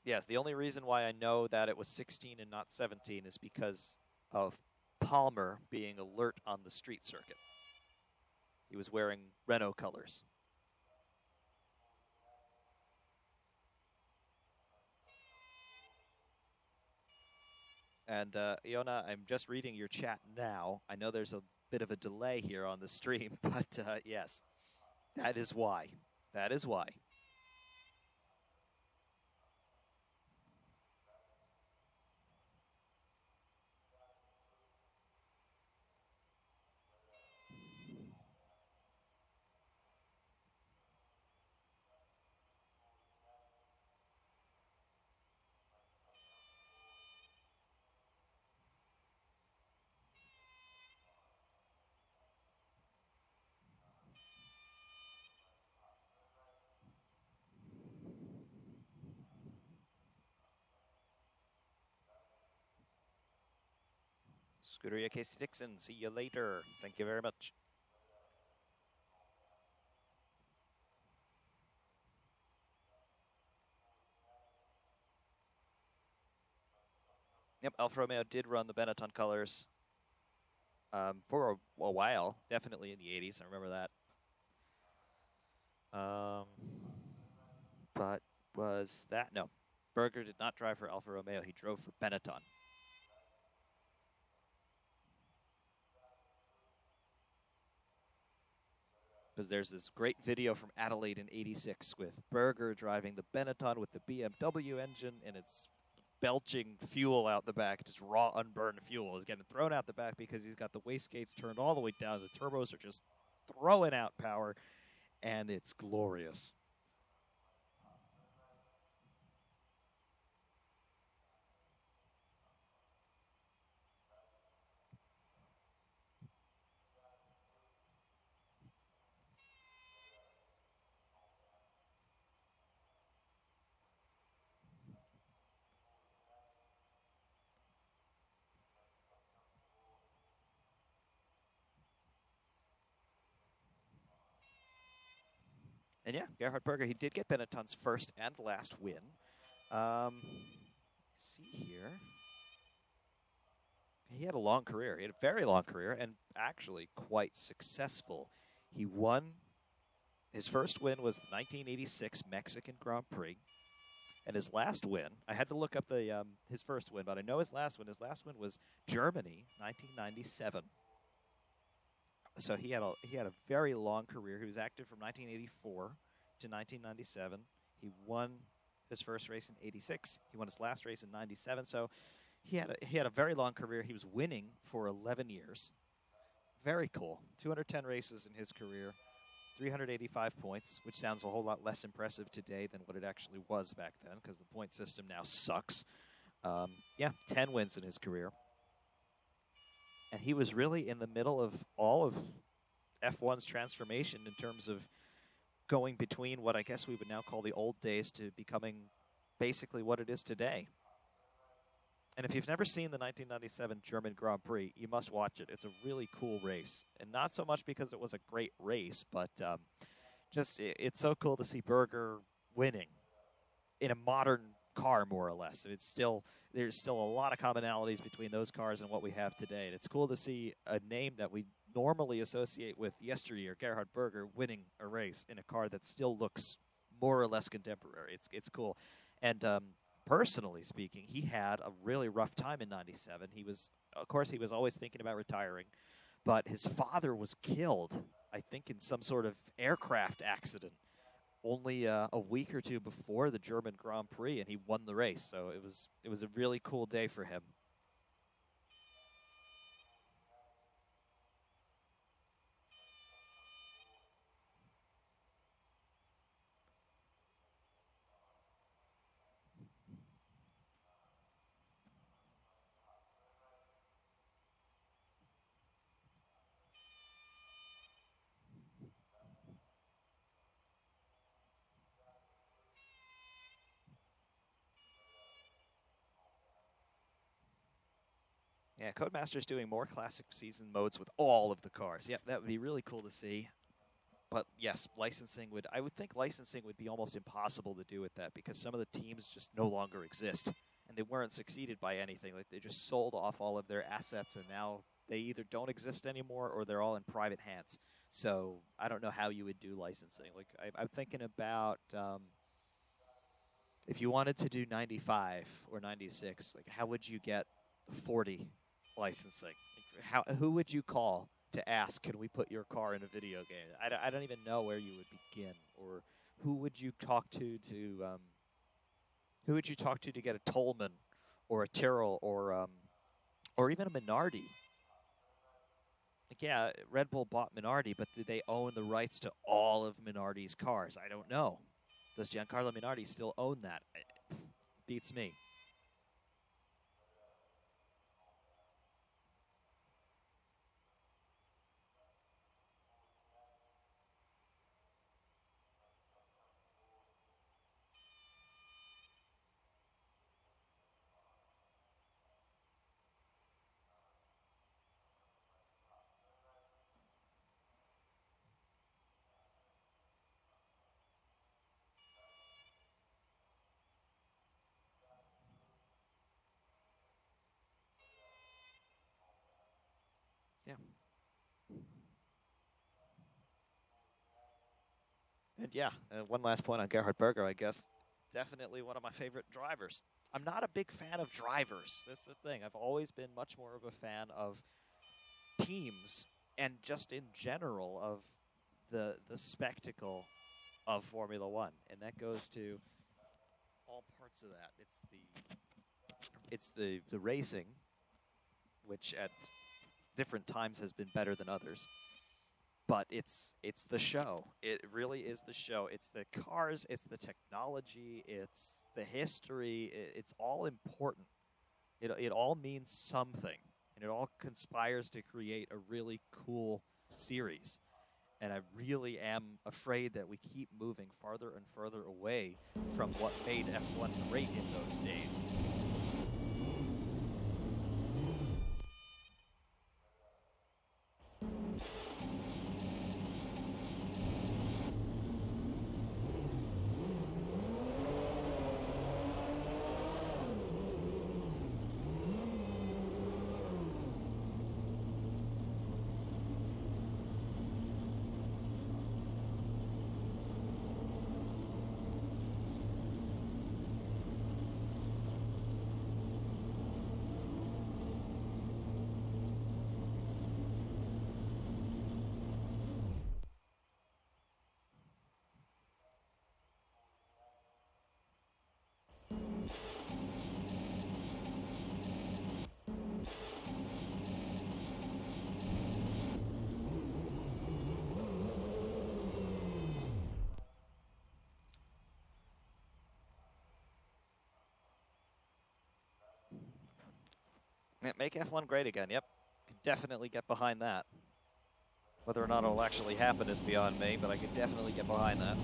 Yes, the only reason why I know that it was 16 and not 17 is because of Palmer being alert on the street circuit. He was wearing Renault colors. And Iona, I'm just reading your chat now. I know there's a bit of a delay here on the stream, but yes, that is why. That is why. Scuderia Casey Dixon, see you later. Thank you very much. Yep, Alfa Romeo did run the Benetton colors for a while, definitely in the 80s. I remember that. But was that? No. Berger did not drive for Alfa Romeo. He drove for Benetton. Because there's this great video from Adelaide in '86 with Berger driving the Benetton with the BMW engine, and it's belching fuel out the back, just raw, unburned fuel is getting thrown out the back because he's got the wastegates turned all the way down. The turbos are just throwing out power, and it's glorious. And yeah, Gerhard Berger, he did get Benetton's first and last win. See here. He had a long career. He had a very long career and actually quite successful. He won. His first win was the 1986 Mexican Grand Prix. And his last win, I had to look up the his first win, but I know his last win. His last win was Germany, 1997. So he had a very long career. He was active from 1984 to 1997. He won his first race in '86. He won his last race in '97. So he had a very long career. He was winning for 11 years. Very cool. 210 races in his career, 385 points, which sounds a whole lot less impressive today than what it actually was back then because the point system now sucks. Yeah, 10 wins in his career. And he was really in the middle of all of F1's transformation in terms of going between what I guess we would now call the old days to becoming basically what it is today. And if you've never seen the 1997 German Grand Prix, you must watch it. It's a really cool race. And not so much because it was a great race, but just it's so cool to see Berger winning in a modern car, more or less. There's still a lot of commonalities between those cars and what we have today. And it's cool to see a name that we normally associate with yesteryear, Gerhard Berger, winning a race in a car that still looks more or less contemporary. It's cool. And personally speaking, he had a really rough time in '97. Of course, he was always thinking about retiring, but his father was killed, I think, in some sort of aircraft accident only a week or two before the German Grand Prix, and he won the race. So it was a really cool day for him. Yeah, Codemaster's doing more classic season modes with all of the cars. Yep, that would be really cool to see. But yes, I would think licensing would be almost impossible to do with that because some of the teams just no longer exist. And they weren't succeeded by anything. Like, they just sold off all of their assets, and now they either don't exist anymore or they're all in private hands. So I don't know how you would do licensing. Like, I'm thinking about if you wanted to do 95 or 96, like, how would you get the 40 licensing? Like, who would you call to ask, can we put your car in a video game? I don't even know where you would begin, or who would you talk to get a Tolman or a Tyrrell or even a Minardi? Like, yeah, Red Bull bought Minardi, but do they own the rights to all of Minardi's cars? I don't know. Does Giancarlo Minardi still own that? It beats me. Yeah. And yeah, one last point on Gerhard Berger, I guess. Definitely one of my favorite drivers. I'm not a big fan of drivers. That's the thing. I've always been much more of a fan of teams and just in general of the spectacle of Formula One. And that goes to all parts of that. It's the racing, which at different times has been better than others. But it's the show. It really is the show. It's the cars, it's the technology, it's the history. It's all important. It all means something, and it all conspires to create a really cool series. And I really am afraid that we keep moving farther and further away from what made F1 great in those days. Make F1 great again. Yep, could definitely get behind that. Whether or not it'll actually happen is beyond me, but I could definitely get behind that.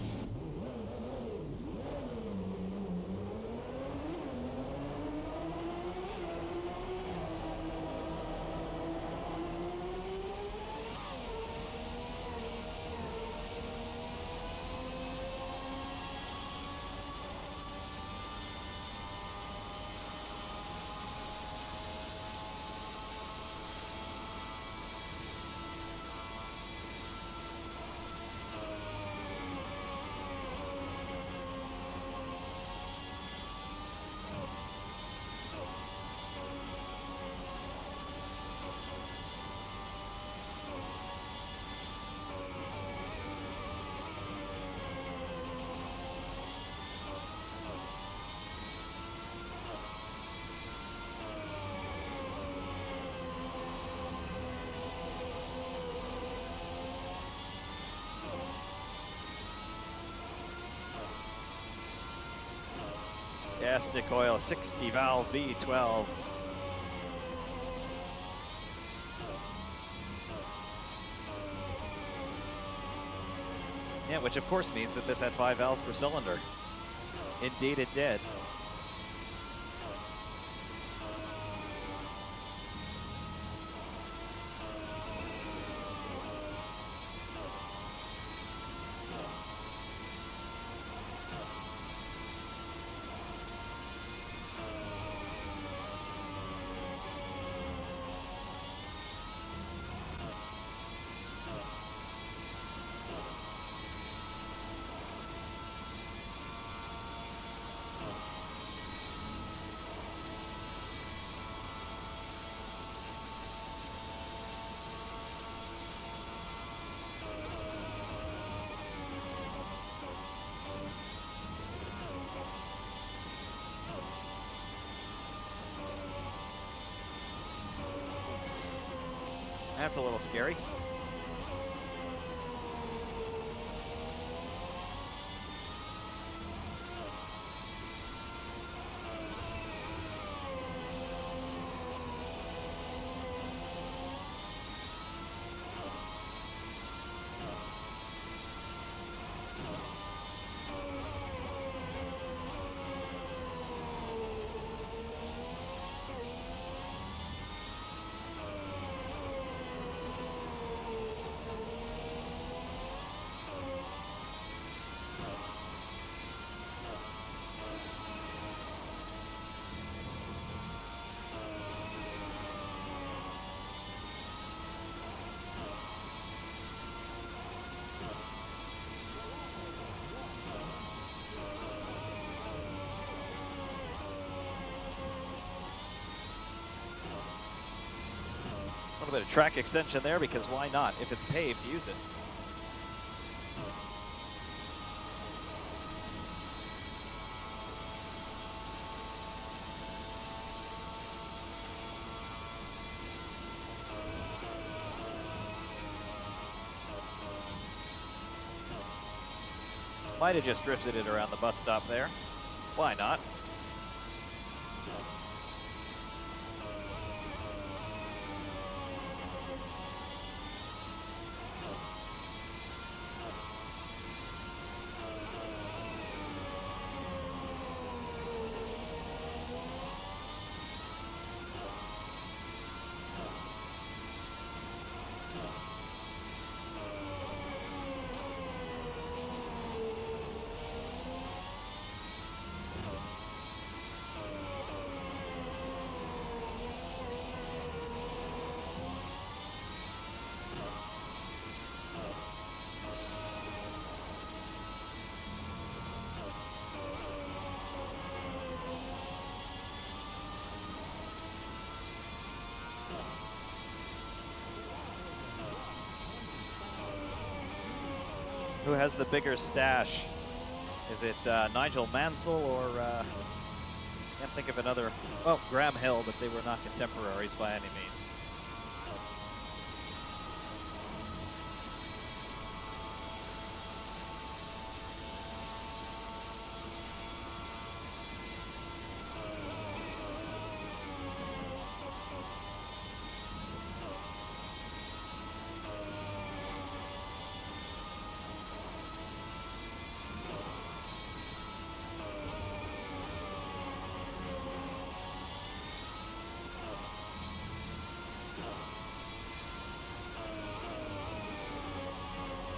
Yeah, stick oil, 60 valve V12. Yeah, which of course means that this had 5 valves per cylinder. Indeed it did. That's a little scary. A little bit of track extension there, because why not? If it's paved, use it. Might have just drifted it around the bus stop there. Why not? Who has the bigger stash? Is it Nigel Mansell or can't think of another? Oh, Graham Hill, but they were not contemporaries by any means.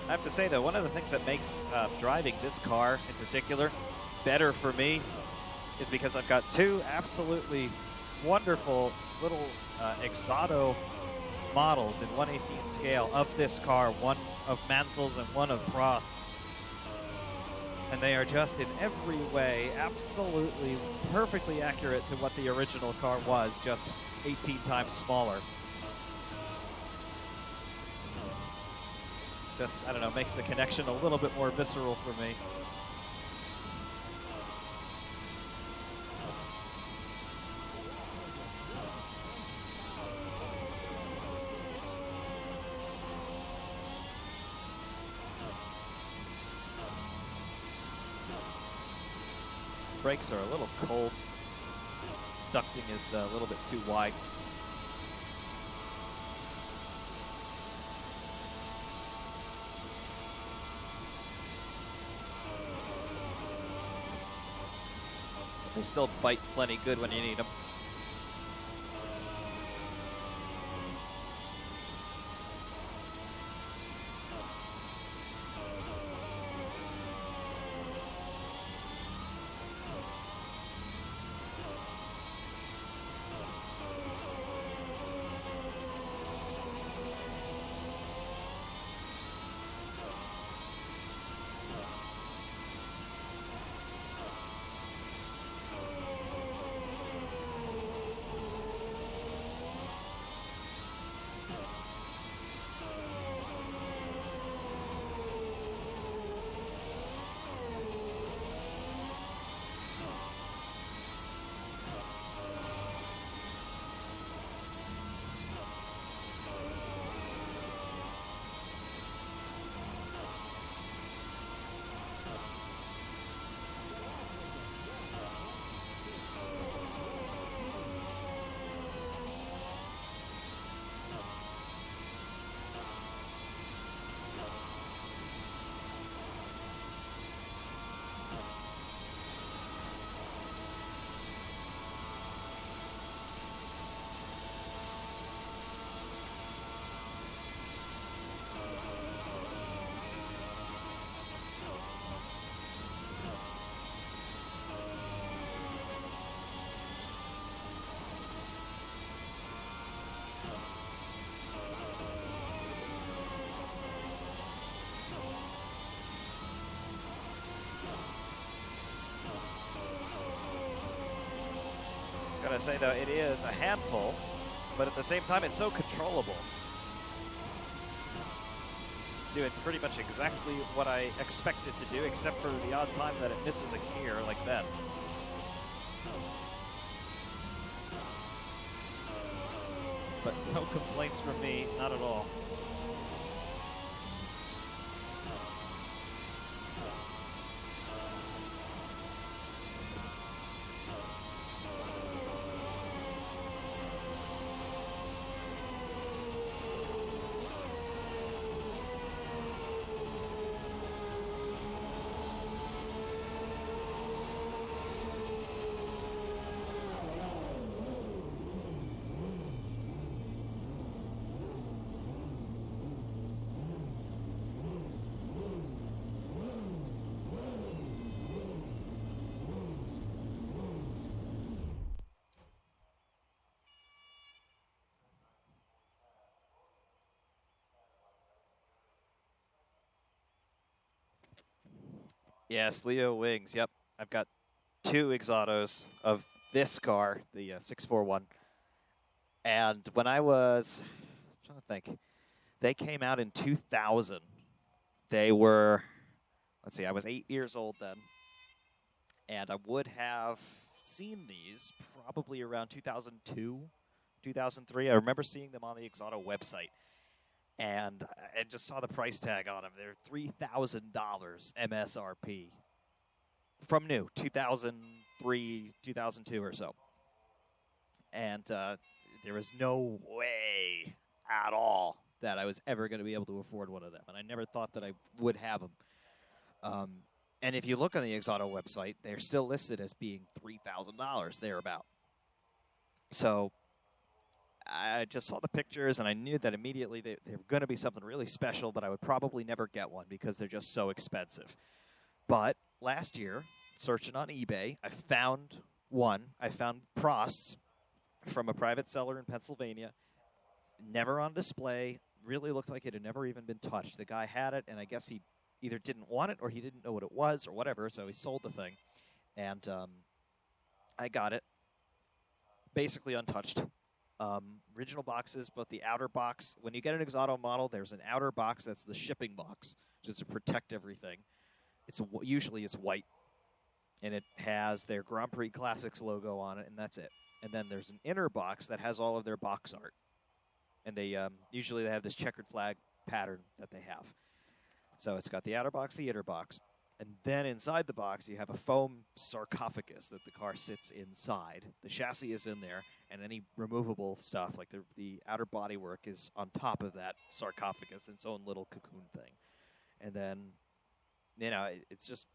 I have to say, though, one of the things that makes driving this car in particular better for me is because I've got two absolutely wonderful little Exodo models in 1/18 scale of this car, one of Mansell's and one of Prost's. And they are just in every way absolutely perfectly accurate to what the original car was, just 18 times smaller. Just, I don't know, makes the connection a little bit more visceral for me. brakes are a little cold. Ducting is a little bit too wide. They still bite plenty good when you need them. Gotta say though, it is a handful, but at the same time, it's so controllable. Doing pretty much exactly what I expect it to do, except for the odd time that it misses a gear like that. But no complaints from me, not at all. Yes, Leo wings. Yep, I've got 2 Exotos of this car, the 641. And when I was trying to think, they came out in 2000. They were, let's see, I was 8 years old then, and I would have seen these probably around 2002, 2003. I remember seeing them on the Exoto website. And I just saw the price tag on them. They're $3,000 MSRP from new, 2003, 2002 or so. And there was no way at all that I was ever going to be able to afford one of them. And I never thought that I would have them. And if you look on the Exoto website, they're still listed as being $3,000 thereabout. So I just saw the pictures, and I knew that immediately they were going to be something really special, but I would probably never get one because they're just so expensive. But last year, searching on eBay, I found one. I found Prosts from a private seller in Pennsylvania, never on display, really looked like it had never even been touched. The guy had it, and I guess he either didn't want it or he didn't know what it was or whatever, so he sold the thing. And I got it, basically untouched. Original boxes, but the outer box, when you get an Exoto model, there's an outer box that's the shipping box, just to protect everything. Usually it's white, and it has their Grand Prix Classics logo on it, and that's it. And then there's an inner box that has all of their box art. And they usually they have this checkered flag pattern that they have. So it's got the outer box, the inner box. And then inside the box, you have a foam sarcophagus that the car sits inside. The chassis is in there, and any removable stuff, like the outer bodywork, is on top of that sarcophagus, its own little cocoon thing. And then, it's just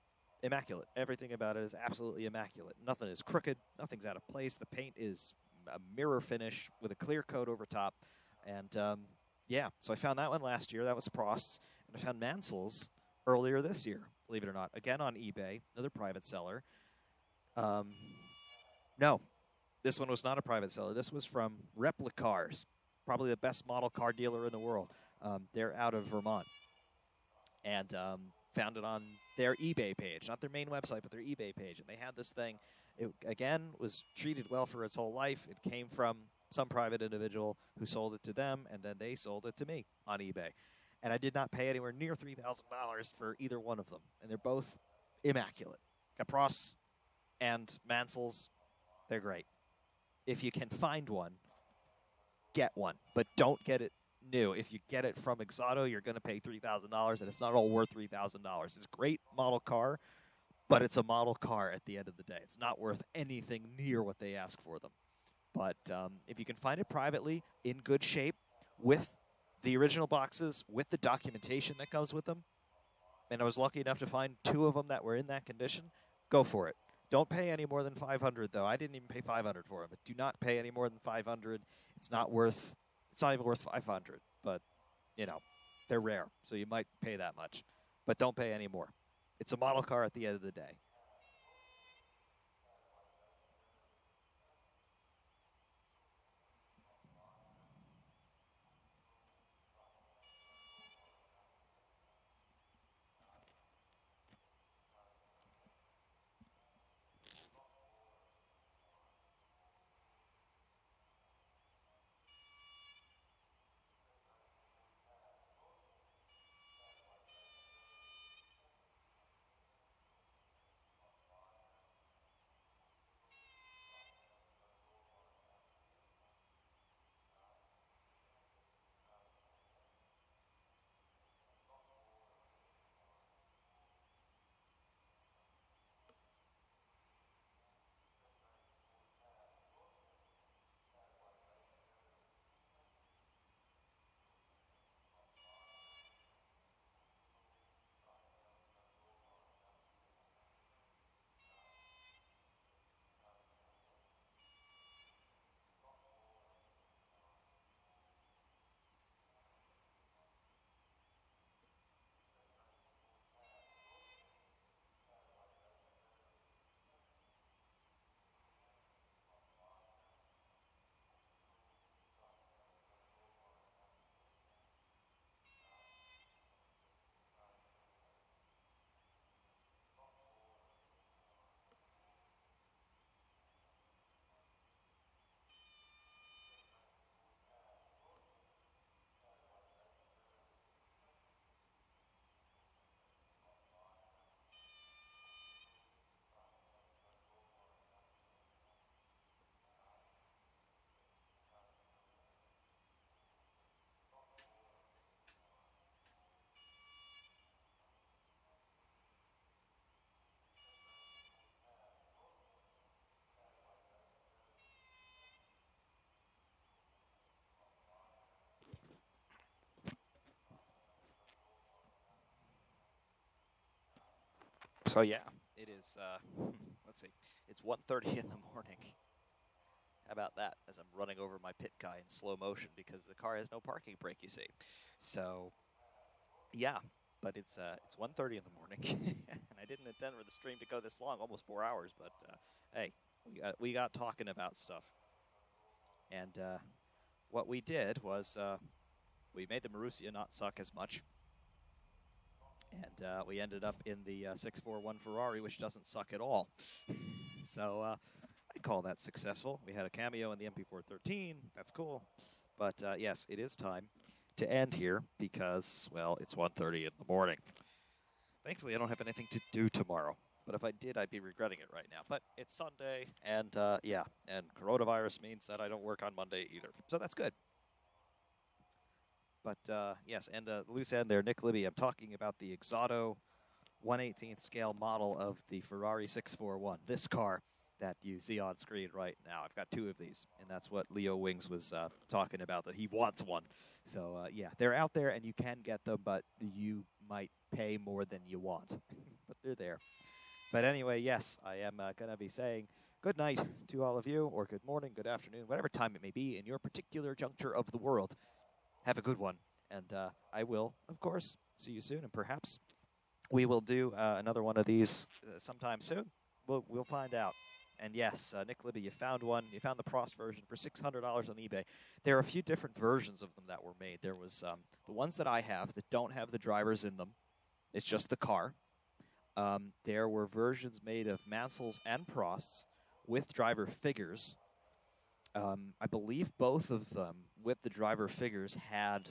immaculate. Everything about it is absolutely immaculate. Nothing is crooked. Nothing's out of place. The paint is a mirror finish with a clear coat over top. And, so I found that one last year. That was Prost's. And I found Mansell's earlier this year, believe it or not. Again on eBay, another private seller. No, this one was not a private seller. This was from Replicars, probably the best model car dealer in the world. They're out of Vermont. And found it on their eBay page, not their main website, but their eBay page. And they had this thing. It, again, was treated well for its whole life. It came from some private individual who sold it to them, and then they sold it to me on eBay. And I did not pay anywhere near $3,000 for either one of them. And they're both immaculate. Capros and Mansell's, they're great. If you can find one, get one. But don't get it new. If you get it from Exodo, you're going to pay $3,000, and it's not all worth $3,000. It's a great model car, but it's a model car at the end of the day. It's not worth anything near what they ask for them. But if you can find it privately, in good shape, with the original boxes, with the documentation that comes with them, and I was lucky enough to find 2 of them that were in that condition, go for it. Don't pay any more than $500, though. I didn't even pay $500 for them. But do not pay any more than $500. It's not even worth $500. But, they're rare, so you might pay that much. But don't pay any more. It's a model car at the end of the day. So, yeah, it is, let's see, it's 1:30 in the morning. How about that, as I'm running over my pit guy in slow motion because the car has no parking brake, you see. So, yeah, but it's 1:30 in the morning, and I didn't intend for the stream to go this long, almost 4 hours, but, hey, we got talking about stuff. And what we did was we made the Marussia not suck as much. And we ended up in the 641 Ferrari, which doesn't suck at all. So I'd call that successful. We had a cameo in the MP413. That's cool. But, yes, it is time to end here because, well, it's 1:30 in the morning. Thankfully, I don't have anything to do tomorrow. But if I did, I'd be regretting it right now. But it's Sunday, and, yeah, and coronavirus means that I don't work on Monday either. So that's good. But, yes, and loose end there, Nick Libby, I'm talking about the Exodo 1/18th scale model of the Ferrari 641. This car that you see on screen right now. I've got 2 of these, and that's what Leo Wings was talking about, that he wants one. So, yeah, they're out there, and you can get them, but you might pay more than you want. But they're there. But anyway, yes, I am going to be saying good night to all of you, or good morning, good afternoon, whatever time it may be in your particular juncture of the world. Have a good one. And I will, of course, see you soon, and perhaps we will do another one of these sometime soon. We'll find out. And yes, Nick Libby, you found one. You found the Prost version for $600 on eBay. There are a few different versions of them that were made. There was the ones that I have that don't have the drivers in them. It's just the car. There were versions made of Mansell's and Prost's with driver figures. I believe both of them with the driver figures had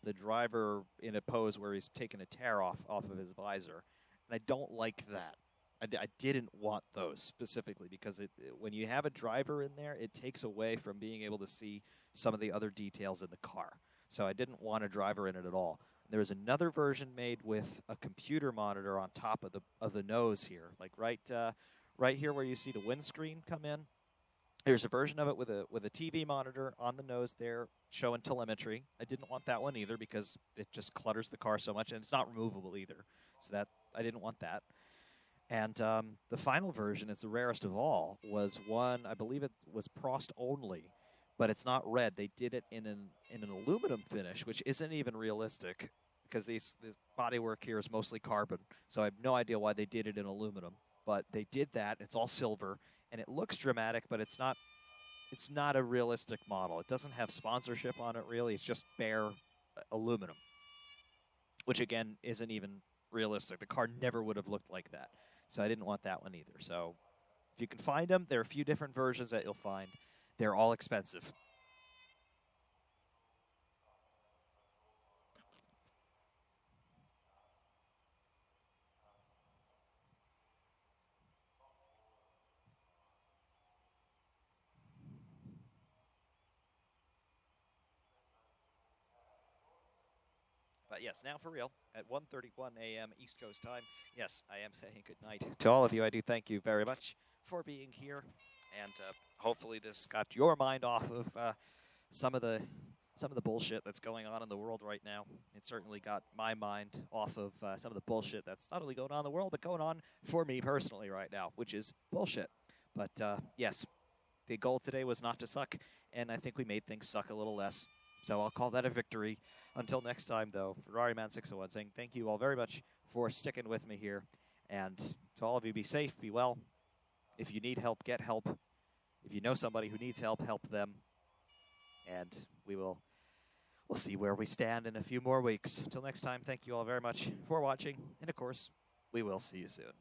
the driver in a pose where he's taken a tear off of his visor. And I don't like that. I didn't want those specifically because when you have a driver in there, it takes away from being able to see some of the other details in the car. So I didn't want a driver in it at all. There was another version made with a computer monitor on top of the nose here, like right here where you see the windscreen come in. There's a version of it with a TV monitor on the nose there showing telemetry. I didn't want that one either because it just clutters the car so much, and it's not removable either. So that I didn't want that. And the final version, it's the rarest of all, was one, I believe it was Prost only, but it's not red. They did it in an aluminum finish, which isn't even realistic because this bodywork here is mostly carbon. So I have no idea why they did it in aluminum, but they did that. It's all silver, and it looks dramatic, but it's not a realistic model. It doesn't have sponsorship on it, really. It's just bare aluminum, which, again, isn't even realistic. The car never would have looked like that. So I didn't want that one either. So if you can find them, there are a few different versions that you'll find. They're all expensive. But yes, now for real, at 1:31 a.m. East Coast time, yes, I am saying good night to all of you. I do thank you very much for being here, and hopefully this got your mind off of some of the bullshit that's going on in the world right now. It certainly got my mind off of some of the bullshit that's not only going on in the world, but going on for me personally right now, which is bullshit. But yes, the goal today was not to suck, and I think we made things suck a little less. So I'll call that a victory. Until next time, though, Ferrari Man 601 saying thank you all very much for sticking with me here. And to all of you, be safe, be well. If you need help, get help. If you know somebody who needs help, help them. And we'll see where we stand in a few more weeks. Until next time, thank you all very much for watching. And, of course, we will see you soon.